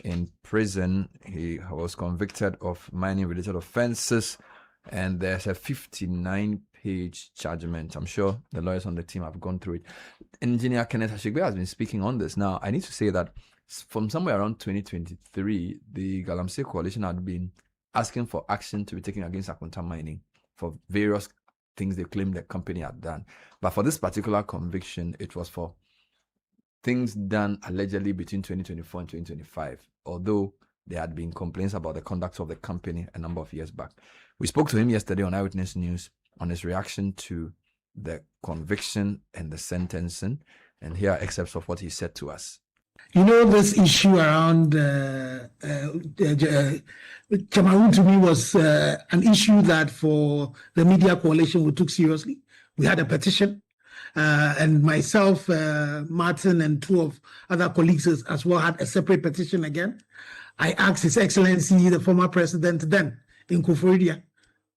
in prison. He was convicted of mining-related offenses, and there's a 59 huge chargement. I'm sure the lawyers on the team have gone through it. Engineer Kenneth Ashigbe has been speaking on this. Now, I need to say that from somewhere around 2023, the Galamsey coalition had been asking for action to be taken against Akonta Mining for various things they claimed the company had done. But for this particular conviction, it was for things done allegedly between 2024 and 2025, although there had been complaints about the conduct of the company a number of years back. We spoke to him yesterday on Eyewitness News on his reaction to the conviction and the sentencing, and here are excerpts of what he said to us. You know, this issue around Cameroon to me was an issue that for the media coalition we took seriously. We had a petition, and myself, Martin, and two of other colleagues as well had a separate petition again. I asked His Excellency, the former president then, in Kufuria,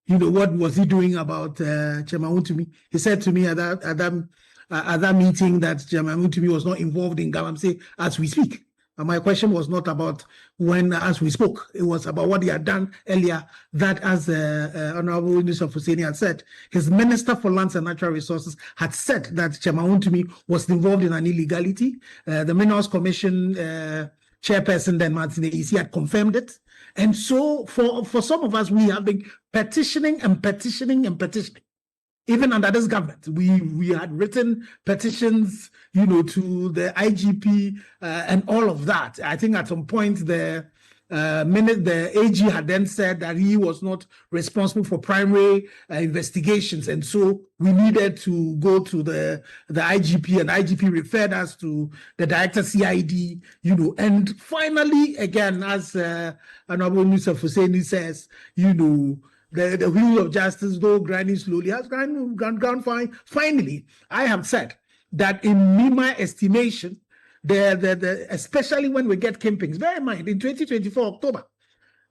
you know, what was he doing about Cameroon to me? He said to me at that meeting that Cameroon to me was not involved in Galamsey as we speak. And my question was not about when, as we spoke, it was about what he had done earlier, that as Honorable Minister Fuseni had said, his Minister for Lands and Natural Resources had said that Cameroon to me was involved in an illegality. The Minerals Commission chairperson, then Martin Isi, had confirmed it. And so for some of us, we have been petitioning and petitioning and petitioning. Even under this government, we had written petitions, you know, to the IGP and all of that. I think at some point the AG had then said that he was not responsible for primary investigations, and so we needed to go to the IGP, and IGP referred us to the Director CID, you know, and finally, again, as Honorable Minister Fuseni says, you know, the wheel of justice, though grinding slowly, has gone fine. Finally, I have said that in my estimation, especially when we get campings, bear in mind, in 2024 October,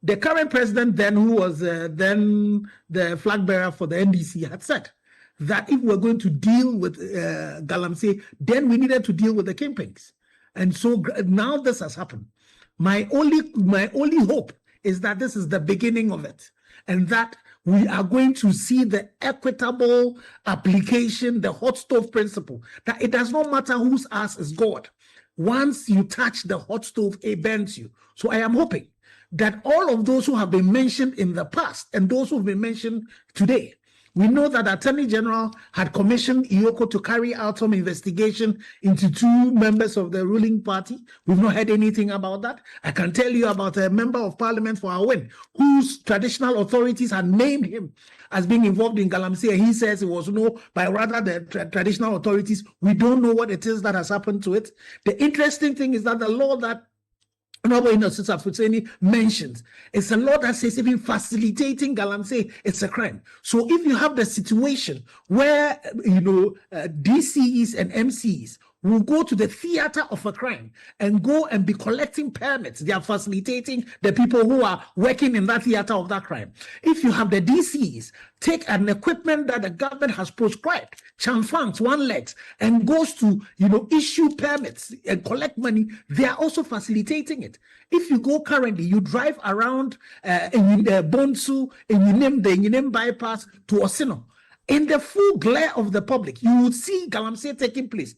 the current president then, who was then the flag bearer for the NDC, had said that if we're going to deal with Galamsey, then we needed to deal with the campings. And so now this has happened. My only hope is that this is the beginning of it, and that we are going to see the equitable application, the hot stove principle, that it does not matter whose ass is God. Once you touch the hot stove, it burns you. So I am hoping that all of those who have been mentioned in the past and those who have been mentioned today, we know that the Attorney General had commissioned Iyoko to carry out some investigation into two members of the ruling party. We've not heard anything about that. I can tell you about a member of parliament for Awin, whose traditional authorities had named him as being involved in Galamsey, and he says it was no, but rather the traditional authorities. We don't know what it is that has happened to it. The interesting thing is that the law that Honorable Innocent Fuseni mentions, it's a law that says even facilitating Galamsey, it's a crime. So if you have the situation where, you know, DCEs and MCs will go to the theater of a crime and go and be collecting permits, they are facilitating the people who are working in that theater of that crime. If you have the DCs take an equipment that the government has prescribed, chamfangs, one legs, and goes to, you know, issue permits and collect money, they are also facilitating it. If you go currently, you drive around in Bonsu, in the bypass to Osino, in the full glare of the public, you will see Galamsey taking place.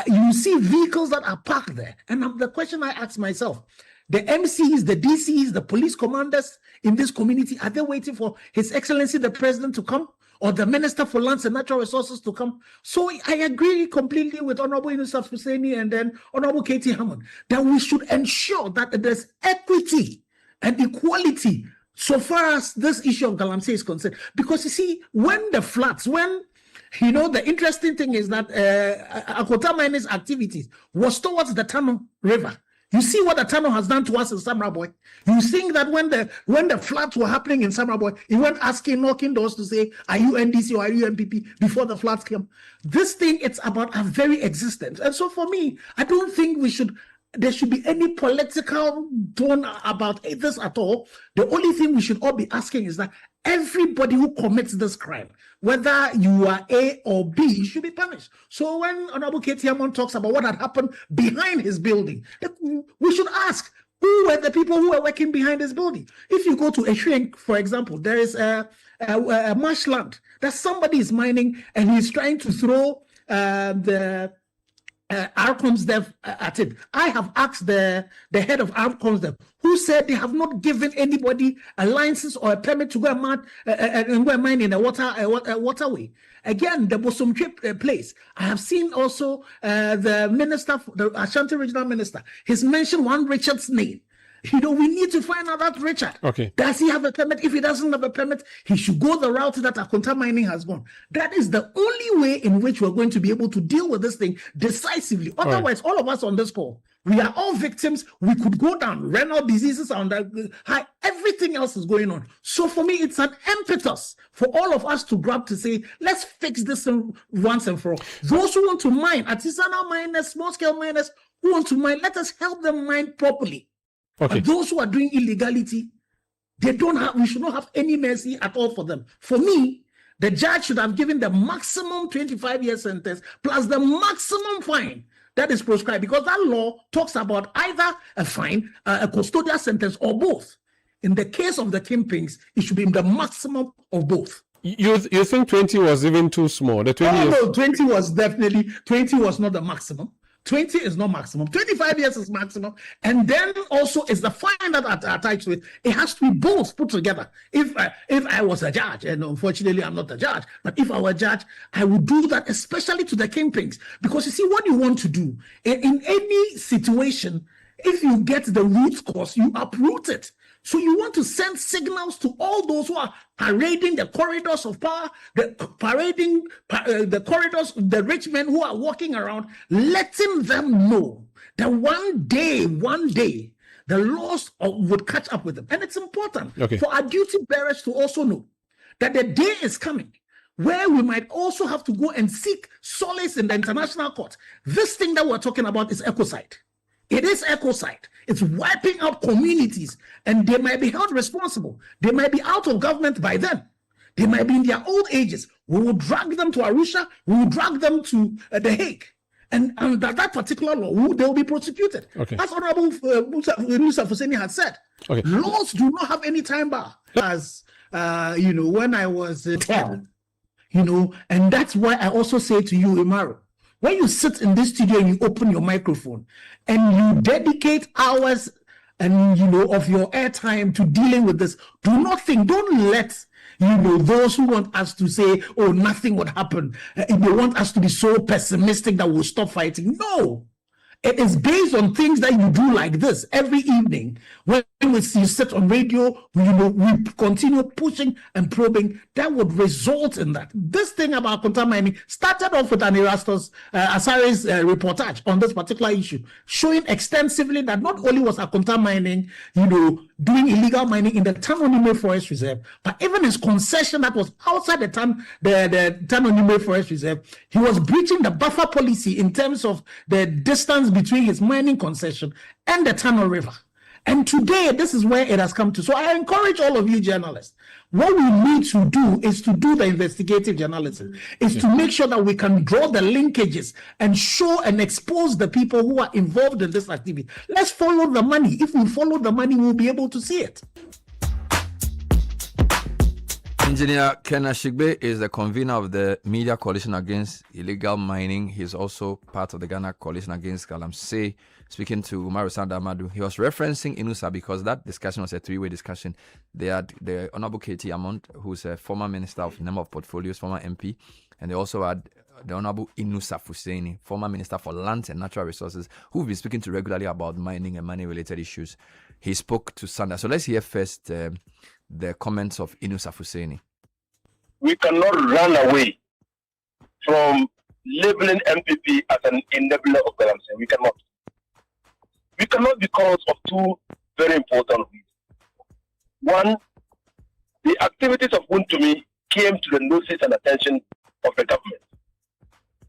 You will see vehicles that are parked there. And the question I ask myself, the MCs, the DCs, the police commanders in this community, are they waiting for His Excellency the President to come, or the Minister for Lands and Natural Resources to come? So I agree completely with Honorable Yusuf Husseini and then Honorable Katie Hammond that we should ensure that there's equity and equality so far as this issue of Galamsey is concerned. Because you see, when the floods, you know, the interesting thing is that Akonta Mining's activities was towards the Tano River. You see what the Tano has done to us in Samraboy. You think that when the floods were happening in Samraboy, he went knocking doors to say, are you NDC or are you MPP, before the floods came. This thing, it's about our very existence. And so for me, I don't think there should be any political tone about this at all. The only thing we should all be asking is that everybody who commits this crime, whether you are A or B, should be punished. So when Honorable Katie Hammond talks about what had happened behind his building, we should ask, who were the people who were working behind his building? If you go to Eshrink, for example, there is a marshland that somebody is mining and he's trying to throw the Arcoms Dev at it. I have asked the head of Arcoms Dev, who said they have not given anybody a license or a permit to go and mine in a waterway. Again, the Bosom place. I have seen also the minister, the Ashanti regional minister. He's mentioned one Richard's name. We need to find out that Richard. Okay. Does he have a permit? If he doesn't have a permit, he should go the route that Akonta Mining has gone. That is the only way in which we're going to be able to deal with this thing decisively. Otherwise, all of us on this call, we are all victims. We could go down. Renal diseases are on the high. Everything else is going on. So for me, it's an impetus for all of us to grab to say, let's fix this once and for all. Those who want to mine, artisanal miners, small-scale miners, who want to mine, let us help them mine properly. Okay. But those who are doing illegality, we should not have any mercy at all for them. For me, the judge should have given the maximum 25-year sentence plus the maximum fine that is prescribed, because that law talks about either a fine, a custodial sentence, or both. In the case of the kingpins, it should be the maximum of both. You think 20 was even too small? The 20 no, 20 was definitely, 20 was not the maximum. 20 is not maximum. 25 years is maximum. And then also is the fine that attached to it. It has to be both put together. If I was a judge, and unfortunately I'm not a judge, but if I were a judge, I would do that, especially to the kingpins. Because you see, what you want to do in any situation, if you get the root cause, you uproot it. So you want to send signals to all those who are parading the corridors of power, parading the corridors, the rich men who are walking around, letting them know that one day, the laws would catch up with them. And it's important for our duty bearers to also know that the day is coming where we might also have to go and seek solace in the international court. This thing that we're talking about is ecocide. It is ecocide. It's wiping out communities, and they might be held responsible. They might be out of government by then. They might be in their old ages. We will drag them to Arusha. We will drag them to The Hague. And under that particular law, they will be prosecuted. Okay. As Honorable Musa Fuseni had said, laws do not have any time bar. As, when I was 10, and that's why I also say to you, Imaro, when you sit in this studio and you open your microphone and you dedicate hours and of your airtime to dealing with this, don't let those who want us to say, oh, nothing would happen. If they want us to be so pessimistic that we'll stop fighting. No. It is based on things that you do like this every evening. When you sit on radio, we continue pushing and probing. That would result in that. This thing about Akonta Mining started off with an Erastus Asari's reportage on this particular issue, showing extensively that not only was Akonta Mining, doing illegal mining in the Tanonime Forest Reserve, but even his concession that was outside the Tanonime Forest Reserve, he was breaching the buffer policy in terms of the distance between his mining concession and the Tano River. And today, this is where it has come to. So I encourage all of you journalists, what we need to do is to do the investigative journalism, is to make sure that we can draw the linkages and show and expose the people who are involved in this activity. Let's follow the money. If we follow the money, we'll be able to see it. Engineer Ken Ashigbe is the convener of the Media Coalition Against Illegal Mining. He's also part of the Ghana Coalition Against Galamsey. Speaking to Umaru Sanda Amadu, he was referencing Inusa because that discussion was a three-way discussion. They had the Honorable Katie Amont, who's a former Minister of Number of Portfolios, former MP, and they also had the Honorable Inusa Fuseni, former Minister for Lands and Natural Resources, who we've been speaking to regularly about mining and money-related issues. He spoke to Sanda. So let's hear first the comments of Inusa Fuseni. We cannot run away from labeling MPP as an enabler of Galamsey. We cannot. We cannot because of two very important reasons. One, the activities of Wuntumi came to the notice and attention of the government.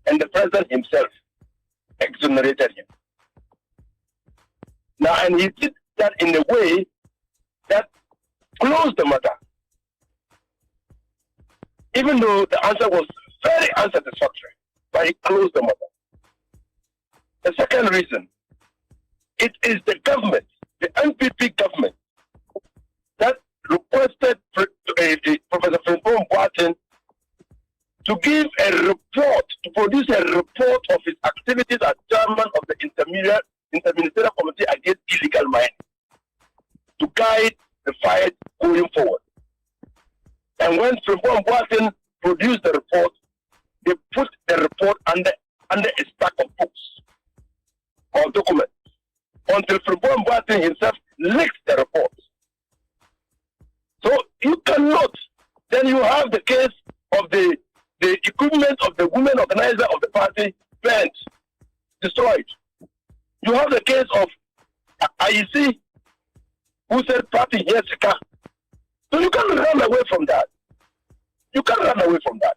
And the president himself exonerated him. Now, and he did that in a way that closed the matter. Even though the answer was very unsatisfactory, but he closed the matter. The second reason, it is the government, the NPP government, that requested Professor Frimpo And when Frimpong Boateng produced the report, they put the report under a stack of books or documents until Frimpong Boateng himself leaked the report. So you cannot. Then you have the case of the equipment of the women organizer of the party burnt, destroyed. You have the case of IEC, who said party Jessica. So you can't run away from that. You can't run away from that.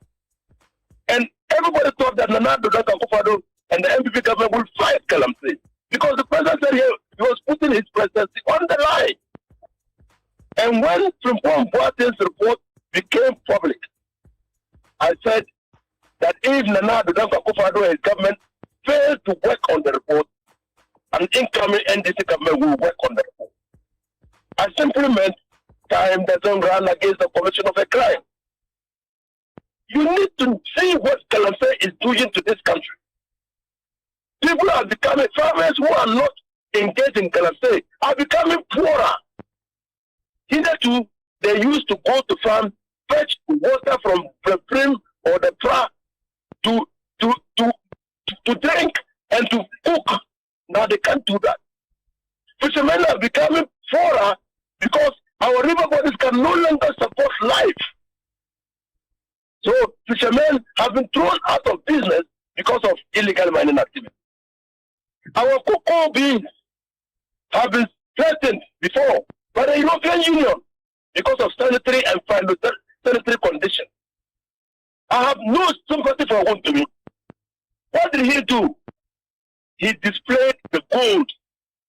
And everybody thought that Nana Akufo-Addo and the MPP government will fight Galamsey because the president said he was putting his presidency on the line. And when Frimpong Boateng's report became public, I said that if Nana Akufo-Addo and his government failed to work on the report, an incoming NDC government will work on the report. I simply meant time doesn't run against the commission of a crime. You need to see what Galamsey is doing to this country. People are becoming, farmers who are not engaged in Galamsey are becoming poorer. Hitherto, they used to go to farm, fetch water from the Prim or the Pra to drink and to cook. Now they can't do that. Fishermen are becoming poorer because our river bodies can no longer support life. So fishermen have been thrown out of business because of illegal mining activity. Our cocoa beans have been threatened before by the European Union because of sanitary and phytosanitary conditions. I have no sympathy for Wontumi. What did he do? He displayed the gold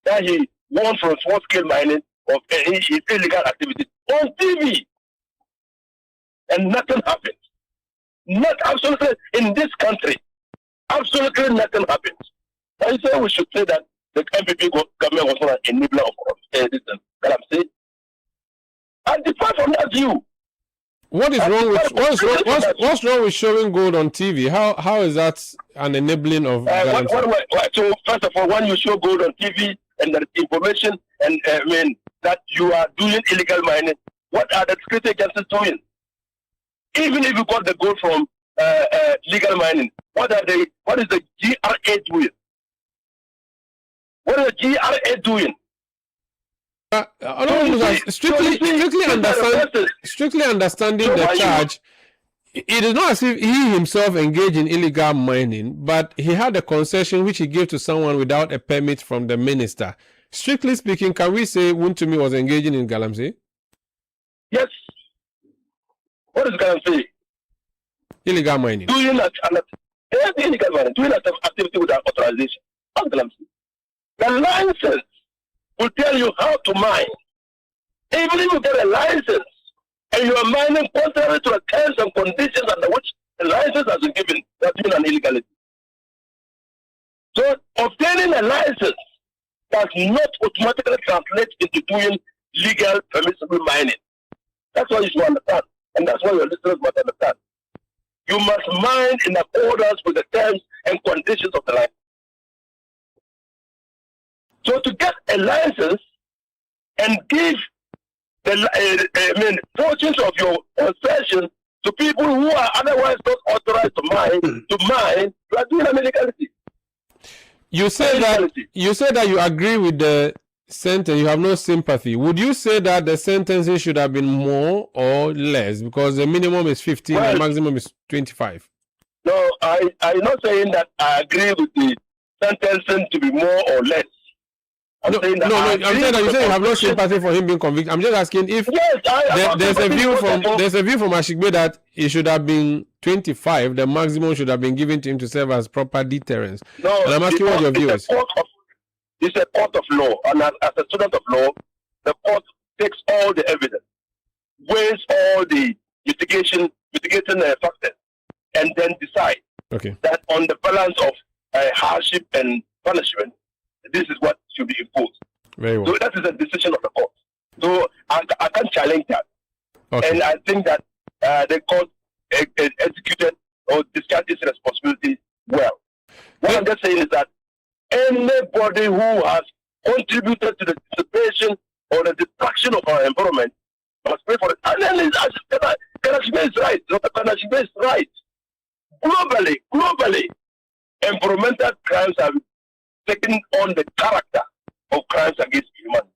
that he won from small-scale mining of his illegal activities on TV. And nothing happened. Not absolutely in this country. Absolutely nothing happened. I say we should say that the MPP government was not an enabler of this Galamsey. I depart from that view. What's wrong with showing gold on TV? How is that an enabling of Galamsey? So first of all, when you show gold on TV and there is information and that you are doing illegal mining, what are the security agencies doing? Even if you got the gold from legal mining, what is the GRA doing? What is the GRA doing? Strictly understanding the charge, it is not as if he himself engaged in illegal mining, but he had a concession which he gave to someone without a permit from the minister. Strictly speaking, can we say Wontumi was engaging in Galamsey? Yes. What is Galamsey? Illegal mining. Doing illegal mining, doing an activity without authorization. Not Galamsey. The license will tell you how to mine. Even if you get a license and you are mining contrary to the terms and conditions under which the license has been given, you are doing an illegality. So obtaining a license does not automatically translate into doing legal permissible mining. That's what you should understand. And that's what your listeners must understand. You must mine in accordance with the terms and conditions of the license. So to get a license and give the portions of your concession to people who are otherwise not authorized to mine, you are doing an illegality. You say that you agree with the sentence. You have no sympathy. Would you say that the sentencing should have been more or less? Because the minimum is 15, the maximum is 25. No, I'm not saying that I agree with the sentencing to be more or less. I'm saying that you say you have no sympathy for him being convicted. I'm just asking if there's a view from Ashigbe that it should have been 25. The maximum should have been given to him to serve as proper deterrence. No, and I'm asking what your view is. It's a court of law, and as a student of law, the court takes all the evidence, weighs all the mitigating factors, and then decide that on the balance of hardship and punishment, this is what should be imposed. Very well. So that is a decision of the court. So I can't challenge that. And I think that the court executed or discharged its responsibility well. What I'm just saying is that anybody who has contributed to the dissipation or the destruction of our environment must pay for it. And then can globally, environmental crimes have taken on the character of crimes against humanity.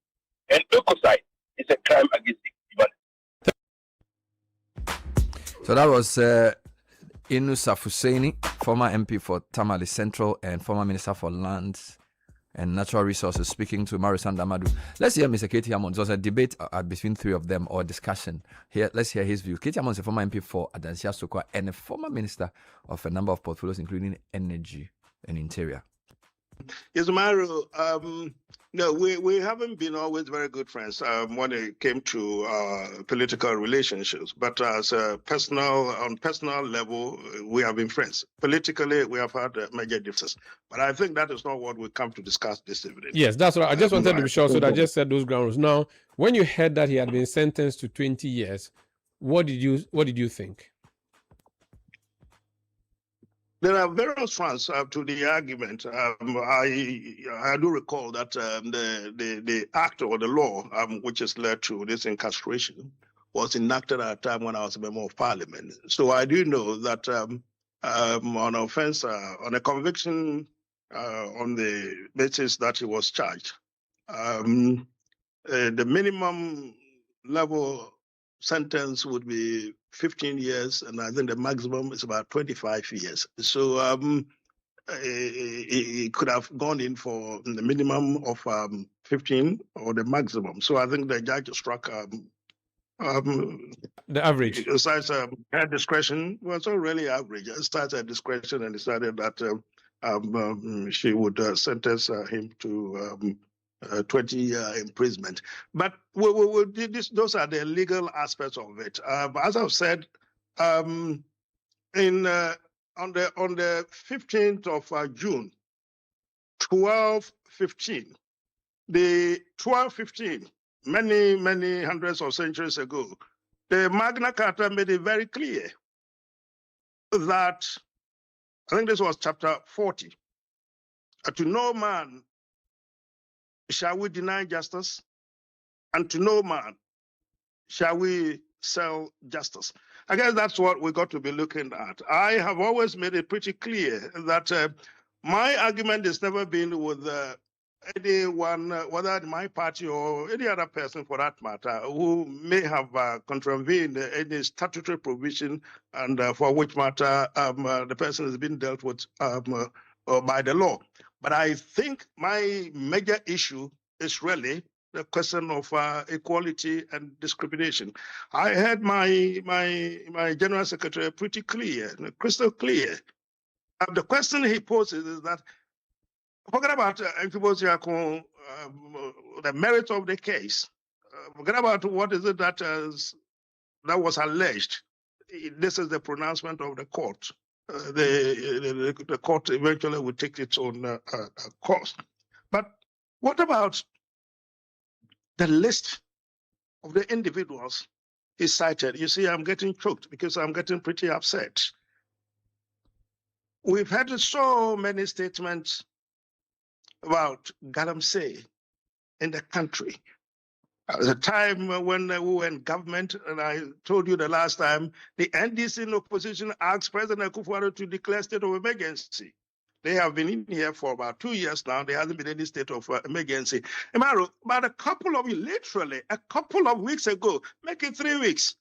And ecocide is a crime against humanity. So that was Inus Afuseni, former MP for Tamale Central and former Minister for Lands and Natural Resources, speaking to Marisan Damadu. Let's hear Mr. Katie Hammond. There was a debate between three of them, or a discussion. Here, let's hear his view. Katie Hammond is a former MP for Adansia Sokwa and a former minister of a number of portfolios, including energy and interior. Yes, Mario. No, we haven't been always very good friends when it came to political relationships. But as a on personal level, we have been friends. Politically, we have had major differences. But I think that is not what we come to discuss this evening. Yes, that's what I just wanted to be sure. So that I just said those grounds. Now, when you heard that he had been sentenced to 20 years, what did you think? There are various fronts to the argument. I do recall that the act or the law which has led to this incarceration was enacted at a time when I was a member of parliament. So I do know that on offense, on a conviction on the basis that he was charged, the minimum level sentence would be 15 years, and I think the maximum is about 25 years. So he could have gone in for the minimum of 15 or the maximum. So I think the judge struck the average. Besides her discretion, well, it's not really average. It starts at discretion and decided that she would sentence him to 20-year imprisonment. But those are the legal aspects of it. As I've said, on the 15th of June, 1215, the 1215, many hundreds of centuries ago, the Magna Carta made it very clear that, I think this was chapter 40, to no man shall we deny justice, and to no man shall we sell justice. I guess that's what we got to be looking at. I have always made it pretty clear that my argument has never been with anyone, whether my party or any other person for that matter, who may have contravened any statutory provision and for which matter the person has been dealt with by the law. But I think my major issue is really the question of equality and discrimination. I had my general secretary pretty clear, crystal clear. The question he poses is that, forget about the merit of the case. Forget about what is it that was alleged. This is the pronouncement of the court. The court eventually will take its own course. But what about the list of the individuals he cited? You see, I'm getting choked because I'm getting pretty upset. We've had so many statements about galamsey in the country. At the time when we were in government, and I told you the last time, the NDC in opposition asked President Akufo-Addo to declare state of emergency. They have been in here for about 2 years now. There hasn't been any state of emergency. Emaro, about a couple of weeks ago, make it 3 weeks,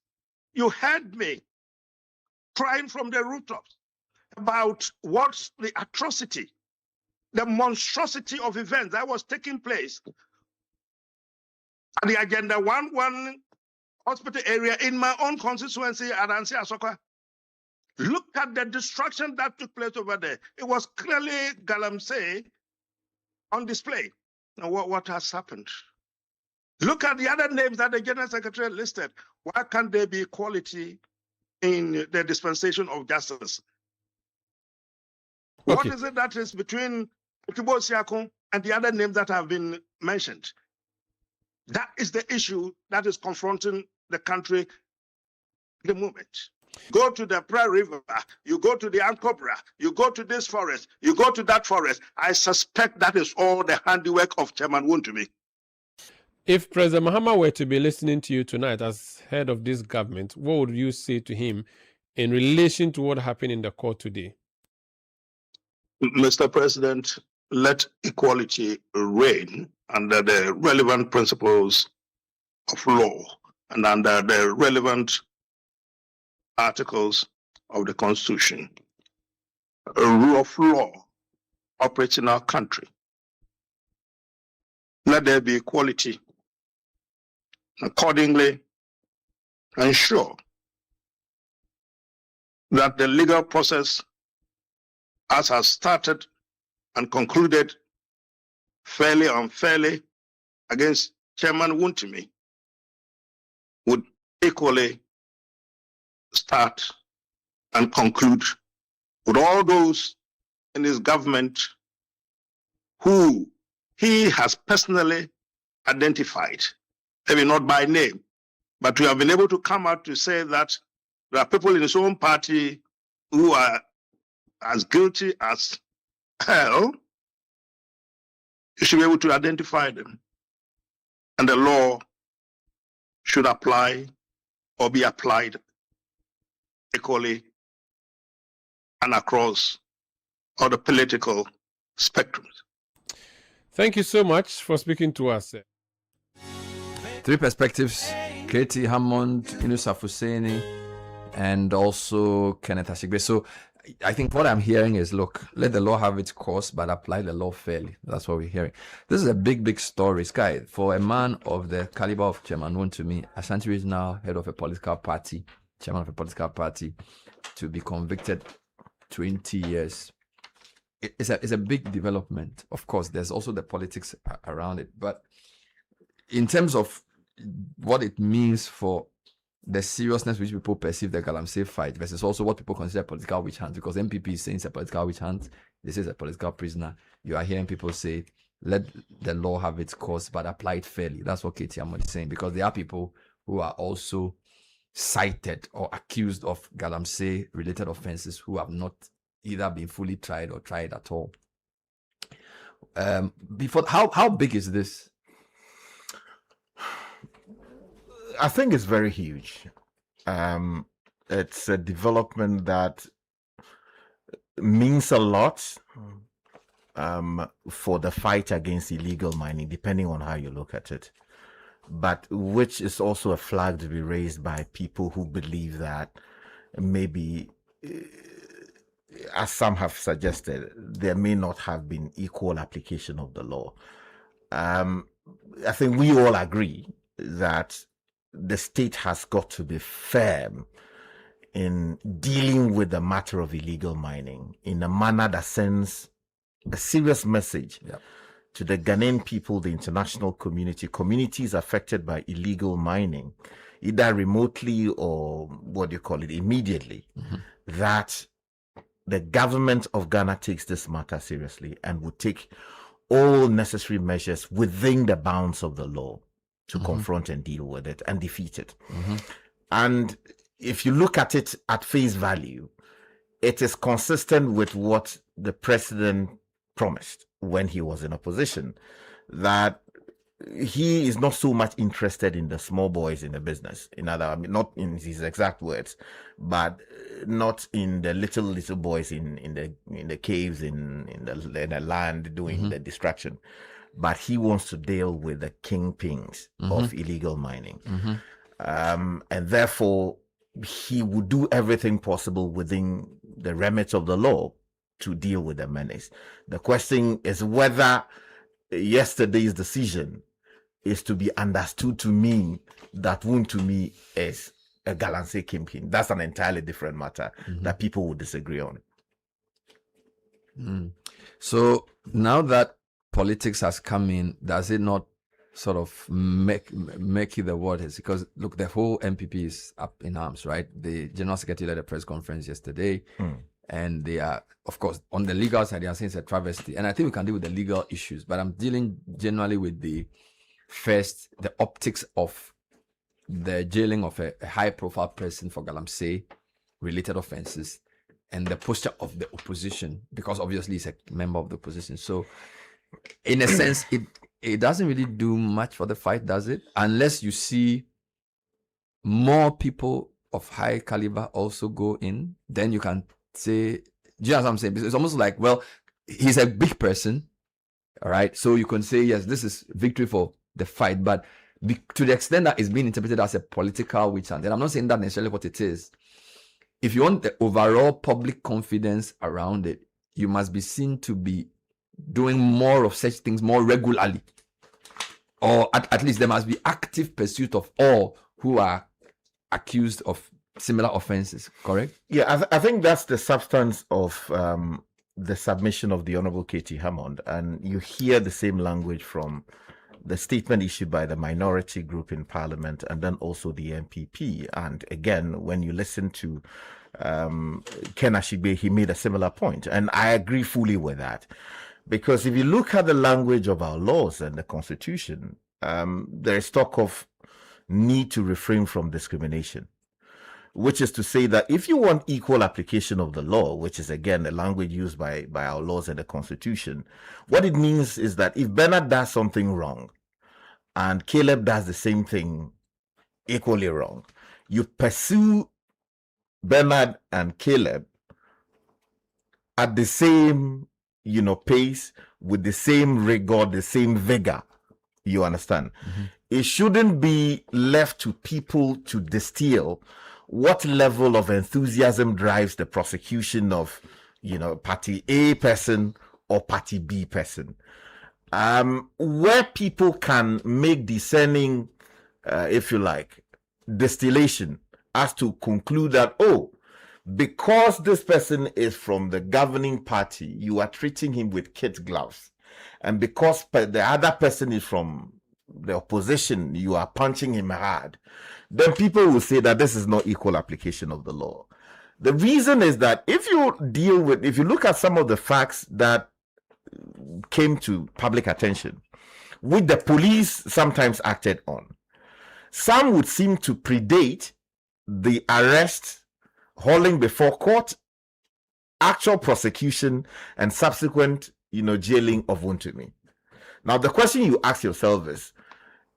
you heard me crying from the rooftops about what's the atrocity, the monstrosity of events that was taking place at the Agenda 11 hospital area in my own constituency at Adansia Sokwa. Look at the destruction that took place over there. It was clearly galamsey on display. Now, what has happened? Look at the other names that the General Secretary listed. Why can't there be equality in the dispensation of justice? Okay. What is it that is between Okibo Siakon and the other names that have been mentioned? That is the issue that is confronting the country at the moment. Go to the Praia River, you go to the Ankobra, you go to this forest, you go to that forest. I suspect that is all the handiwork of Chairman Wontumi. If President Mahama were to be listening to you tonight as head of this government, what would you say to him in relation to what happened in the court today? Mr. President, let equality reign under the relevant principles of law and under the relevant articles of the Constitution. A rule of law operates in our country. Let there be equality. Accordingly, ensure that the legal process, as has started and concluded fairly or unfairly against Chairman Wontumi, would equally start and conclude with all those in his government who he has personally identified, maybe not by name, but we have been able to come out to say that there are people in his own party who are as guilty as hell. You should be able to identify them. And the law should apply or be applied equally and across all the political spectrums. Thank you so much for speaking to us. Three perspectives: Katie Hammond, Yunus Afuseni, and also Kenneth Ashigbe. So I think what I'm hearing is, look, let the law have its course, but apply the law fairly. That's what we're hearing. This is a big, big story, Sky. For a man of the caliber of Chairman Wontumi, Ashanti is now head of a political party, chairman of a political party, to be convicted 20 years. It's a big development. Of course, there's also the politics around it. But in terms of what it means for the seriousness which people perceive the Galamsey fight versus also what people consider political witch hunt, because MPP is saying it's a political witch hunt, this is a political prisoner. You are hearing people say, let the law have its course, but apply it fairly. That's what Katie Hammond is saying, because there are people who are also cited or accused of Galamsey related offenses who have not either been fully tried or tried at all. Before, how big is this? I think it's very huge. It's a development that means a lot for the fight against illegal mining, depending on how you look at it. But which is also a flag to be raised by people who believe that maybe, as some have suggested, there may not have been equal application of the law. I think we all agree that the state has got to be firm in dealing with the matter of illegal mining in a manner that sends a serious message to the Ghanaian people, the international community, communities affected by illegal mining, either remotely or immediately, that the government of Ghana takes this matter seriously and would take all necessary measures within the bounds of the law to confront and deal with it and defeat it. And if you look at it at face value, it is consistent with what the president promised when he was in opposition, that he is not so much interested in the small boys in the business. Not in his exact words, but not in the little boys in the caves in the land doing the destruction. But he wants to deal with the kingpins of illegal mining. And therefore, he would do everything possible within the remit of the law to deal with the menace. The question is whether yesterday's decision is to be understood to mean that Wontumi is a Galamsey kingpin. That's an entirely different matter that people would disagree on. So now that politics has come in, does it not sort of make it the waters? Because look, the whole MPP is up in arms, right? The General Secretary led a press conference yesterday, and they are, of course, on the legal side, they are saying it's a travesty. And I think we can deal with the legal issues, but I'm dealing generally with the optics of the jailing of a high-profile person for Galamsey related offenses, and the posture of the opposition, because obviously he's a member of the opposition. So in a sense, it doesn't really do much for the fight, does it? Unless you see more people of high caliber also go in, then you can say, do you know what I'm saying? It's almost like, well, he's a big person, all right? So you can say, yes, this is victory for the fight, but to the extent that it's being interpreted as a political witch hunt, and I'm not saying that necessarily what it is. If you want the overall public confidence around it, you must be seen to be doing more of such things more regularly, or at least there must be active pursuit of all who are accused of similar offenses. Correct? Yeah, I think that's the substance of the submission of the Honorable Katie Hammond, and you hear the same language from the statement issued by the minority group in Parliament and then also the MPP. And again, when you listen to Ken Ashigbe, he made a similar point, and I agree fully with that. Because if you look at the language of our laws and the Constitution, there is talk of need to refrain from discrimination, which is to say that if you want equal application of the law, which is again the language used by our laws and the Constitution, what it means is that if Bernard does something wrong and Caleb does the same thing equally wrong, you pursue Bernard and Caleb at the same pace, with the same rigor, the same vigor. You understand? Mm-hmm. It shouldn't be left to people to distill what level of enthusiasm drives the prosecution of, party A person or party B person. Where people can make discerning, if you like, distillation as to conclude that, because this person is from the governing party, you are treating him with kid gloves. And because the other person is from the opposition, you are punching him hard. Then people will say that this is not equal application of the law. The reason is that if you look at some of the facts that came to public attention, which the police sometimes acted on, some would seem to predate the arrest, hauling before court, actual prosecution, and subsequent, jailing of Wontumi. Now, the question you ask yourself is,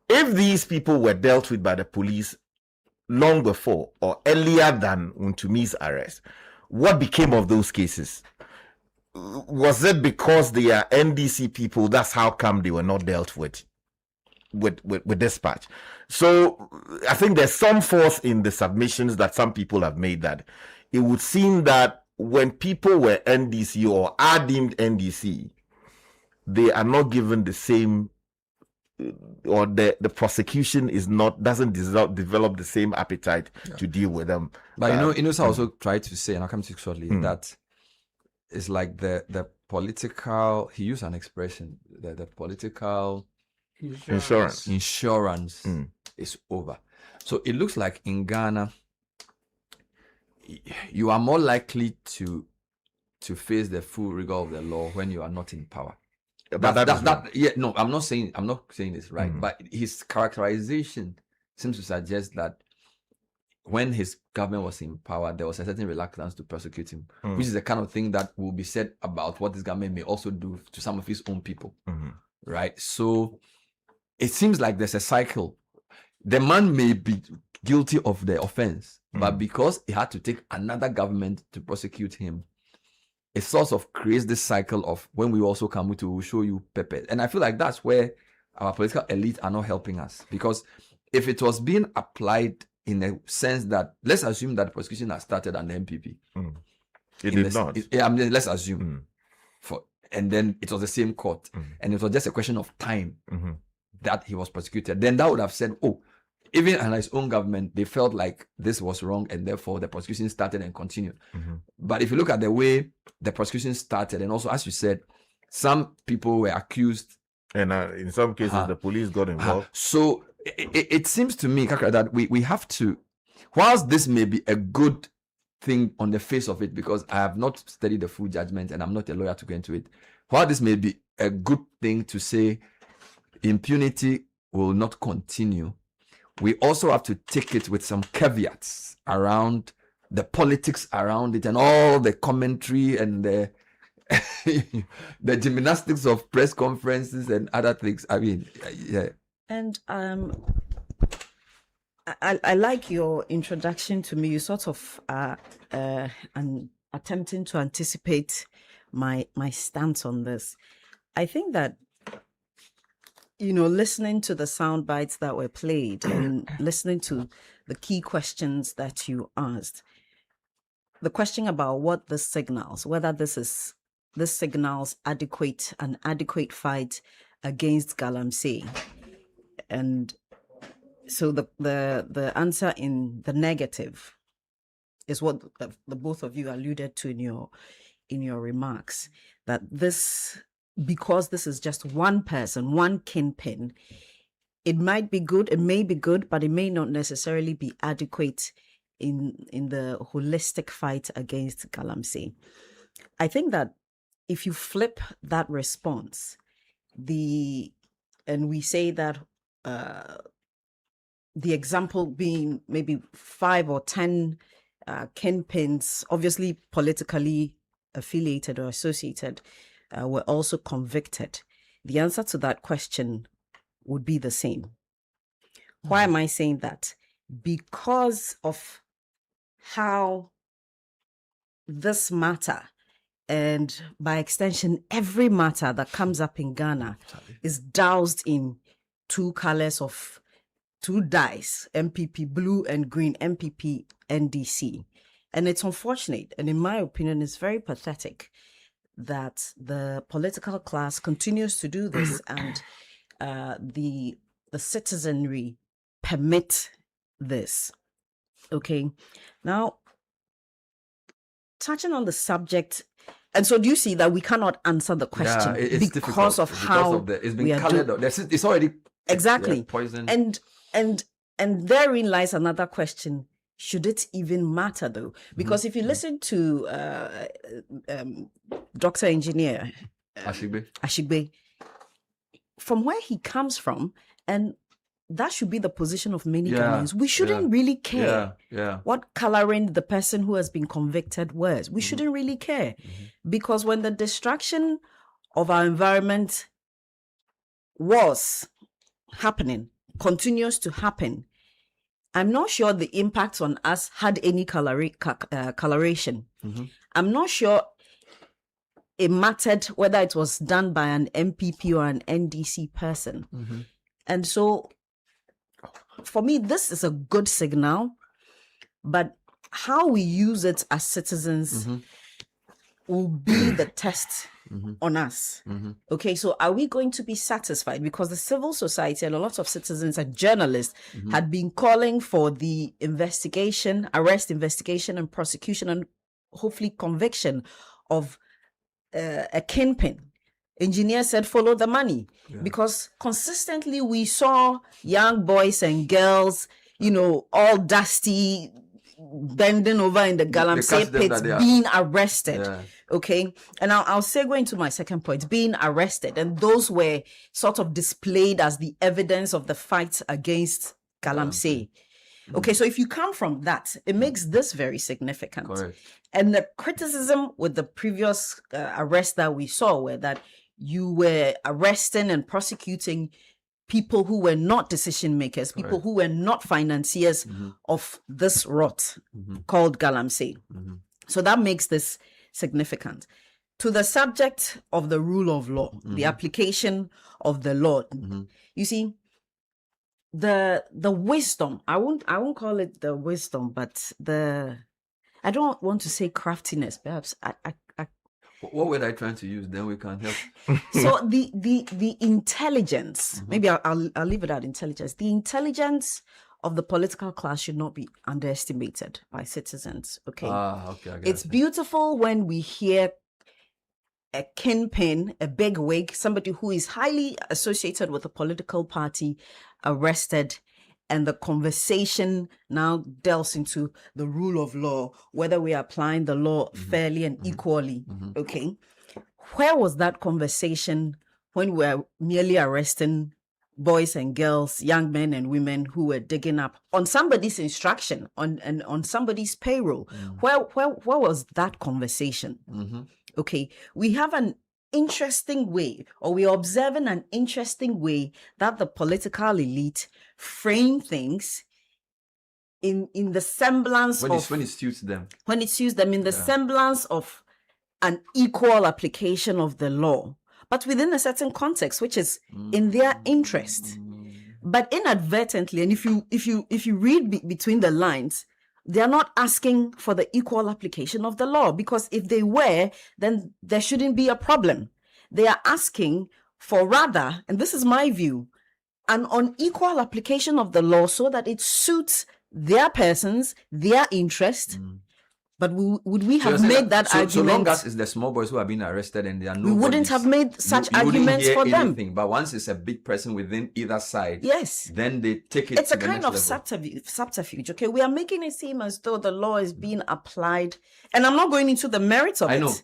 if these people were dealt with by the police long before or earlier than Wontumi's arrest, what became of those cases? Was it because they are NDC people? That's how come they were not dealt with dispatch. So I think there's some force in the submissions that some people have made, that it would seem that when people were NDC or are deemed NDC, they are not given the same, or the prosecution doesn't develop the same appetite to deal with them. But I also tried to say, and I'll come to it shortly, that it's like the political, he used an expression, the political insurance is over. So it looks like in Ghana, you are more likely to face the full rigor of the law when you are not in power. I'm not saying this right, but his characterization seems to suggest that when his government was in power, there was a certain reluctance to prosecute him, which is the kind of thing that will be said about what this government may also do to some of his own people, right? So it seems like there's a cycle. The man may be guilty of the offense, but because he had to take another government to prosecute him, it sort of creates this cycle of when we also come, we will show you pepper. And I feel like that's where our political elite are not helping us. Because if it was being applied in a sense that, let's assume that the prosecution has started on the MPP. It did not. Let's assume. And then it was the same court. And it was just a question of time that he was prosecuted. Then that would have said, even in his own government, they felt like this was wrong, and therefore the prosecution started and continued. But if you look at the way the prosecution started, and also, as you said, some people were accused. And in some cases, the police got involved. So it seems to me, Kakra, that we have to, whilst this may be a good thing on the face of it, because I have not studied the full judgment and I'm not a lawyer to go into it, while this may be a good thing to say impunity will not continue, we also have to take it with some caveats around the politics around it and all the commentary and the the gymnastics of press conferences and other things. I mean, yeah. And I like your introduction to me. You sort of attempting to anticipate my stance on this. I think that, listening to the sound bites that were played and listening to the key questions that you asked, the question about what this signals, whether this signals an adequate fight against Galamsey. And so the answer in the negative is what the both of you alluded to in your remarks, that because this is just one person, one kingpin, it might be good, it may be good, but it may not necessarily be adequate in the holistic fight against Galamsey. I think that if you flip that response, and we say that the example being maybe 5 or 10 kingpins, obviously politically affiliated or associated, were also convicted, the answer to that question would be the same. Why am I saying that? Because of how this matter, and by extension, every matter that comes up in Ghana is doused in two colors of two dyes, MPP blue and green, MPP NDC. And it's unfortunate, and in my opinion, it's very pathetic that the political class continues to do this and the citizenry permit this. Okay, now touching on the subject, and so do you see that we cannot answer the question because of how it's been colored? It's already exactly poisoned. And therein lies another question: should it even matter, though? Because if you listen to Dr. Engineer Ashigbe, from where he comes from, and that should be the position of many Ghanaians. We shouldn't really care what coloring the person who has been convicted wears. We shouldn't really care, because when the destruction of our environment was happening, continues to happen, I'm not sure the impact on us had any coloration. I'm not sure it mattered whether it was done by an MPP or an NDC person. And so, for me, this is a good signal, but how we use it as citizens will be the test on us. Okay, so are we going to be satisfied? Because the civil society and a lot of citizens and journalists had been calling for the arrest, investigation, and prosecution, and hopefully conviction of a kingpin. Engineer said, follow the money. Because consistently we saw young boys and girls, all dusty, bending over in the Galamsey pits, being arrested. Okay. And I'll segue into my second point, being arrested. And those were sort of displayed as the evidence of the fight against Galamsey. Okay. So if you come from that, it makes this very significant. Correct. And the criticism with the previous arrest that we saw were that you were arresting and prosecuting people who were not decision makers, people who were not financiers of this rot called Galamsey. So that makes this significant. To the subject of the rule of law, the application of the law, you see, the wisdom, I won't call it the wisdom, but I don't want to say craftiness, perhaps. What were I trying to use? Then we can help. So the intelligence, maybe I'll leave it at intelligence. The intelligence of the political class should not be underestimated by citizens. Okay. It's beautiful when we hear a kingpin, a bigwig, somebody who is highly associated with a political party, arrested, and the conversation now delves into the rule of law, whether we are applying the law fairly and equally. Okay. Where was that conversation when we were merely arresting boys and girls, young men and women who were digging up on somebody's instruction, on somebody's payroll? Where was that conversation? Okay. We have an interesting way, or we're observing an interesting way that the political elite frame things in the semblance when it suits them. When it suits them, in the semblance of an equal application of the law, but within a certain context, which is in their interest. But inadvertently, and if you read between the lines, they are not asking for the equal application of the law, because if they were, then there shouldn't be a problem. They are asking for rather, and this is my view, an unequal application of the law so that it suits their persons, their interest. But would we have made that argument? So long as it's the small boys who are being arrested and they are no, we wouldn't have made such arguments for them. But once it's a big person within either side, yes, then they take it. It's to a the kind next of level. subterfuge. Okay, we are making it seem as though the law is being applied, and I'm not going into the merits of I it. know.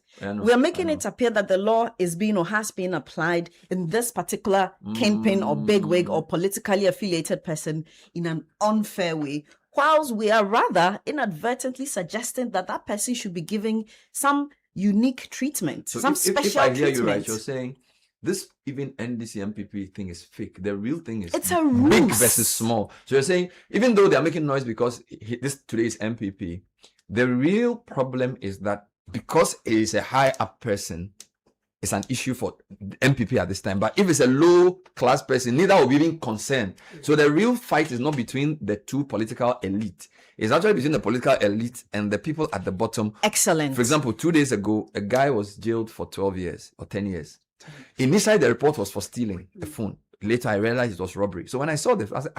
We are making it appear that the law is being or has been applied in this particular kingpin or bigwig or politically affiliated person in an unfair way, whilst we are rather inadvertently suggesting that that person should be given some unique treatment, So some if special I hear treatment. you right, you're saying this even NDC MPP thing is fake. The real thing is It's a big ruse. versus small. So you're saying even though they're making noise because this today is MPP, the real problem is that because it is a high up person, it's an issue for MPP at this time. But if it's a low class person, neither will be even concerned. So the real fight is not between the two political elite. It's actually between the political elite and the people at the bottom. Excellent. For example, 2 days ago, a guy was jailed for 12 years or 10 years. Initially, the report was for stealing a phone. Later, I realized it was robbery. So when I saw this, I said,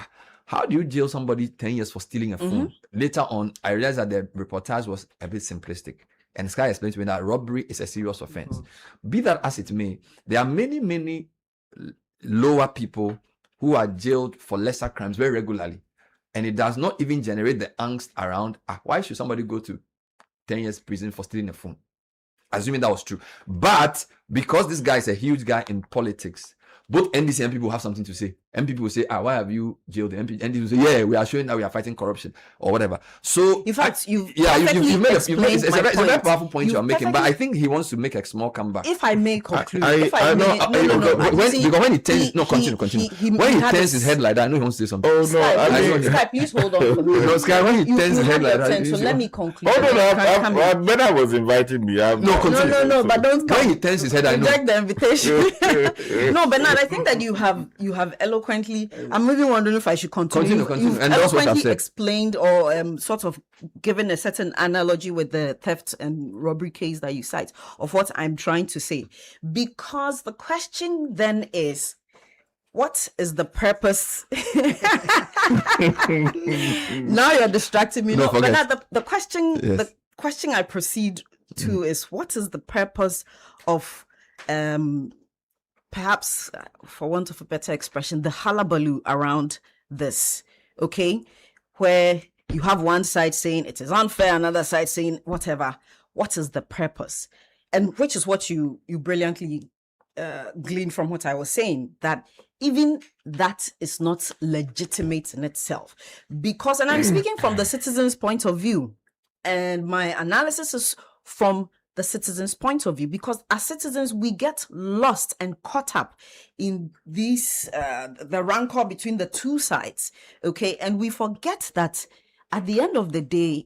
how do you jail somebody 10 years for stealing a phone? Later on, I realized that the reportage was a bit simplistic. And this guy explained to me that robbery is a serious offense. Be that as it may, there are many lower people who are jailed for lesser crimes very regularly. And it does not even generate the angst around, why should somebody go to 10 years prison for stealing a phone? Assuming that was true. But because this guy is a huge guy in politics, both NDC and people have something to say. And people will say, why have you jailed the MP? NDC will say, yeah, we are showing that we are fighting corruption or whatever. So, in fact, you've made it's a very powerful point you're making, but I think he wants to make a small comeback. If I may conclude, because when he turns, continue. When he turns his head like that, I know he wants to say something. Oh no, Sky, please hold on. No, Sky, when he turns his head like that, so let me conclude. Oh no, when I was inviting me, no, but don't come. When he turns his head, I know. Reject the invitation. No, Bernard, I think that you have eloquently. I'm even wondering if I should continue. Continue. You've And that's what I've eloquently said. explained or sort of given a certain analogy with the theft and robbery case that you cite of what I'm trying to say. Because the question then is, what is the purpose? Now you're distracting me. No, Bernard, the question, Yes. the question I proceed to is, what is the purpose of perhaps, for want of a better expression, the hullabaloo around this, okay? Where you have one side saying it is unfair, another side saying whatever. What is the purpose? And which is what you brilliantly gleaned from what I was saying, that even that is not legitimate in itself. Because, and I'm speaking from the citizen's point of view, and my analysis is from the citizens' point of view, because as citizens, we get lost and caught up in these, the rancor between the two sides, okay? And we forget that at the end of the day,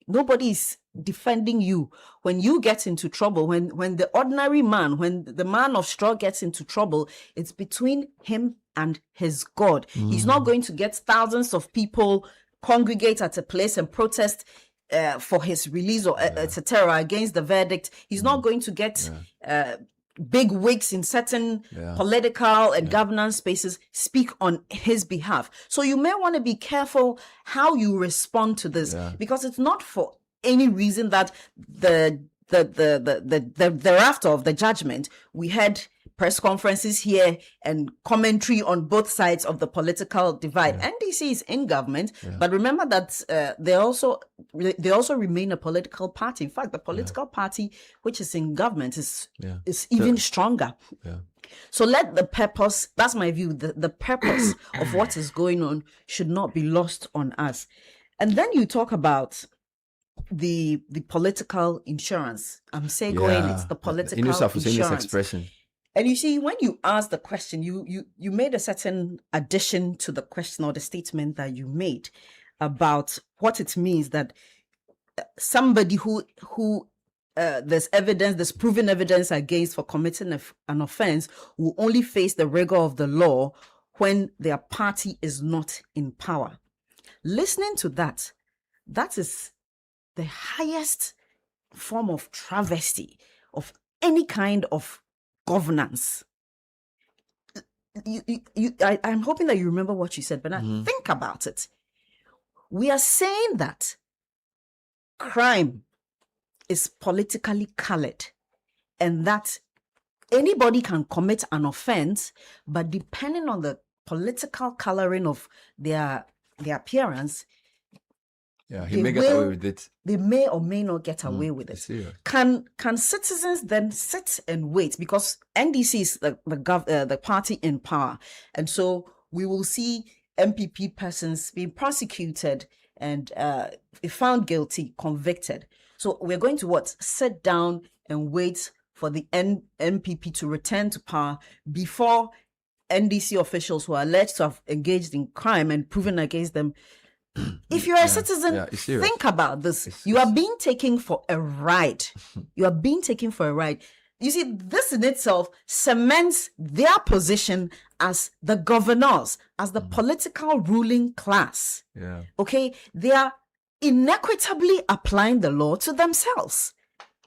nobody is defending you when you get into trouble. When the ordinary man, when the man of straw gets into trouble, it's between him and his God. He's not going to get thousands of people congregate at a place and protest for his release or etc. against the verdict. He's not going to get big wigs in certain political and governance spaces speak on his behalf. So you may want to be careful how you respond to this, because it's not for any reason that the thereafter of the judgment, we had press conferences here and commentary on both sides of the political divide. NDC is in government, but remember that they also remain a political party. In fact, the political party which is in government is even stronger. So let the purpose, that's my view, the purpose of what is going on should not be lost on us. And then you talk about the political insurance. I'm saying it's the political insurance. Expression. And you see, when you ask the question, you made a certain addition to the question or the statement that you made about what it means that somebody who there's proven evidence against for committing an offense will only face the rigor of the law when their party is not in power. Listening to that is the highest form of travesty of any kind of governance. I'm hoping that you remember what you said, but now think about it. We are saying that crime is politically colored and that anybody can commit an offense, but depending on the political coloring of their appearance, he may get away with it. They may or may not get away with it. Can citizens then sit and wait? Because NDC is the party in power, and so we will see MPP persons being prosecuted and if found guilty, convicted. So we're going to sit down and wait for the NPP to return to power before NDC officials who are alleged to have engaged in crime and proven against them. If you're a citizen, think about this. You are being taken for a ride. You are being taken for a ride. You see, this in itself cements their position as the governors, as the political ruling class. Okay, they are inequitably applying the law to themselves.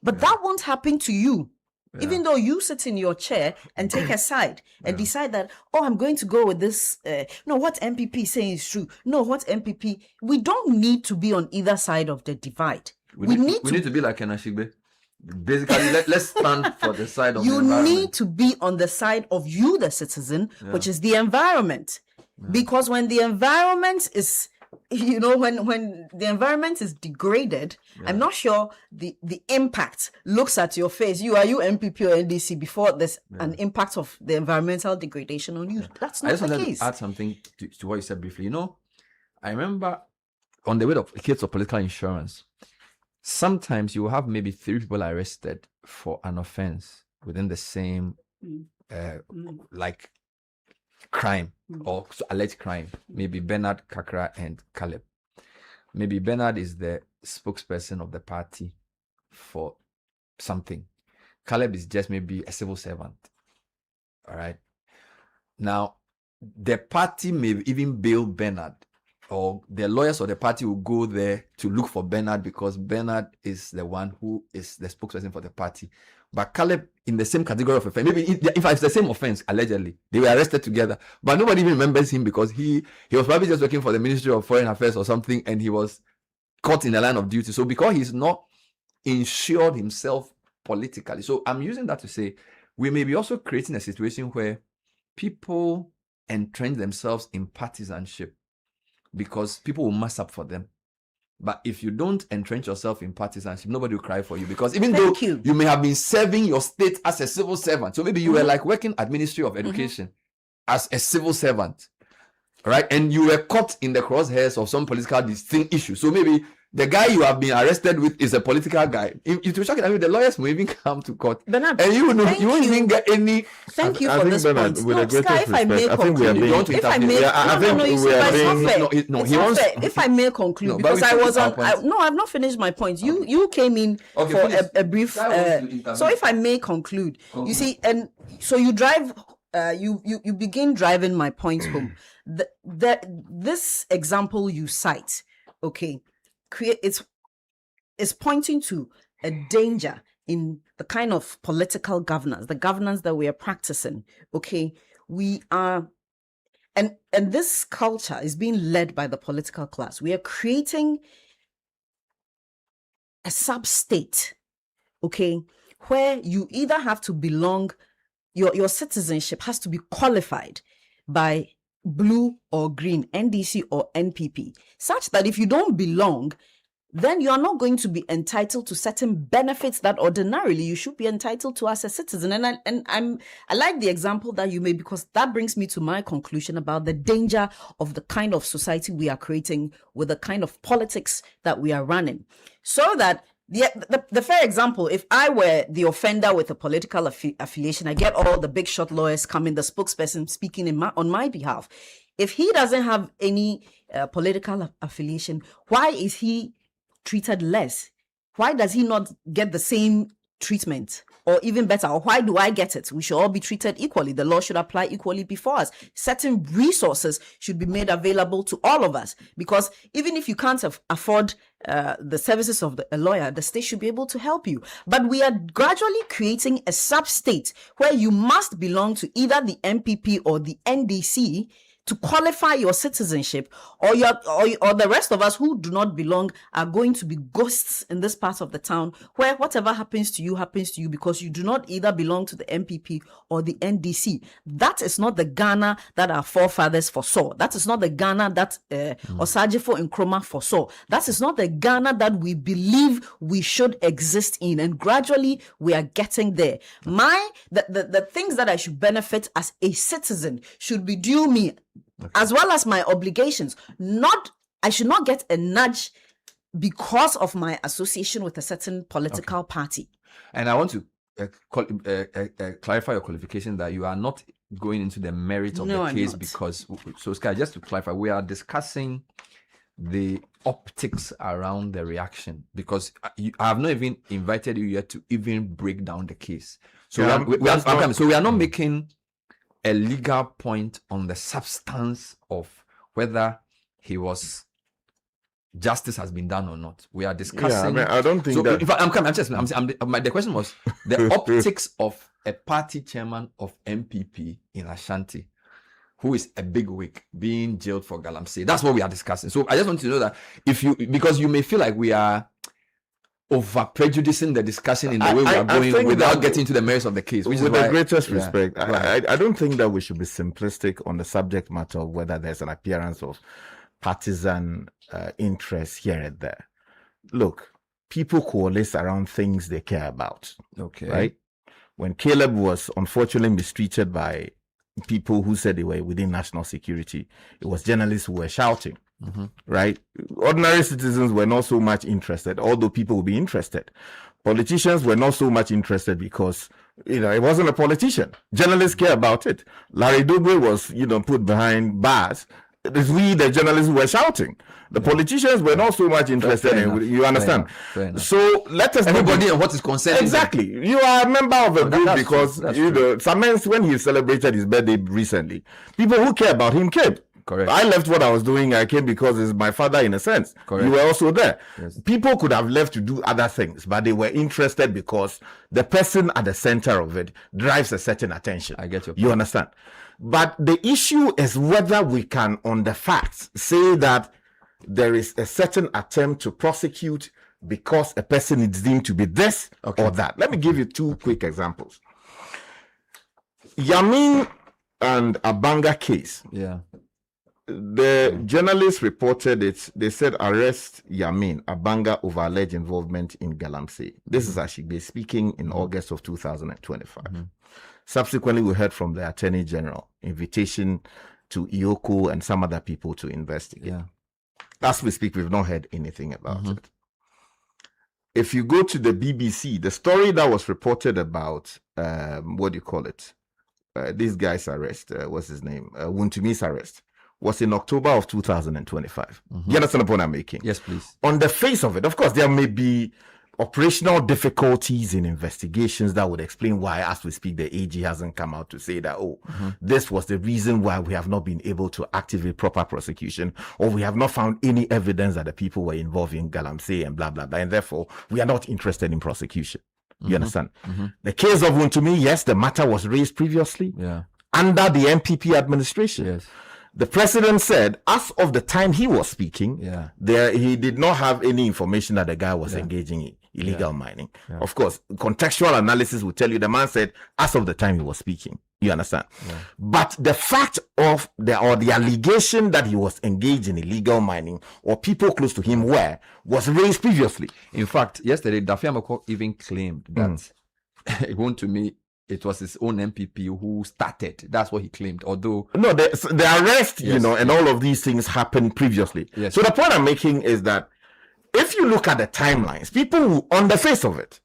But that won't happen to you. Even though you sit in your chair and take a side and decide that, I'm going to go with this. No, what MPP is saying is true. No, what MPP. We don't need to be on either side of the divide. We need to be like an Ashigbe. Basically, let's stand for the side of the environment. You need to be on the side of you, the citizen, which is the environment. Because when the environment is, when the environment is degraded, I'm not sure the impact looks at your face. Are you MPP or NDC before there's an impact of the environmental degradation on you? That's not the case. I just wanted to add something to what you said briefly. I remember on the way of case of political insurance, sometimes you will have maybe 3 people arrested for an offense within the same like crime or alleged crime. Maybe Bernard, Kakra, and Caleb. Maybe Bernard is the spokesperson of the party for something. Caleb is just maybe a civil servant. All right. Now, the party may even bail Bernard, or the lawyers of the party will go there to look for Bernard because Bernard is the one who is the spokesperson for the party. But Caleb, in the same category of offense, maybe if it's the same offense, allegedly, they were arrested together, but nobody even remembers him because he was probably just working for the Ministry of Foreign Affairs or something, and he was caught in the line of duty. So because he's not insured himself politically. So I'm using that to say we may be also creating a situation where people entrench themselves in partisanship because people will mess up for them. But if you don't entrench yourself in partisanship, nobody will cry for you, because even though you may have been serving your state as a civil servant, so maybe you were like working at Ministry of Education as a civil servant, right? And you were caught in the crosshairs of some political distinct issue. So maybe the guy you have been arrested with is a political guy. If you check it, I mean, the lawyers will even come to court, Bernard, and you won't even get any. Thank you for this Bernard, point. with No, the greatest Sky, if I may respect, I think we are conclude, being. if I may, if I may conclude, because I was on. I've not finished my point. You came in for a brief. So if I may conclude, you see, and so you drive. You begin driving my point home. This example you cite, okay, it's pointing to a danger in the kind of political governance, the governance that we are practicing. Okay, we are, and this culture is being led by the political class. We are creating a sub-state, okay, where you either have to belong. Your citizenship has to be qualified by blue or green, NDC or NPP, such that if you don't belong, then you are not going to be entitled to certain benefits that ordinarily you should be entitled to as a citizen. And I like the example that you made, because that brings me to my conclusion about the danger of the kind of society we are creating with the kind of politics that we are running. So that the fair example, if I were the offender with a political affiliation, I get all the big shot lawyers coming, the spokesperson speaking on my behalf. If he doesn't have any political affiliation, why is he treated less? Why does he not get the same treatment? Or even better, or why do I get it? We should all be treated equally. The law should apply equally before us. Certain resources should be made available to all of us, because even if you can't afford the services of a lawyer, the state should be able to help you. But we are gradually creating a sub-state where you must belong to either the MPP or the NDC to qualify your citizenship, or the rest of us who do not belong are going to be ghosts in this part of the town, where whatever happens to you because you do not either belong to the MPP or the NDC. That is not the Ghana that our forefathers foresaw. That is not the Ghana that Osajifo Nkrumah foresaw. That is not the Ghana that we believe we should exist in, and gradually we are getting there. The things that I should benefit as a citizen should be due me. Okay. As well as my obligations. I should not get a nudge because of my association with a certain political party. And I want to clarify your qualification that you are not going into the merit of the case because, so Sky, just to clarify, we are discussing the optics around the reaction, because I have not even invited you yet to even break down the case. So we are not making a legal point on the substance of whether justice has been done or not. We are discussing. Yeah, I don't think so that. In fact, the question was the optics of a party chairman of MPP in Ashanti, who is a big wig, being jailed for Galamsey. That's what we are discussing. So I just want to know that because you may feel like we are over prejudicing the discussion in the way we are going without getting to the merits of the case. With the greatest respect, I don't think that we should be simplistic on the subject matter of whether there's an appearance of partisan interest here and there. Look, people coalesce around things they care about. Okay. Right? When Caleb was unfortunately mistreated by people who said they were within national security, it was journalists who were shouting. Mm-hmm. Right? Ordinary citizens were not so much interested, although people would be interested. Politicians were not so much interested because, it wasn't a politician. Journalists care about it. Larry Dugbe was, put behind bars. It's we, the journalists, who were shouting. The politicians were not so much interested in, you understand? Fair enough. So let us... Everybody and what is concerned. Exactly. You are a member of a group because, Samens, when he celebrated his birthday recently, people who care about him came. Correct. I left what I was doing. I came because it's my father, in a sense. Correct. You were also there. Yes. People could have left to do other things, but they were interested because the person at the center of it drives a certain attention. I get your point. You understand? But the issue is whether we can, on the facts, say that there is a certain attempt to prosecute because a person is deemed to be this or that. Let me give you two quick examples. Yamin and Abanga case. Yeah. The journalists reported it. They said arrest Yamin Abanga over alleged involvement in Galamsey. This is Ashigbe speaking in August of 2025. Mm-hmm. Subsequently, we heard from the Attorney General invitation to Iyoko and some other people to investigate. Yeah. As we speak, we've not heard anything about it. If you go to the BBC, the story that was reported about this guy's arrest, what's his name? Wuntumi's arrest, was in October of 2025. You understand the point I'm making? Yes, please. On the face of it, of course, there may be operational difficulties in investigations that would explain why, as we speak, the AG hasn't come out to say that, this was the reason why we have not been able to activate proper prosecution, or we have not found any evidence that the people were involved in Galamsey and blah, blah, blah, and therefore we are not interested in prosecution. You understand? The case of Wuntumi, yes, the matter was raised previously under the MPP administration. Yes. The president said, as of the time he was speaking, he did not have any information that the guy was engaging in illegal mining. Of course, contextual analysis will tell you the man said, as of the time he was speaking. You understand? But the fact of the allegation that he was engaged in illegal mining, or people close to him was raised previously. In fact, yesterday, Daffy Amako even claimed that Wuntumi, it was his own MPP who started. That's what he claimed. Although the arrest, and all of these things happened previously. Yes. So the point I'm making is that if you look at the timelines, people who, on the face of it,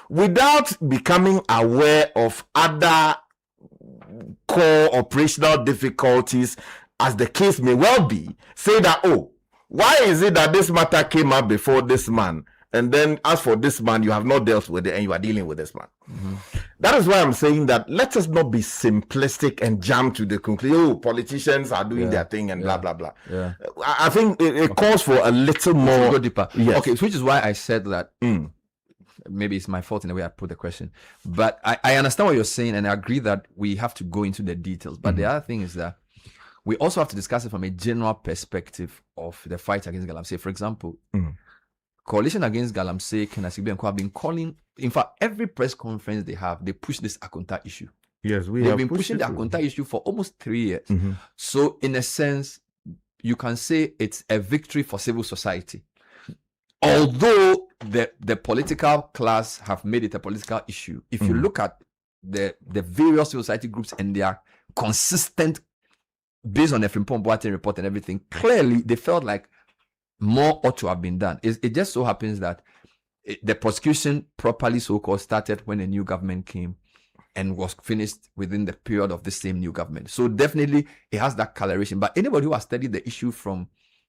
without becoming aware of other core operational difficulties, as the case may well be, say that, Why is it that this matter came up before this man, and then as for this man, you have not dealt with it and you are dealing with this man? That is why I'm saying that let us not be simplistic and jump to the conclusion, oh, politicians are doing their thing and blah, blah, blah. I think it calls for a little more. Go deeper. Yes. Okay, which is why I said that. Maybe it's my fault in the way I put the question, but I understand what you're saying, and I agree that we have to go into the details. But the other thing is that we also have to discuss it from a general perspective of the fight against Galamsey. For example, Coalition Against Galamsey, Ken Asigbe and Co have been calling. In fact, every press conference they have, they push this Akonta issue. Yes, they've been pushing the Akonta issue for almost 3 years. So, in a sense, you can say it's a victory for civil society. Although the political class have made it a political issue, if you look at the various civil society groups and their consistent, based on the Frimpong Boateng report and everything, clearly they felt like more ought to have been done. It just so happens that the prosecution properly so-called started when a new government came and was finished within the period of the same new government. So definitely it has that coloration. But anybody who has studied the issue from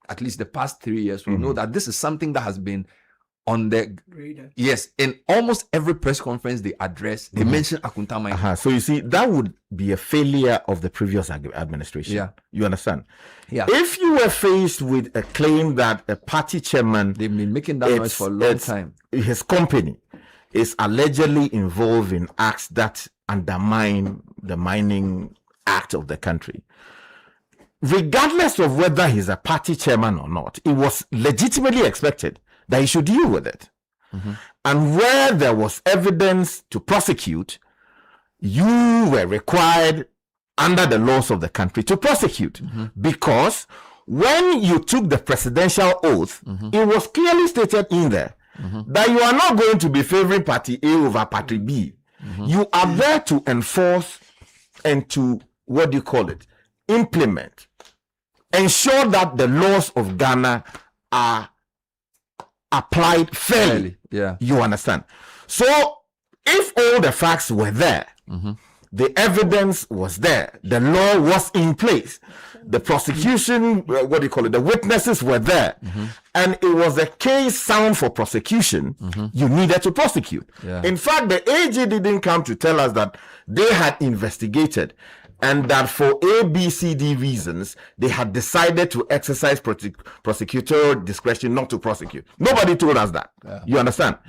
at least the past 3 years will know that this is something that has been on the radar. Yes, in almost every press conference they address, they mention Akonta mining. So you see, that would be a failure of the previous administration. Yeah. You understand? Yeah. If you were faced with a claim that a party chairman, they've been making that noise for a long time, his company is allegedly involved in acts that undermine the mining act of the country, regardless of whether he's a party chairman or not, it was legitimately expected that he should deal with it. And where there was evidence to prosecute, you were required under the laws of the country to prosecute. Because when you took the presidential oath, it was clearly stated in there that you are not going to be favoring party A over party B. You are there to enforce and to, what do you call it, implement, ensure that the laws of Ghana are applied fairly. Yeah. You understand? So if all the facts were there, the evidence was there, the law was in place, the prosecution, what do you call it, the witnesses were there, and it was a case sound for prosecution, you needed to prosecute. In fact, the AG didn't come to tell us that they had investigated and that for A, B, C, D reasons, they had decided to exercise prosecutorial discretion not to prosecute. Nobody told us that. You understand?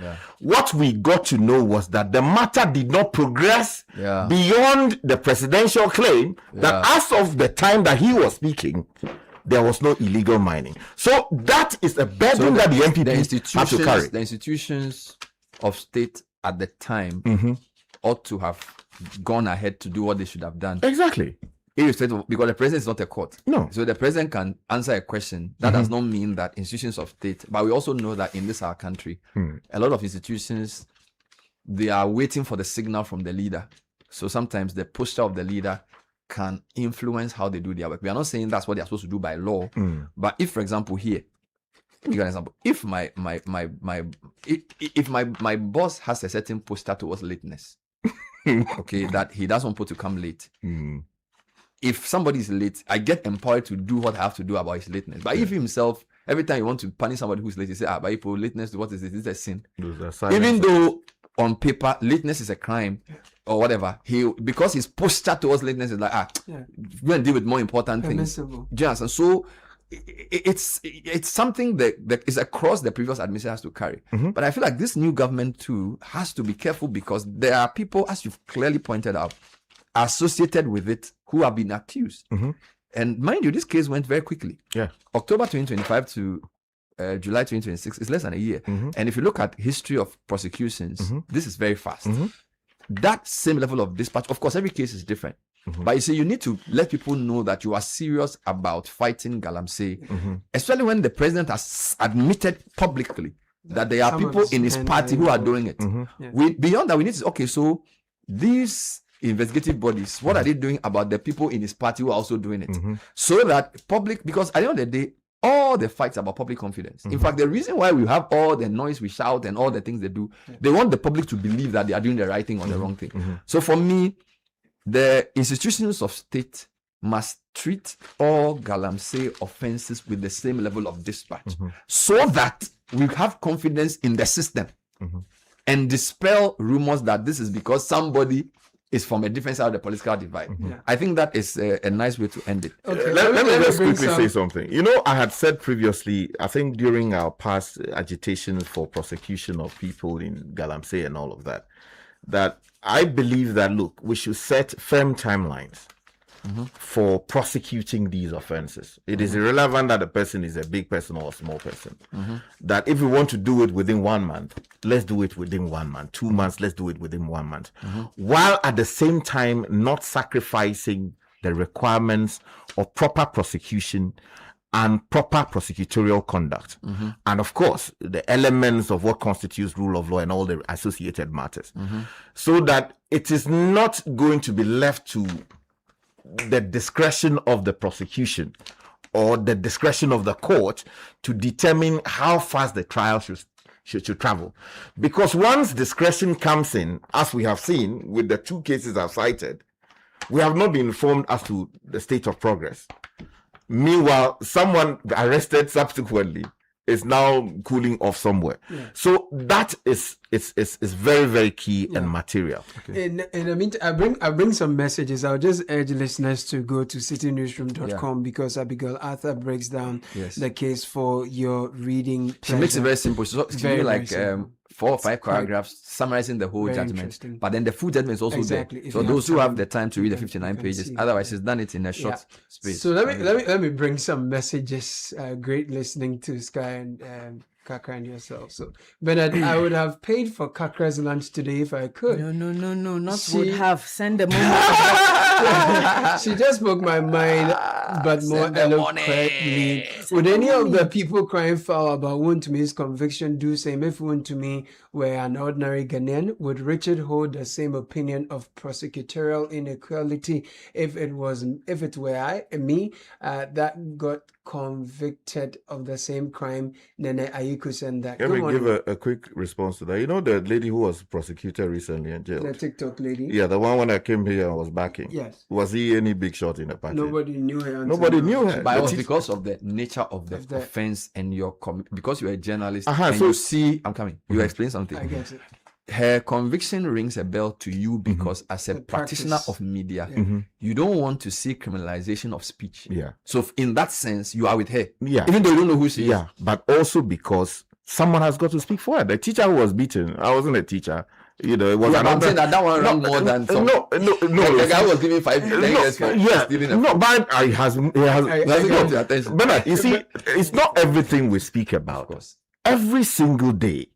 What we got to know was that the matter did not progress beyond the presidential claim that as of the time that he was speaking, there was no illegal mining. So that is a burden that the MPP have to carry. The institutions of state at the time ought to have gone ahead to do what they should have done. Exactly. Irrespective of, because the president is not a court. No. So the president can answer a question. That does not mean that institutions of state, but we also know that in this our country, a lot of institutions, they are waiting for the signal from the leader. So sometimes the posture of the leader can influence how they do their work. We are not saying that's what they are supposed to do by law, but if, for example, here, let me give an example. If my boss has a certain posture towards lateness, okay, that he doesn't want people to come late. If somebody is late, I get empowered to do what I have to do about his lateness. But if himself, every time you want to punish somebody who's late, you say, but if lateness, what is this? This is a sin. Even though on paper, lateness is a crime or whatever, because his posture towards lateness is like, go and deal with more important things. Just and so it's something that is across the previous administration has to carry. But I feel like this new government too has to be careful because there are people, as you've clearly pointed out, associated with it who have been accused. And mind you, this case went very quickly. October 2025 to July 2026 is less than a year. And if you look at history of prosecutions, this is very fast. That same level of dispatch, of course, every case is different. But you see, you need to let people know that you are serious about fighting Galamsey, especially when the president has admitted publicly that there are people in his party who are doing it. Beyond that, we need to, okay, so these investigative bodies, what are they doing about the people in his party who are also doing it? So that public, because at the end of the day, all the fights about public confidence. In fact, the reason why we have all the noise we shout and all the things they do, they want the public to believe that they are doing the right thing or the wrong thing. So for me, the institutions of state must treat all Galamsey offenses with the same level of dispatch, so that we have confidence in the system and dispel rumors that this is because somebody is from a different side of the political divide. I think that is a nice way to end it. Okay. Let me just quickly say something. You know, I had said previously, I think during our past agitations for prosecution of people in Galamsey and all of that, that I believe that, look, we should set firm timelines for prosecuting these offenses. It is irrelevant that the person is a big person or a small person. That if we want to do it within 1 month, let's do it within 1 month. 2 months, let's do it within 1 month. While at the same time not sacrificing the requirements of proper prosecution and proper prosecutorial conduct. And of course, the elements of what constitutes rule of law and all the associated matters. So that it is not going to be left to the discretion of the prosecution or the discretion of the court to determine how fast the trial should travel. Because once discretion comes in, as we have seen with the 2 cases I've cited, we have not been informed as to the state of progress. Meanwhile, someone arrested subsequently is now cooling off somewhere. So that is very, very key and material. In the meantime, I bring some messages. I'll just urge listeners to go to citynewsroom.com because Abigail Arthur breaks down the case for your reading. She makes it very simple. So it's very, like 4 or 5 paragraphs summarizing the whole judgment. But then the full judgment is also there. So those who have the time to read the 59 pages, otherwise it's done it in a short space. So let me bring some messages. Great listening to Sky and Kakra and yourself. So Bernard, I would have paid for Kakra's lunch today if I could. No, not would have. Send the money. She just spoke my mind, but more eloquently. Would any of the people crying foul about Wuntumi's conviction do same if Wuntumi were an ordinary Ghanaian? Would Richard hold the same opinion of prosecutorial inequality if it were me that got convicted of the same crime? Nene Ayiku said that. Let me give a quick response to that. You know the lady who was prosecuted recently in jail? The TikTok lady? Yeah, the one when I came here and was backing. Yes. Was he any big shot in the party? Nobody knew her. Nobody knew her. But it was because of the nature of the offense and your because you're a journalist and so you see, I'm coming. You explain something. I get it. Her conviction rings a bell to you because as a practitioner of media, you don't want to see criminalization of speech. So in that sense, you are with her. Even though you don't know who she is. But also because someone has got to speak for her. The teacher who was beaten, I wasn't a teacher. You know, it was I'm saying that one ran more than some. No. The guy was giving 5 years for stealing a phone. But he has got the attention. But you see, it's not everything we speak about. Every single day,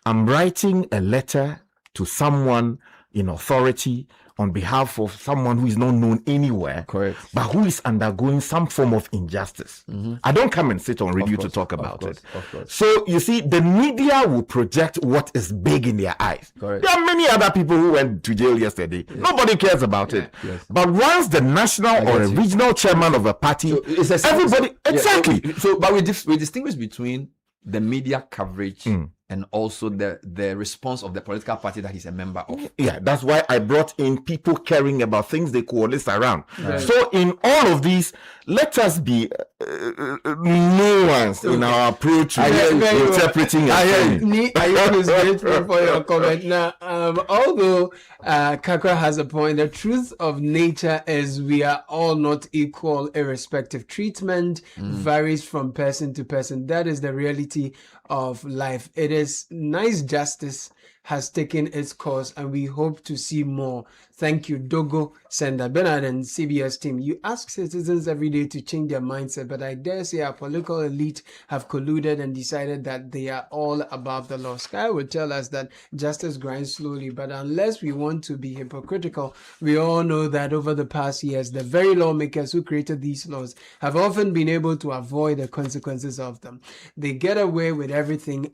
I'm writing a letter to someone in authority on behalf of someone who is not known anywhere, but who is undergoing some form of injustice. I don't come and sit on radio to talk about it. So you see, the media will project what is big in their eyes. There are many other people who went to jail yesterday. Nobody cares about it. But once the national or a regional chairman of a party, everybody, exactly. So, but we distinguish between the media coverage and also the response of the political party that he's a member of. Yeah, that's why I brought in people caring about things they coalesce around. So in all of these, let us be nuanced in our approach to interpreting it. I was grateful for your comment. Now, although Kakra has a point, the truth of nature is we are all not equal, irrespective. Treatment varies from person to person. That is the reality of life. It is nice justice has taken its course and we hope to see more. Thank you, Dogo, Sender, Bernard and CBS team. You ask citizens every day to change their mindset, but I dare say our political elite have colluded and decided that they are all above the law. Sky would tell us that justice grinds slowly, but unless we want to be hypocritical, we all know that over the past years, the very lawmakers who created these laws have often been able to avoid the consequences of them. They get away with everything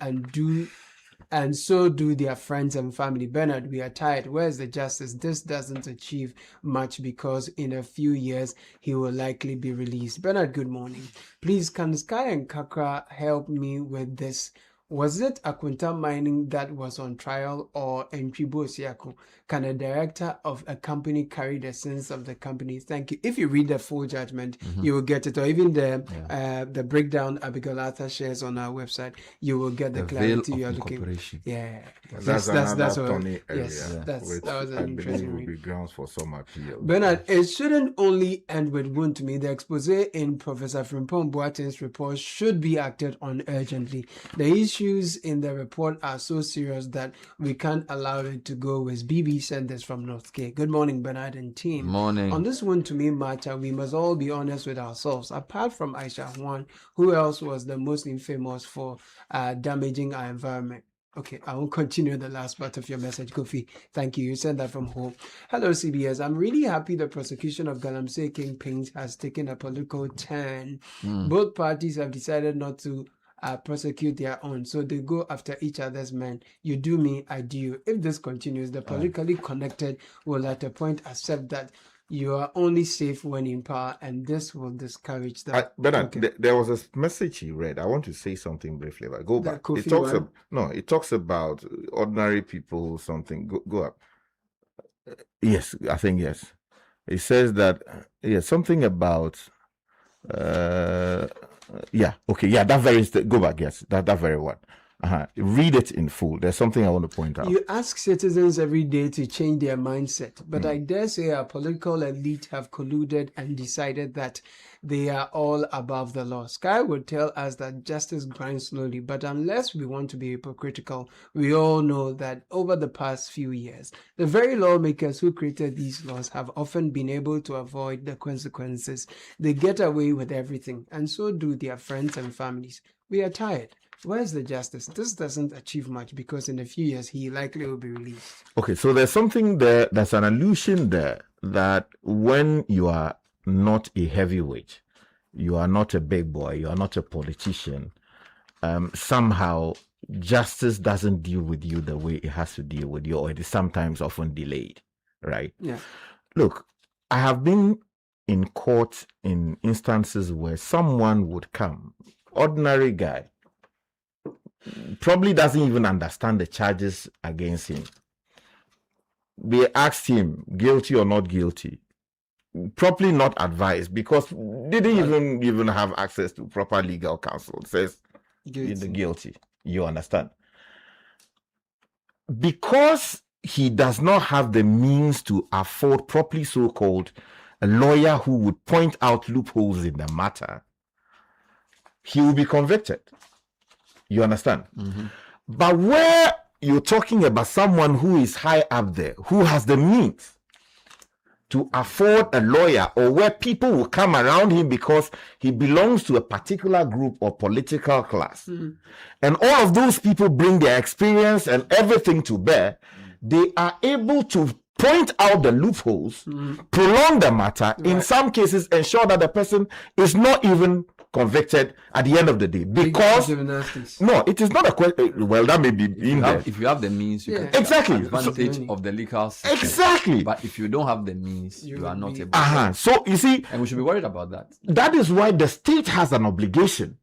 and so do their friends and family. Bernard, we are tired. Where's the justice? This doesn't achieve much because in a few years, he will likely be released. Bernard, good morning. Please, can Sky and Kakra help me with this? Was it Akunta Mining that was on trial, or Ntribo Siako? Can a director of a company carry the sins of the company? Thank you. If you read the full judgment, you will get it, or even the breakdown Abigail Arthur shares on our website, you will get the clarity you're looking for. Yeah, that's Tony area. Yes, that was I an believe interesting will read. be grounds for some appeal. Bernard, it shouldn't only end with Wontumi. The expose in Professor Frimpong Boateng's report should be acted on urgently. The issues in the report are so serious that we can't allow it to go with BB sent this from North K. Good morning, Bernard and team. Morning. On this Wontumi matter, we must all be honest with ourselves. Apart from Aisha Juan, who else was the most infamous for damaging our environment? Okay, I will continue the last part of your message, Kofi. Thank you. You sent that from home. Hello, CBS. I'm really happy the prosecution of Galamsey Kingpins has taken a political turn. Both parties have decided not to prosecute their own, so they go after each other's men. You do me, I do you. If this continues, the politically connected will at a point accept that you are only safe when in power, and this will discourage them. Bernard, there was a message he read. I want to say something briefly. But go back. It talks about ordinary people. Something. Go up. Yes, I think yes. It says that something about. That very. Go back. Yes, that very one. Read it in full. There's something I want to point out. You ask citizens every day to change their mindset, but I dare say our political elite have colluded and decided that they are all above the law. Sky would tell us that justice grinds slowly, but unless we want to be hypocritical, we all know that over the past few years, the very lawmakers who created these laws have often been able to avoid the consequences. They get away with everything, and so do their friends and families. We are tired. Where's the justice? This doesn't achieve much because in a few years he likely will be released. Okay, so there's something there, there's an allusion there that when you are not a heavyweight, you are not a big boy, you are not a politician, somehow justice doesn't deal with you the way it has to deal with you, or it is sometimes often delayed, right? Yeah. Look, I have been in court in instances where someone would come, ordinary guy, probably doesn't even understand the charges against him. They asked him guilty or not guilty, probably not advised because didn't even have access to proper legal counsel. It says guilty. You understand? Because he does not have the means to afford properly so-called a lawyer who would point out loopholes in the matter, he will be convicted. You understand? But where you're talking about someone who is high up there, who has the means to afford a lawyer, or where people will come around him because he belongs to a particular group or political class, and all of those people bring their experience and everything to bear, they are able to point out the loopholes, prolong the matter, in some cases ensure that the person is not even convicted at the end of the day, because no, it is not a question. Well, that may be if you have the means, you can take advantage of the legal system. Exactly. But if you don't have the means, you are not able. So you see, and we should be worried about that. That is why the state has an obligation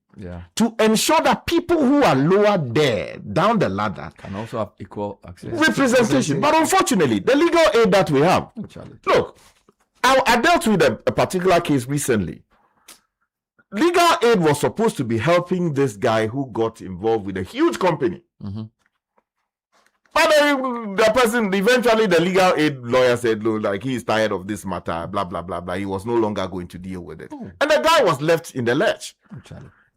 to ensure that people who are lower there down the ladder can also have equal access representation. But unfortunately, the legal aid that we have, look, I dealt with a particular case recently. Legal aid was supposed to be helping this guy who got involved with a huge company. But the person, eventually the legal aid lawyer said, no, like he is tired of this matter, blah, blah, blah, blah. He was no longer going to deal with it. And the guy was left in the lurch.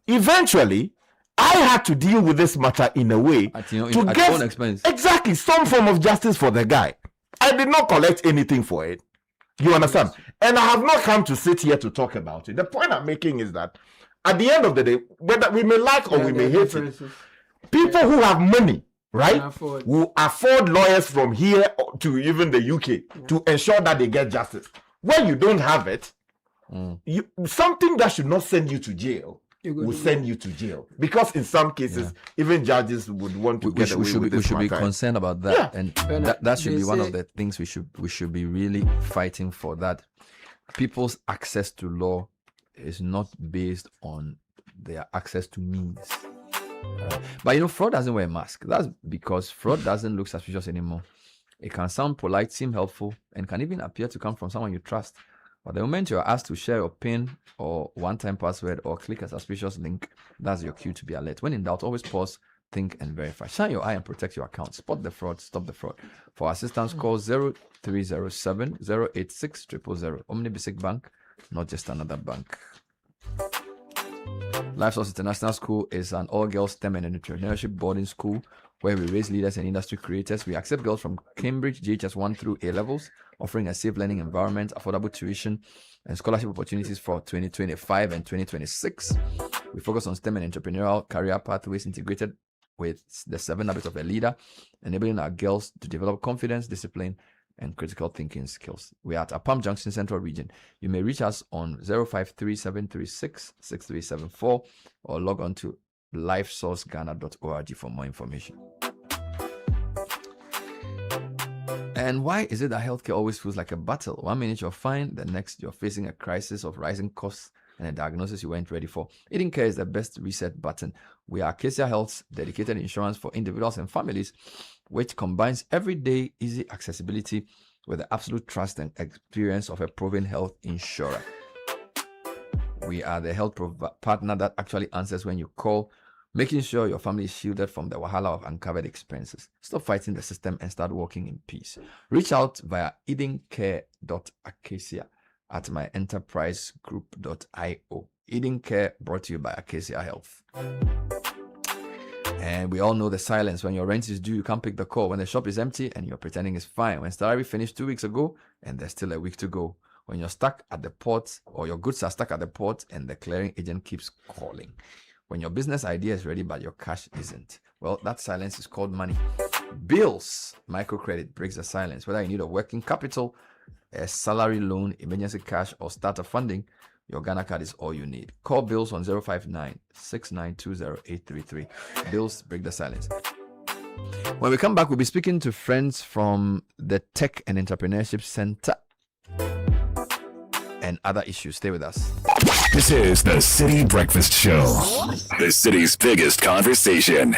Eventually, I had to deal with this matter in a way at your own expense. Exactly, some form of justice for the guy. I did not collect anything for it. You understand? And I have not come to sit here to talk about it. The point I'm making is that at the end of the day, whether we may like or we may hate it, people who have money, right, will afford lawyers from here to even the UK to ensure that they get justice. When you don't have it, something that should not send you to jail will send you to jail, because in some cases even judges would want to get away with this. We should be concerned about that, and that should be one of the things we should be really fighting for. That people's access to law is not based on their access to means. But fraud doesn't wear a mask. That's because fraud doesn't look suspicious anymore. It can sound polite, seem helpful, and can even appear to come from someone you trust. But the moment you are asked to share your PIN or one-time password or click a suspicious link, that's your cue to be alert. When in doubt, always pause, think, and verify. Shine your eye and protect your account. Spot the fraud, stop the fraud. For assistance, call 0307 086 000. Omni Basic Bank, not just another bank. Life Source International School is an all-girls STEM and entrepreneurship boarding school where we raise leaders and industry creators. We accept girls from Cambridge, GHS 1 through A levels, offering a safe learning environment, affordable tuition, and scholarship opportunities for 2025 and 2026. We focus on STEM and entrepreneurial career pathways integrated with the 7 habits of a leader, enabling our girls to develop confidence, discipline, and critical thinking skills. We are at Apam Junction, Central Region. You may reach us on 0537366374 or log on to livesourceghana.org for more information. And why is it that healthcare always feels like a battle? 1 minute you're fine, the next you're facing a crisis of rising costs and a diagnosis you weren't ready for. Eden Care is the best reset button. We are Acacia Health's dedicated insurance for individuals and families, which combines everyday easy accessibility with the absolute trust and experience of a proven health insurer. We are the health partner that actually answers when you call, making sure your family is shielded from the wahala of uncovered expenses. Stop fighting the system and start walking in peace. Reach out via edencare.acacia@myenterprisegroup.io. Eden Care brought to you by Acacia Health. And we all know the silence. When your rent is due, you can't pick the call. When the shop is empty and you're pretending it's fine. When salary finished 2 weeks ago and there's still a week to go. When you're stuck at the port or your goods are stuck at the port and the clearing agent keeps calling. When your business idea is ready but your cash isn't. Well, that silence is called money. Bills. Microcredit breaks the silence. Whether you need a working capital, a salary loan, emergency cash, or starter funding, your Ghana card is all you need. Call Bills on 059-6920-833. Bills break the silence. When we come back, we'll be speaking to friends from the Tech and Entrepreneurship Center and other issues. Stay with us. This is the City Breakfast Show, the city's biggest conversation.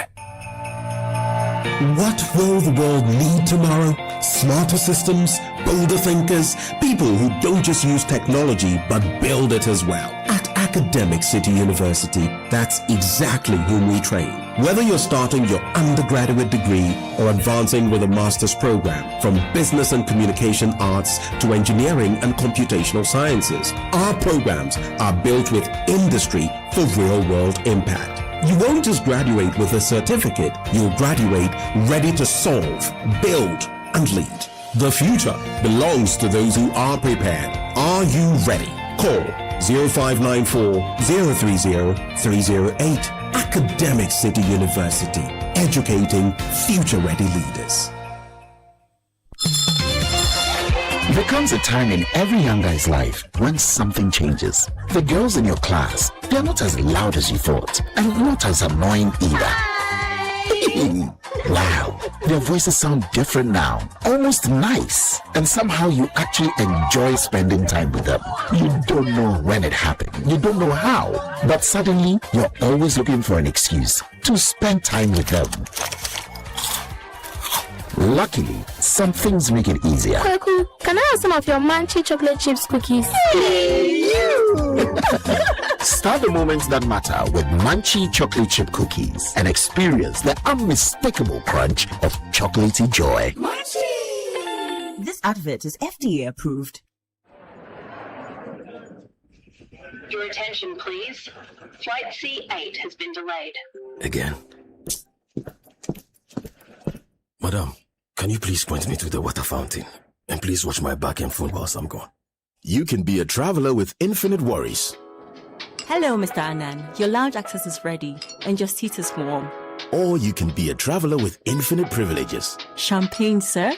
What will the world need tomorrow? Smarter systems, bolder thinkers, people who don't just use technology but build it as well. At Academic City University, that's exactly whom we train. Whether you're starting your undergraduate degree or advancing with a master's program, from business and communication arts to engineering and computational sciences, our programs are built with industry for real-world impact. You won't just graduate with a certificate, you'll graduate ready to solve, build, and lead. The future belongs to those who are prepared. Are you ready? Call 0594 030 308. Academic City University, educating future-ready leaders. There comes a time in every young guy's life when something changes. The girls in your class, they're not as loud as you thought, and not as annoying either. Wow, their voices sound different now, almost nice, and somehow you actually enjoy spending time with them. You don't know when it happened, you don't know how, but suddenly you're always looking for an excuse to spend time with them. Luckily, some things make it easier. Kwaku, can I have some of your Manchi chocolate chips cookies? Start the moments that matter with Manchi chocolate chip cookies and experience the unmistakable crunch of chocolatey joy. Manchi! This advert is FDA approved. Your attention, please. Flight C8 has been delayed. Again. Madam, can you please point me to the water fountain? And please watch my back and phone whilst I'm gone. You can be a traveler with infinite worries. Hello, Mr. Anand. Your lounge access is ready and your seat is warm. Or you can be a traveler with infinite privileges. Champagne, sir?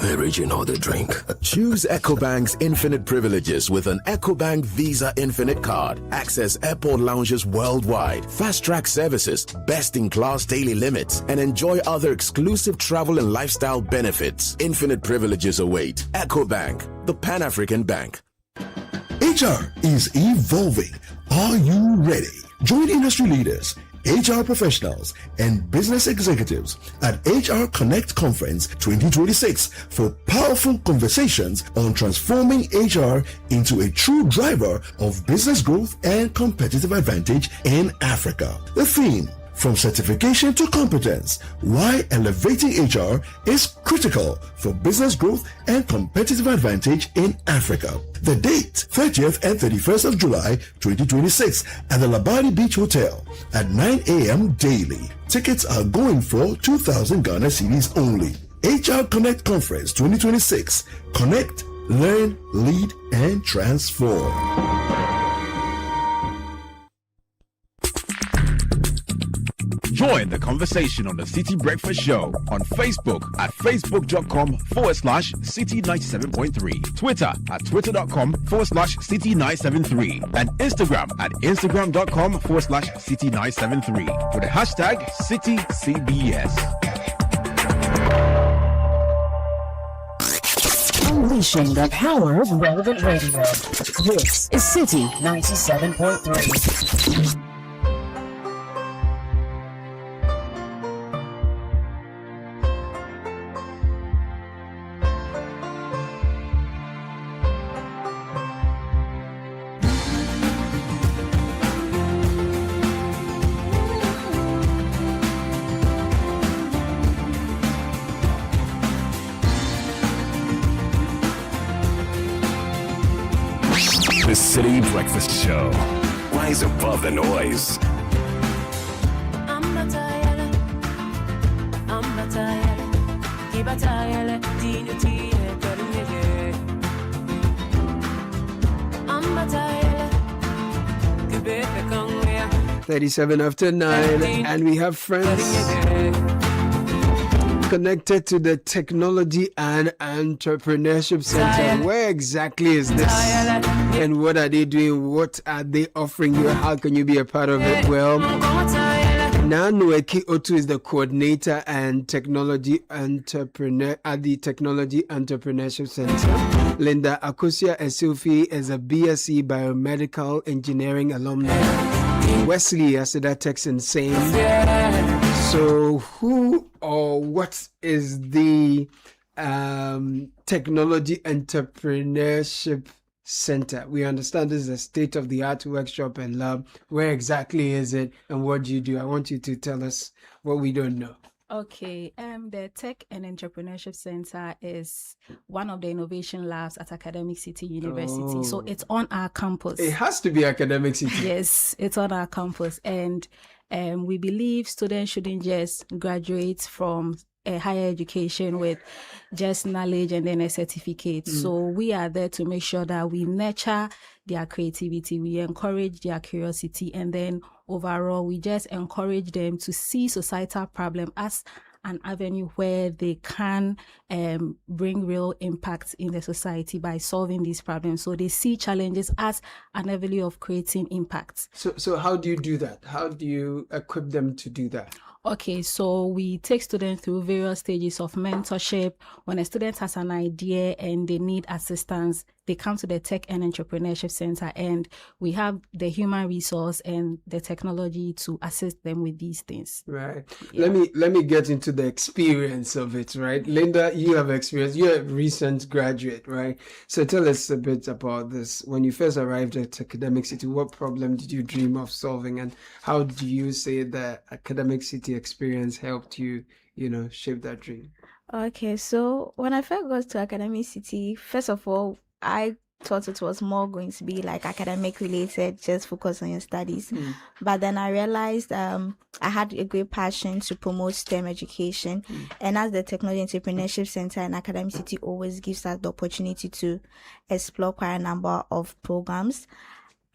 Original the drink. Choose EcoBank's infinite privileges with an EcoBank Visa Infinite card. Access airport lounges worldwide, fast-track services, best-in-class daily limits, and enjoy other exclusive travel and lifestyle benefits. Infinite privileges await. EcoBank, the Pan-African Bank. HR is evolving. Are you ready? Join industry leaders HR professionals, and business executives at HR Connect Conference 2026 for powerful conversations on transforming HR into a true driver of business growth and competitive advantage in Africa. The theme: from certification to competence, why elevating HR is critical for business growth and competitive advantage in Africa. The date, 30th and 31st of July 2026 at the Labadi Beach Hotel at 9 a.m. daily. Tickets are going for 2,000 Ghana cedis only. HR Connect Conference 2026. Connect, learn, lead, and transform. Join the conversation on the City Breakfast Show on Facebook at facebook.com/City97.3, Twitter at twitter.com/City973, and Instagram at instagram.com/City973 with the hashtag CityCBS. Unleashing the power of relevant radio. This is City 97.3. The City Breakfast Show. Rise above the noise. "37 after 9, and we have friends connected to the Technology and Entrepreneurship Center. Where exactly is this? And what are they doing? What are they offering you? How can you be a part of it? Well, Nanueki Otu is the coordinator and technology entrepreneur at the Technology Entrepreneurship Center. Linda Akosia Esilfi is a BSc Biomedical Engineering alumni. Wesley Asida Texan same. So who or what is the Technology Entrepreneurship Center? We understand this is a state-of-the-art workshop and lab. Where exactly is it and what do you do? I want you to tell us what we don't know. Okay, the Tech and Entrepreneurship Center is one of the innovation labs at Academic City University. So it's on our campus. It has to be Academic City. Yes, it's on our campus. And we believe students shouldn't just graduate from a higher education with just knowledge and then a certificate. So we are there to make sure that we nurture their creativity, we encourage their curiosity, and then overall we just encourage them to see societal problem as an avenue where they can bring real impact in the society by solving these problems. So they see challenges as an avenue of creating impact. So how do you do that? How do you equip them to do that? Okay, so we take students through various stages of mentorship. When a student has an idea and they need assistance, they come to the Tech and Entrepreneurship Center, and we have the human resource and the technology to assist them with these things. Right. Yeah. Let me get into the experience of it, right? Linda, you have experience. You're a recent graduate, right? So tell us a bit about this. When you first arrived at Academic City, what problem did you dream of solving, and how do you say that Academic City experience helped you, shape that dream? Okay, so when I first got to Academic City, first of all, I thought it was more going to be like academic related, just focus on your studies. But then I realized I had a great passion to promote STEM education. And as the Technology Entrepreneurship Center in Academic City always gives us the opportunity to explore quite a number of programs.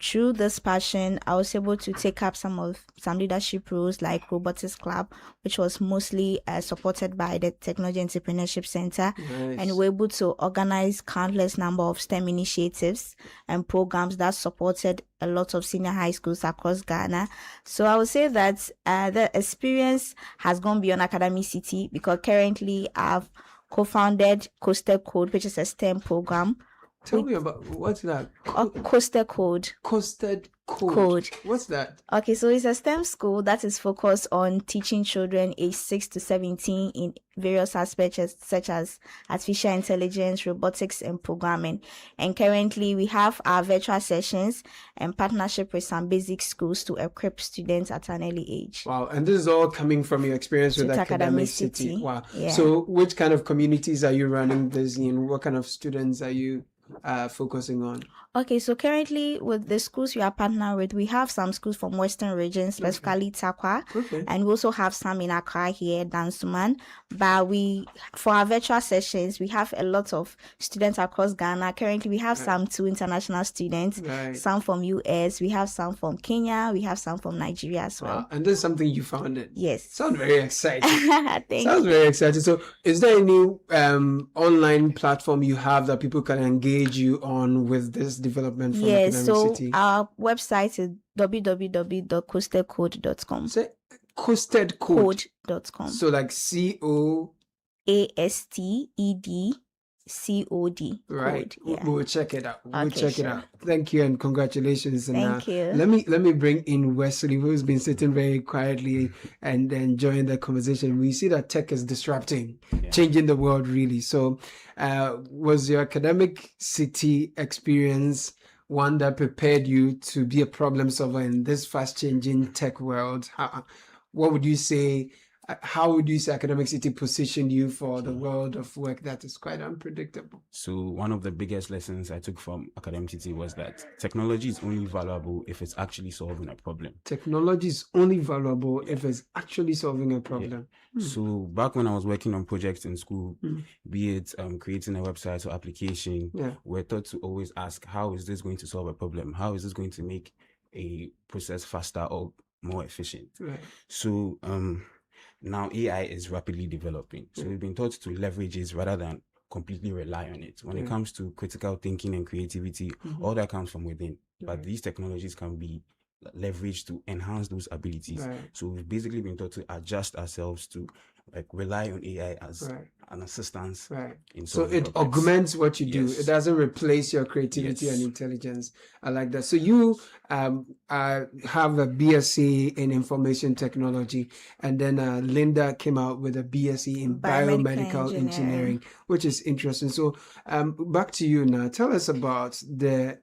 Through this passion, I was able to take up some leadership roles like Robotics Club, which was mostly supported by the Technology Entrepreneurship Center. Nice. And we were able to organize countless number of STEM initiatives and programs that supported a lot of senior high schools across Ghana. So I would say that the experience has gone beyond Academic City, because currently I've co-founded Coastal Code, which is a STEM program Tell me about what's that? Coasted Code. Coasted Code. What's that? Okay, so it's a STEM school that is focused on teaching children aged 6 to 17 in various aspects such as artificial intelligence, robotics, and programming. And currently, we have our virtual sessions and partnership with some basic schools to equip students at an early age. Wow, and this is all coming from your experience with Academic City. Wow. Yeah. So which kind of communities are you running this in? What kind of students are you focusing on? Okay, so currently with the schools we are partnered with, we have some schools from Western region, specifically Takwa, and we also have some in Accra here, Dansuman. But for our virtual sessions, we have a lot of students across Ghana. Currently, we have some 2 international students, some from US, we have some from Kenya, we have some from Nigeria as well. Wow. And this is something you founded? Yes. Sounds very exciting. Sounds very exciting. So is there any online platform you have that people can engage you on with this development from Academic City? Our website is www.coastedcode.com. Say coastedcode.com. So like COASTEDCOD. Right. Yeah. We'll check it out. We'll check it out. Thank you and congratulations. Thank you. Let me bring in Wesley, who's been sitting very quietly and enjoying the conversation. We see that tech is disrupting, changing the world really. So was your Academic City experience one that prepared you to be a problem solver in this fast changing tech world? What would you say? How would you say Academic City positioned you for the world of work that is quite unpredictable? So one of the biggest lessons I took from Academic City was that technology is only valuable if it's actually solving a problem. Technology is only valuable if it's actually solving a problem. So back when I was working on projects in school, be it creating a website or application, we're taught to always ask, how is this going to solve a problem? How is this going to make a process faster or more efficient? So now AI is rapidly developing. So we've been taught to leverage it rather than completely rely on it. When it comes to critical thinking and creativity, all that comes from within. But these technologies can be leveraged to enhance those abilities. So we've basically been taught to adjust ourselves to rely on AI as an assistance. So it augments what you do. It doesn't replace your creativity and intelligence. I like that. So you have a BSc in information technology, and then Linda came out with a BSc in biomedical engineering, which is interesting. So back to you now. Tell us about the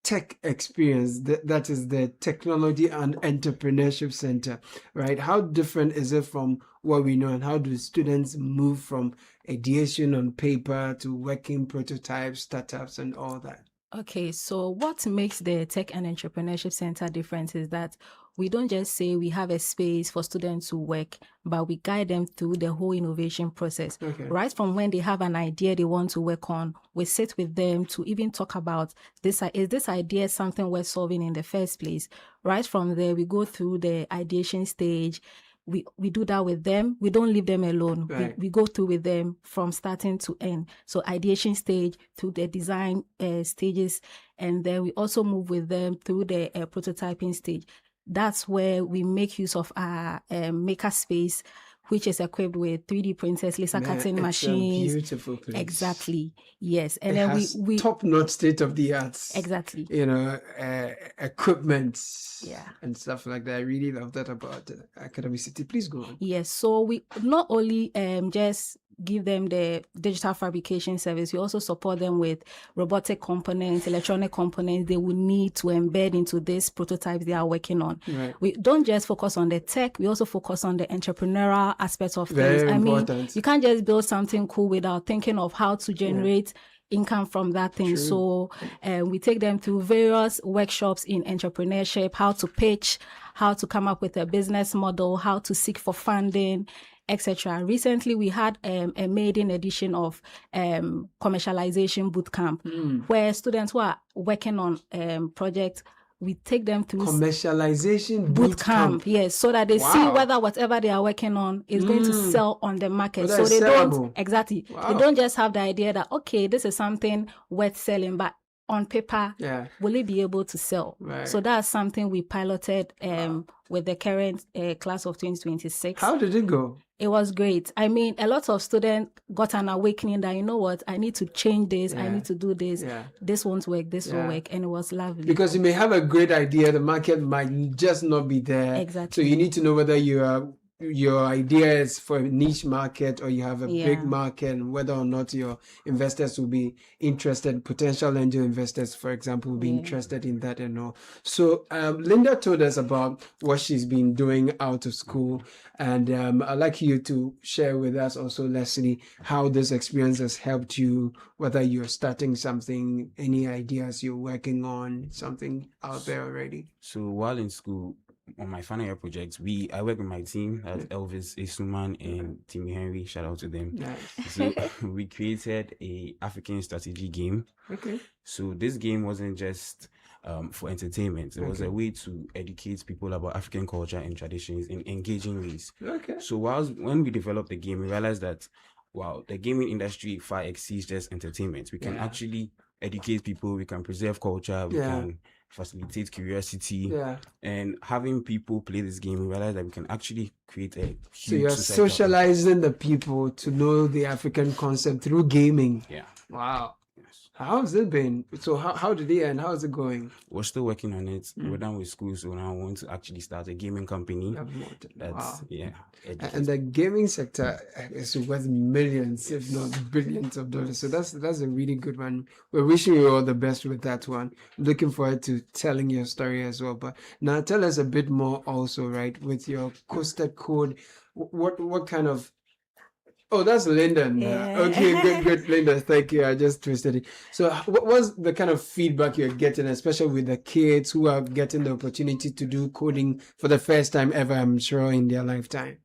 tech experience, that is the Technology and Entrepreneurship Center, right? How different is it from what we know, and how do students move from ideation on paper to working prototypes, startups, and all that? Okay, so what makes the Tech and Entrepreneurship Center different is that we don't just say we have a space for students to work, but we guide them through the whole innovation process. Right from when they have an idea they want to work on, we sit with them to even talk about is this idea something worth solving in the first place? Right from there, we go through the ideation stage. We do that with them. We don't leave them alone. We go through with them from starting to end. So ideation stage through the design stages, and then we also move with them through the prototyping stage. That's where we make use of our maker space, which is equipped with 3D printers, laser cutting machines. Beautiful place. Exactly. Yes. And it then has we top-notch state-of-the-art. Exactly. Equipment. And stuff like that. I really love that about Academic City. Please go on. Yes. So we not only just give them the digital fabrication service, we also support them with robotic components, electronic components they will need to embed into these prototypes they are working on. We don't just focus on the tech, we also focus on the entrepreneurial aspects of things. Very important. I mean, you can't just build something cool without thinking of how to generate income from that thing. So we take them through various workshops in entrepreneurship, how to pitch, how to come up with a business model, how to seek for funding, etc. Recently, we had a maiden edition of commercialization bootcamp, where students who are working on projects, we take them through commercialization bootcamp. Yes, so that they see whether whatever they are working on is going to sell on the market. So they don't they don't just have the idea that okay, this is something worth selling, but on paper, will it be able to sell? Right. So that's something we piloted with the current class of 2026. How did it go? It was great. I mean, a lot of students got an awakening that, you know what, I need to change this, I need to do this, this won't work, this will work, and it was lovely. Because you may have a great idea, the market might just not be there. Exactly. So you need to know whether your idea is for a niche market or you have a big market, and whether or not your investors will be interested, potential angel investors, for example, will be interested in that and all. So Linda told us about what she's been doing out of school, and I'd like you to share with us also, Leslie, how this experience has helped you, whether you're starting something, any ideas you're working on, something out there already. So while in school, on my final year projects, I work with my team, that's Elvis, Isuman, and Timmy Henry. Shout out to them. Nice. So we created a African strategy game. Okay. So this game wasn't just for entertainment. It was a way to educate people about African culture and traditions in engaging ways. Okay. So when we developed the game, we realized that the gaming industry far exceeds just entertainment. We can actually educate people. We can preserve culture. We can facilitate curiosity, and having people play this game, we realize that we can actually create a huge so you're socializing the people to know the African concept through gaming. Wow. How has it been? So how did it end? How is it going? We're still working on it. We're done with school, so now I want to actually start a gaming company. That's and the gaming sector is worth millions, if not billions of dollars. So that's a really good one. We're wishing you all the best with that one. Looking forward to telling your story as well. But now tell us a bit more also, right? With your Coasted Code, what kind of... Oh, that's Linda. Okay, good, Linda. Thank you. I just twisted it. So what was the kind of feedback you're getting, especially with the kids who are getting the opportunity to do coding for the first time ever, I'm sure, in their lifetime?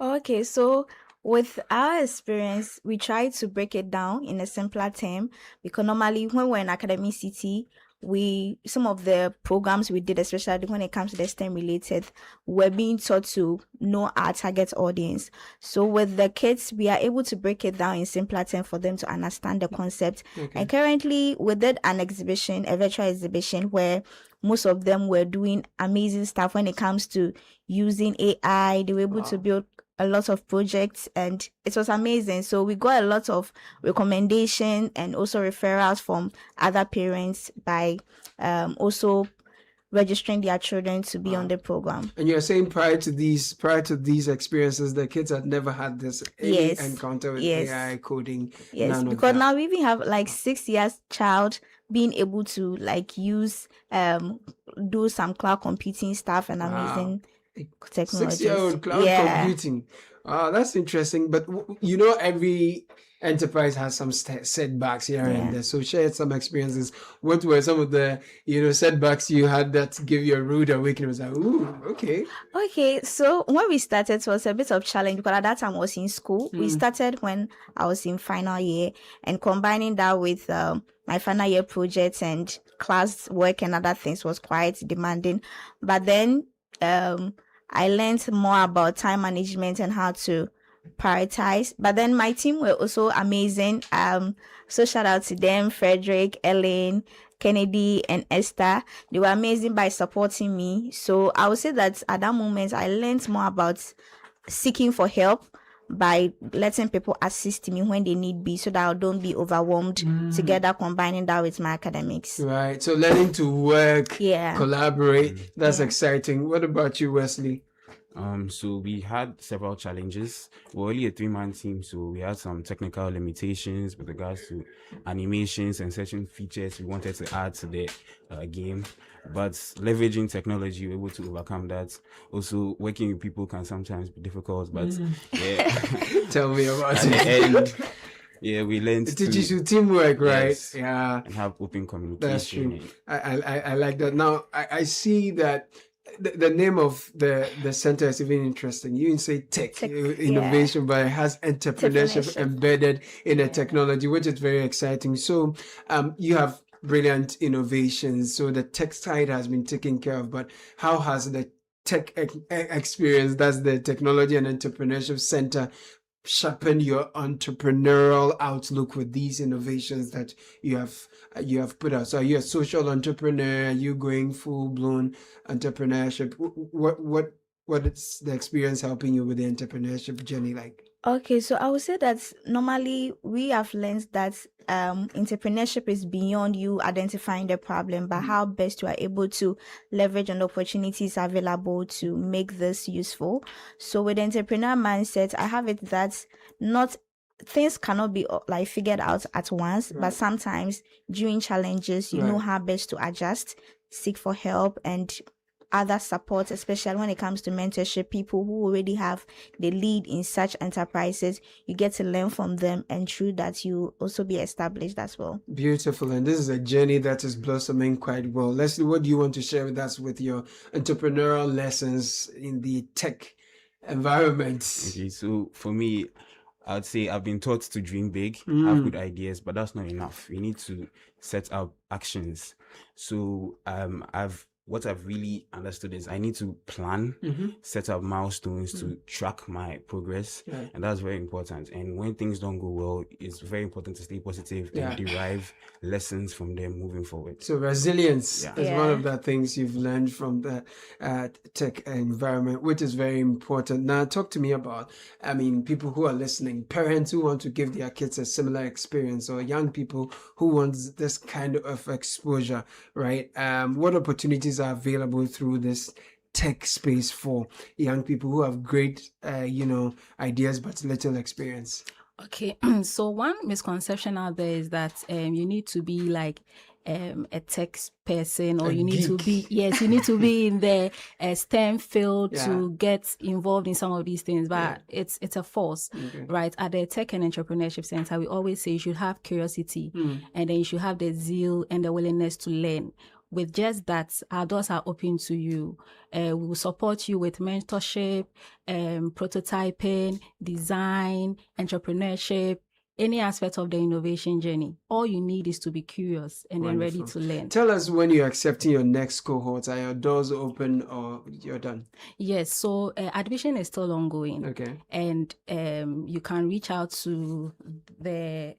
Okay, so with our experience, we try to break it down in a simpler term, because normally when we're in Academy City, some of the programs we did, especially when it comes to the STEM related, we're being taught to know our target audience. So with the kids, we are able to break it down in simpler terms for them to understand the concept. Okay. And currently we did a virtual exhibition, where most of them were doing amazing stuff when it comes to using AI. They were able to build a lot of projects, and it was amazing. So we got a lot of recommendation and also referrals from other parents by also registering their children to be on the program. And you're saying prior to these experiences, the kids had never had this encounter with AI coding. Yes, because now we even have like 6 years child being able to like use do some cloud computing stuff and amazing technology. 6-year-old cloud computing. Wow, that's interesting. But every enterprise has some setbacks here and there. So share some experiences. What were some of the setbacks you had that give you a rude awakening? It was like, ooh, okay. Okay, so when we started, it was a bit of challenge because at that time I was in school. We started when I was in final year, and combining that with my final year projects and class work and other things was quite demanding. But then I learned more about time management and how to prioritize. But then my team were also amazing. So shout out to them, Frederick, Ellen, Kennedy, and Esther. They were amazing by supporting me. So I would say that at that moment I learned more about seeking for help by letting people assist me when they need be, so that I don't be overwhelmed, together combining that with my academics. Right. So learning to work, collaborate, that's exciting. What about you, Wesley? So we had several challenges. We're only a 3-man team, so we had some technical limitations with regards to animations and certain features we wanted to add to the game. But leveraging technology, we're able to overcome that. Also, working with people can sometimes be difficult, but tell me about it. And we learned it teaches you teamwork, right? Yes, and have open communication. That's true. I like that. Now I see that the name of the center is even interesting. You didn't say tech innovation, but it has entrepreneurship embedded in the technology, which is very exciting. So you have brilliant innovations. So the tech side has been taken care of, but how has the tech experience, that's the Technology and Entrepreneurship Center, sharpened your entrepreneurial outlook with these innovations that you have put out? So are you a social entrepreneur? Are you going full-blown entrepreneurship? What is the experience helping you with the entrepreneurship journey like? Okay, so I would say that normally we have learned that entrepreneurship is beyond you identifying the problem, but how best you are able to leverage on the opportunities available to make this useful. So with the entrepreneur mindset, I have it that not things cannot be like figured out at once, but sometimes during challenges, you know how best to adjust, seek for help, and other support, especially when it comes to mentorship. People who already have the lead in such enterprises, you get to learn from them, and through that you also be established as well. Beautiful. And this is a journey that is blossoming quite well. Leslie, what do you want to share with us with your entrepreneurial lessons in the tech environment? Okay, so for me, I'd say I've been taught to dream big, have good ideas, but that's not enough. We need to set up actions. So what I've really understood is I need to plan, set up milestones to track my progress, and that's very important. And when things don't go well, it's very important to stay positive and derive lessons from them moving forward. So resilience is one of the things you've learned from the tech environment, which is very important. Now, talk to me about, people who are listening, parents who want to give their kids a similar experience, or young people who want this kind of exposure, right? What opportunities are available through this tech space for young people who have great ideas but little experience? Okay, so one misconception out there is that you need to be like a tech person, or you need to be you need to be in the STEM field to get involved in some of these things, but it's a force, right? At the Tech and Entrepreneurship Center, we always say you should have curiosity, and then you should have the zeal and the willingness to learn. With just that, our doors are open to you. We will support you with mentorship, prototyping, design, entrepreneurship, any aspect of the innovation journey. All you need is to be curious and then ready to learn. Tell us when you're accepting your next cohort. Are your doors open or you're done? Yes, so admission is still ongoing. Okay. And you can reach out to the...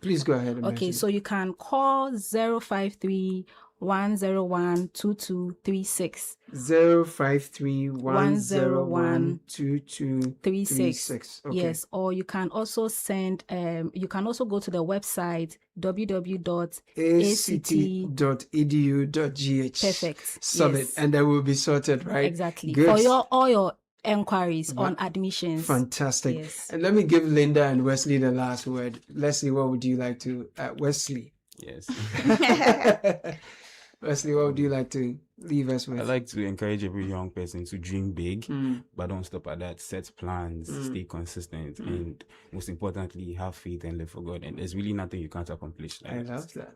Please go ahead. Okay, so you can call 053 101 2236. 053 101 2236. Yes, or you can also send you can also go to the website www.act.edu.gh. Perfect. Solid. And that will be sorted, right? Exactly. Good. For all your enquiries on admissions. Fantastic. Yes. And let me give Linda and Wesley the last word. Leslie, what would you like to Wesley? Yes. Wesley, what would you like to leave us with? I like to encourage every young person to dream big, but don't stop at that. Set plans, stay consistent, and most importantly, have faith and live for God. And there's really nothing you can't accomplish. I love that.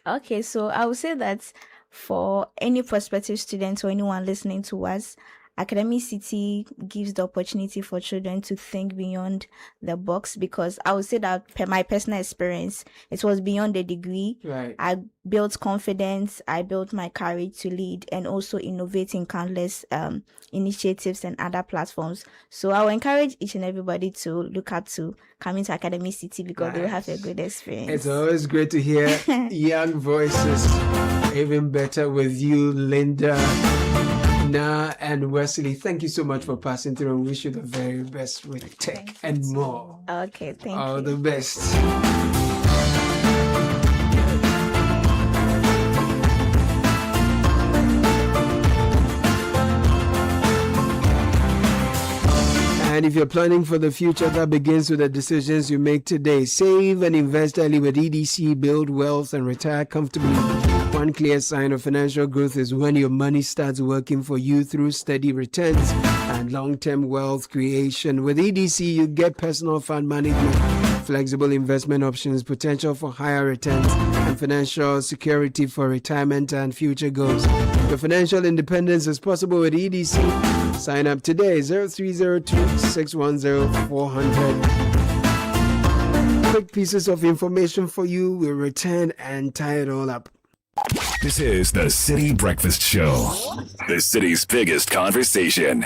Okay, so I would say that for any prospective students or anyone listening to us, Academy Citi gives the opportunity for children to think beyond the box, because I would say that my personal experience, it was beyond the degree. Right. I built confidence, I built my courage to lead, and also innovate in countless initiatives and other platforms. So I will encourage each and everybody to look out to coming to Academy Citi, because they will have a good experience. It's always great to hear young voices. Even better with you, Linda, Na, and Wesley. Thank you so much for passing through, and wish you the very best with tech and more. Okay, thank you. All the best. And if you're planning for the future, that begins with the decisions you make today. Save and invest early with EDC, build wealth, and retire comfortably. One clear sign of financial growth is when your money starts working for you through steady returns and long-term wealth creation. With EDC, you get personal fund management, flexible investment options, potential for higher returns, and financial security for retirement and future goals. Your financial independence is possible with EDC. Sign up today, 0302-610-400. Quick pieces of information for you. We'll return and tie it all up. This is the Citi Breakfast Show, the city's biggest conversation.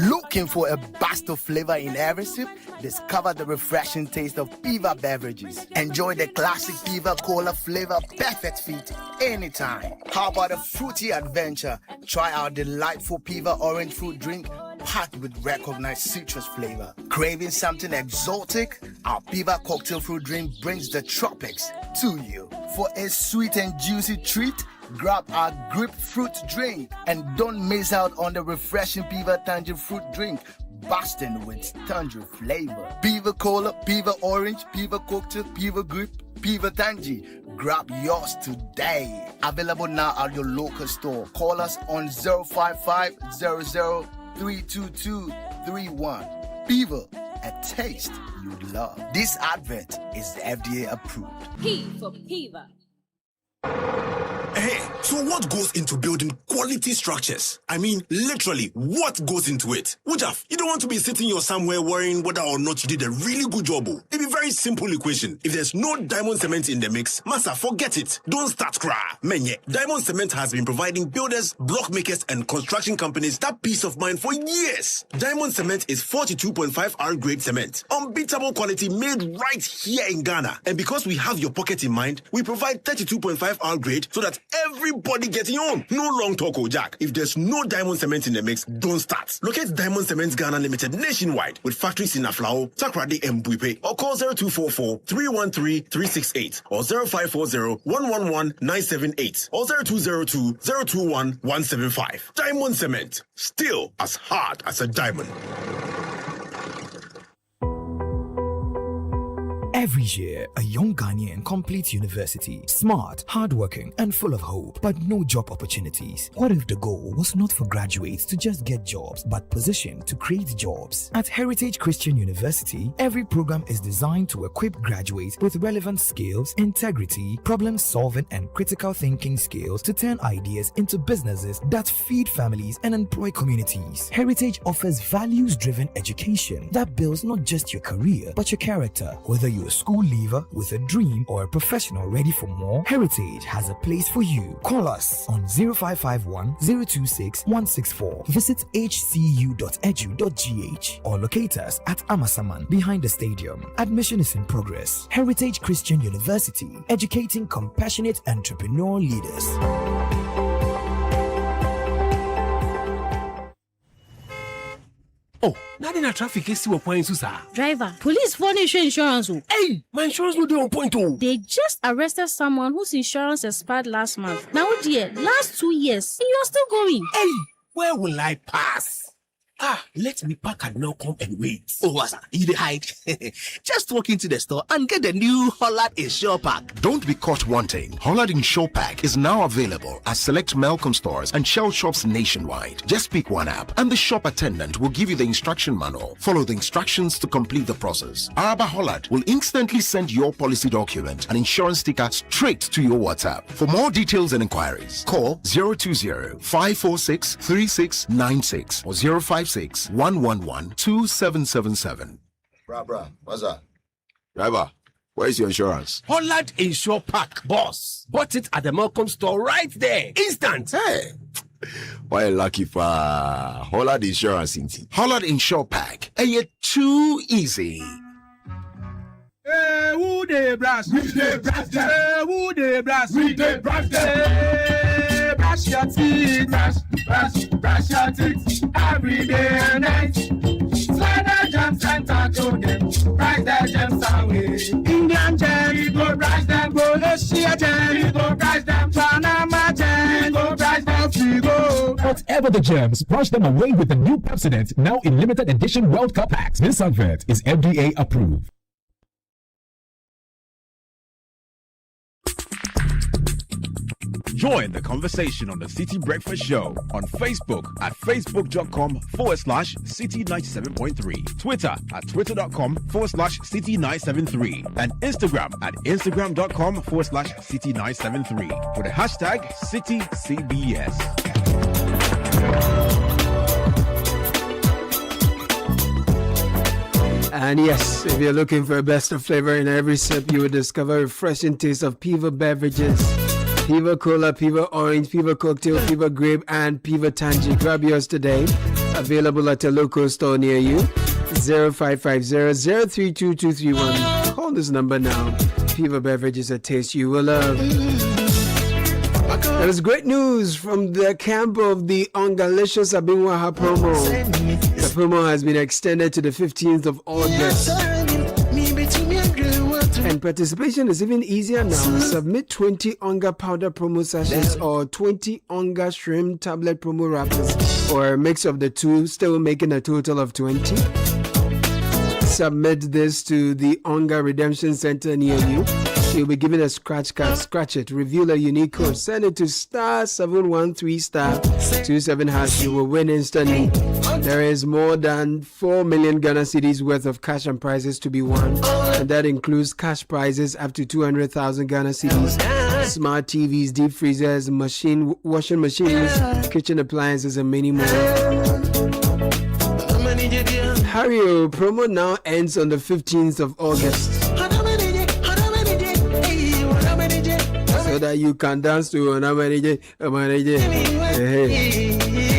Looking for a burst of flavor in every sip? Discover the refreshing taste of Piva beverages. Enjoy the classic Piva Cola flavor, perfect fit anytime. How about a fruity adventure? Try our delightful Piva orange fruit drink packed with recognized citrus flavor. Craving something exotic? Our Piva cocktail fruit drink brings the tropics to you. For a sweet and juicy treat, grab our grapefruit drink and don't miss out on the refreshing Piva tangerine fruit drink, bursting with tangerine flavor. Piva Cola, Piva Orange, Piva Cocktail, Piva Grape, Piva Tangy. Grab yours today. Available now at your local store. Call us on 055-00-322-31. Piva, a taste you love. This advert is FDA approved. P for Piva. Hey, so what goes into building quality structures? I mean, literally, what goes into it? Wujaf, you don't want to be sitting here somewhere worrying whether or not you did a really good job. It's a very simple equation. If there's no diamond cement in the mix, massa, forget it. Don't start cry. Menye, diamond cement has been providing builders, block makers, and construction companies that peace of mind for years. Diamond cement is 42.5 R grade cement. Unbeatable quality made right here in Ghana. And because we have your pocket in mind, we provide 32.5 R grade so that everybody gets on. No long talk, Jack. If there's no diamond cement in the mix, don't start. Locate Diamond Cement Ghana Limited nationwide with factories in Aflao, Takrade, and Buipe, or call 0244-313-368 or 0540-111-978 or 0202-021-175. Diamond Cement, still as hard as a diamond. Every year, a young Ghanaian completes university, smart, hardworking, and full of hope, but no job opportunities. What if the goal was not for graduates to just get jobs, but positioned to create jobs? At Heritage Christian University, every program is designed to equip graduates with relevant skills, integrity, problem-solving, and critical thinking skills to turn ideas into businesses that feed families and employ communities. Heritage offers values-driven education that builds not just your career, but your character. Whether you're a school leaver with a dream or a professional ready for more, Heritage has a place for you. Call us on 0551 026 164. Visit hcu.edu.gh or locate us at Amasaman behind the stadium. Admission is in progress. Heritage Christian University, educating compassionate entrepreneur leaders. Oh, now in a traffic is still point, sir. Driver, police furnish insurance. Hey, my insurance will do on point. They just arrested someone whose insurance expired last month. Now, dear, last 2 years, and you're still going. Hey, where will I pass? Let me park and now come and wait. Oh, what's that? You hide. Just walk into the store and get the new Hollard Insure Pack. Don't be caught wanting. Hollard Insure Pack is now available at select Malcolm stores and Shell shops nationwide. Just pick one app and the shop attendant will give you the instruction manual. Follow the instructions to complete the process. Araba Hollard will instantly send your policy document and insurance sticker straight to your WhatsApp. For more details and inquiries, call 020-546-3696 or 056-111-2777. Bruh, what's that? Driver, where's your insurance? Hollard Insure Pack, boss. Bought it at the Malcolm store right there. Instant. Hey, why lucky for Hollard Insurance? Hollard Insure Pack. Ain't too easy. Hey, who they blast? We they blast them. Hey, who they blast? We they blast them. Hey, brush your teeth. Brush your teeth every day and night. Slide the jam center to them. Brush the gems away. Indian gem, we go brush them. Go Asia gem, we go brush them. Panama gem, we go brush them. We go. Whatever the gems, brush them away with the new Pepsodent, now in limited edition World Cup packs. This advert is FDA approved. Join the conversation on the City Breakfast Show on Facebook at facebook.com/City97.3, Twitter at twitter.com/City973, and Instagram at instagram.com/City973 with the hashtag CityCBS. And yes, if you're looking for a best of flavor in every sip, you will discover a refreshing taste of Piva beverages. Piva Cola, Piva Orange, Piva Cocktail, Piva Grape, and Piva Tangy. Grab yours today. Available at a local store near you. 0550-032-231. Call this number now. Fever Beverages, a taste you will love. There is great news from the camp of the Ongalicious Abinwaha promo. The promo has been extended to the 15th of August. And participation is even easier now. Submit 20 Onga powder promo sachets or 20 Onga shrimp tablet promo wrappers, or a mix of the two, still making a total of 20. Submit this to the Onga Redemption Center near you. You'll be given a scratch card. Scratch it, reveal a unique code, send it to *713*27#. You will win instantly. There is more than 4 million Ghana cedis worth of cash and prizes to be won, and that includes cash prizes up to 200,000 Ghana cedis, smart TVs, deep freezers, washing machines, kitchen appliances, and many more. Hurry, promo now ends on the 15th of August. So that you can dance to Onamanije.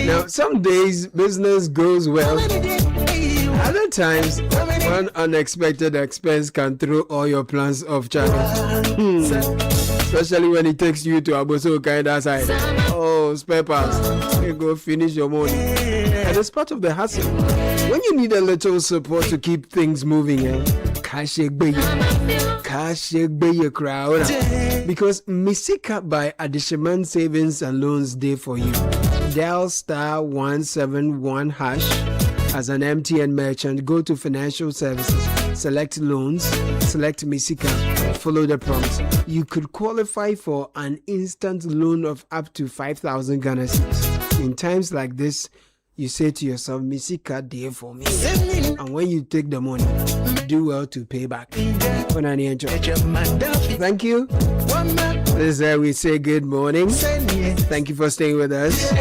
Now, some days business goes well. Other times, one unexpected expense can throw all your plans off channel. Especially when it takes you to Aboso Kaida side. Oh, spare parts. You go finish your money. And it's part of the hassle. When you need a little support to keep things moving, cash your crowd. Because Misika by Adishaman Savings and Loans Day for you. Dial *171# as an MTN merchant. Go to Financial Services, select Loans, select Misika, follow the prompts. You could qualify for an instant loan of up to 5,000 Ghana cedis. In times like this, you say to yourself, Misika day for me. And when you take the money, do well to pay back. When I enjoy. Thank you. This is where we say good morning. Thank you for staying with us.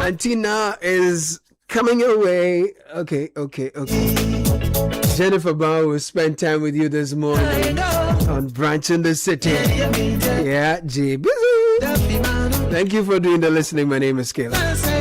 Antina is coming your way. Okay. Jennifer Bao will spend time with you this morning on Branch in the City. Yeah, J. Thank you for doing the listening. My name is Kayla.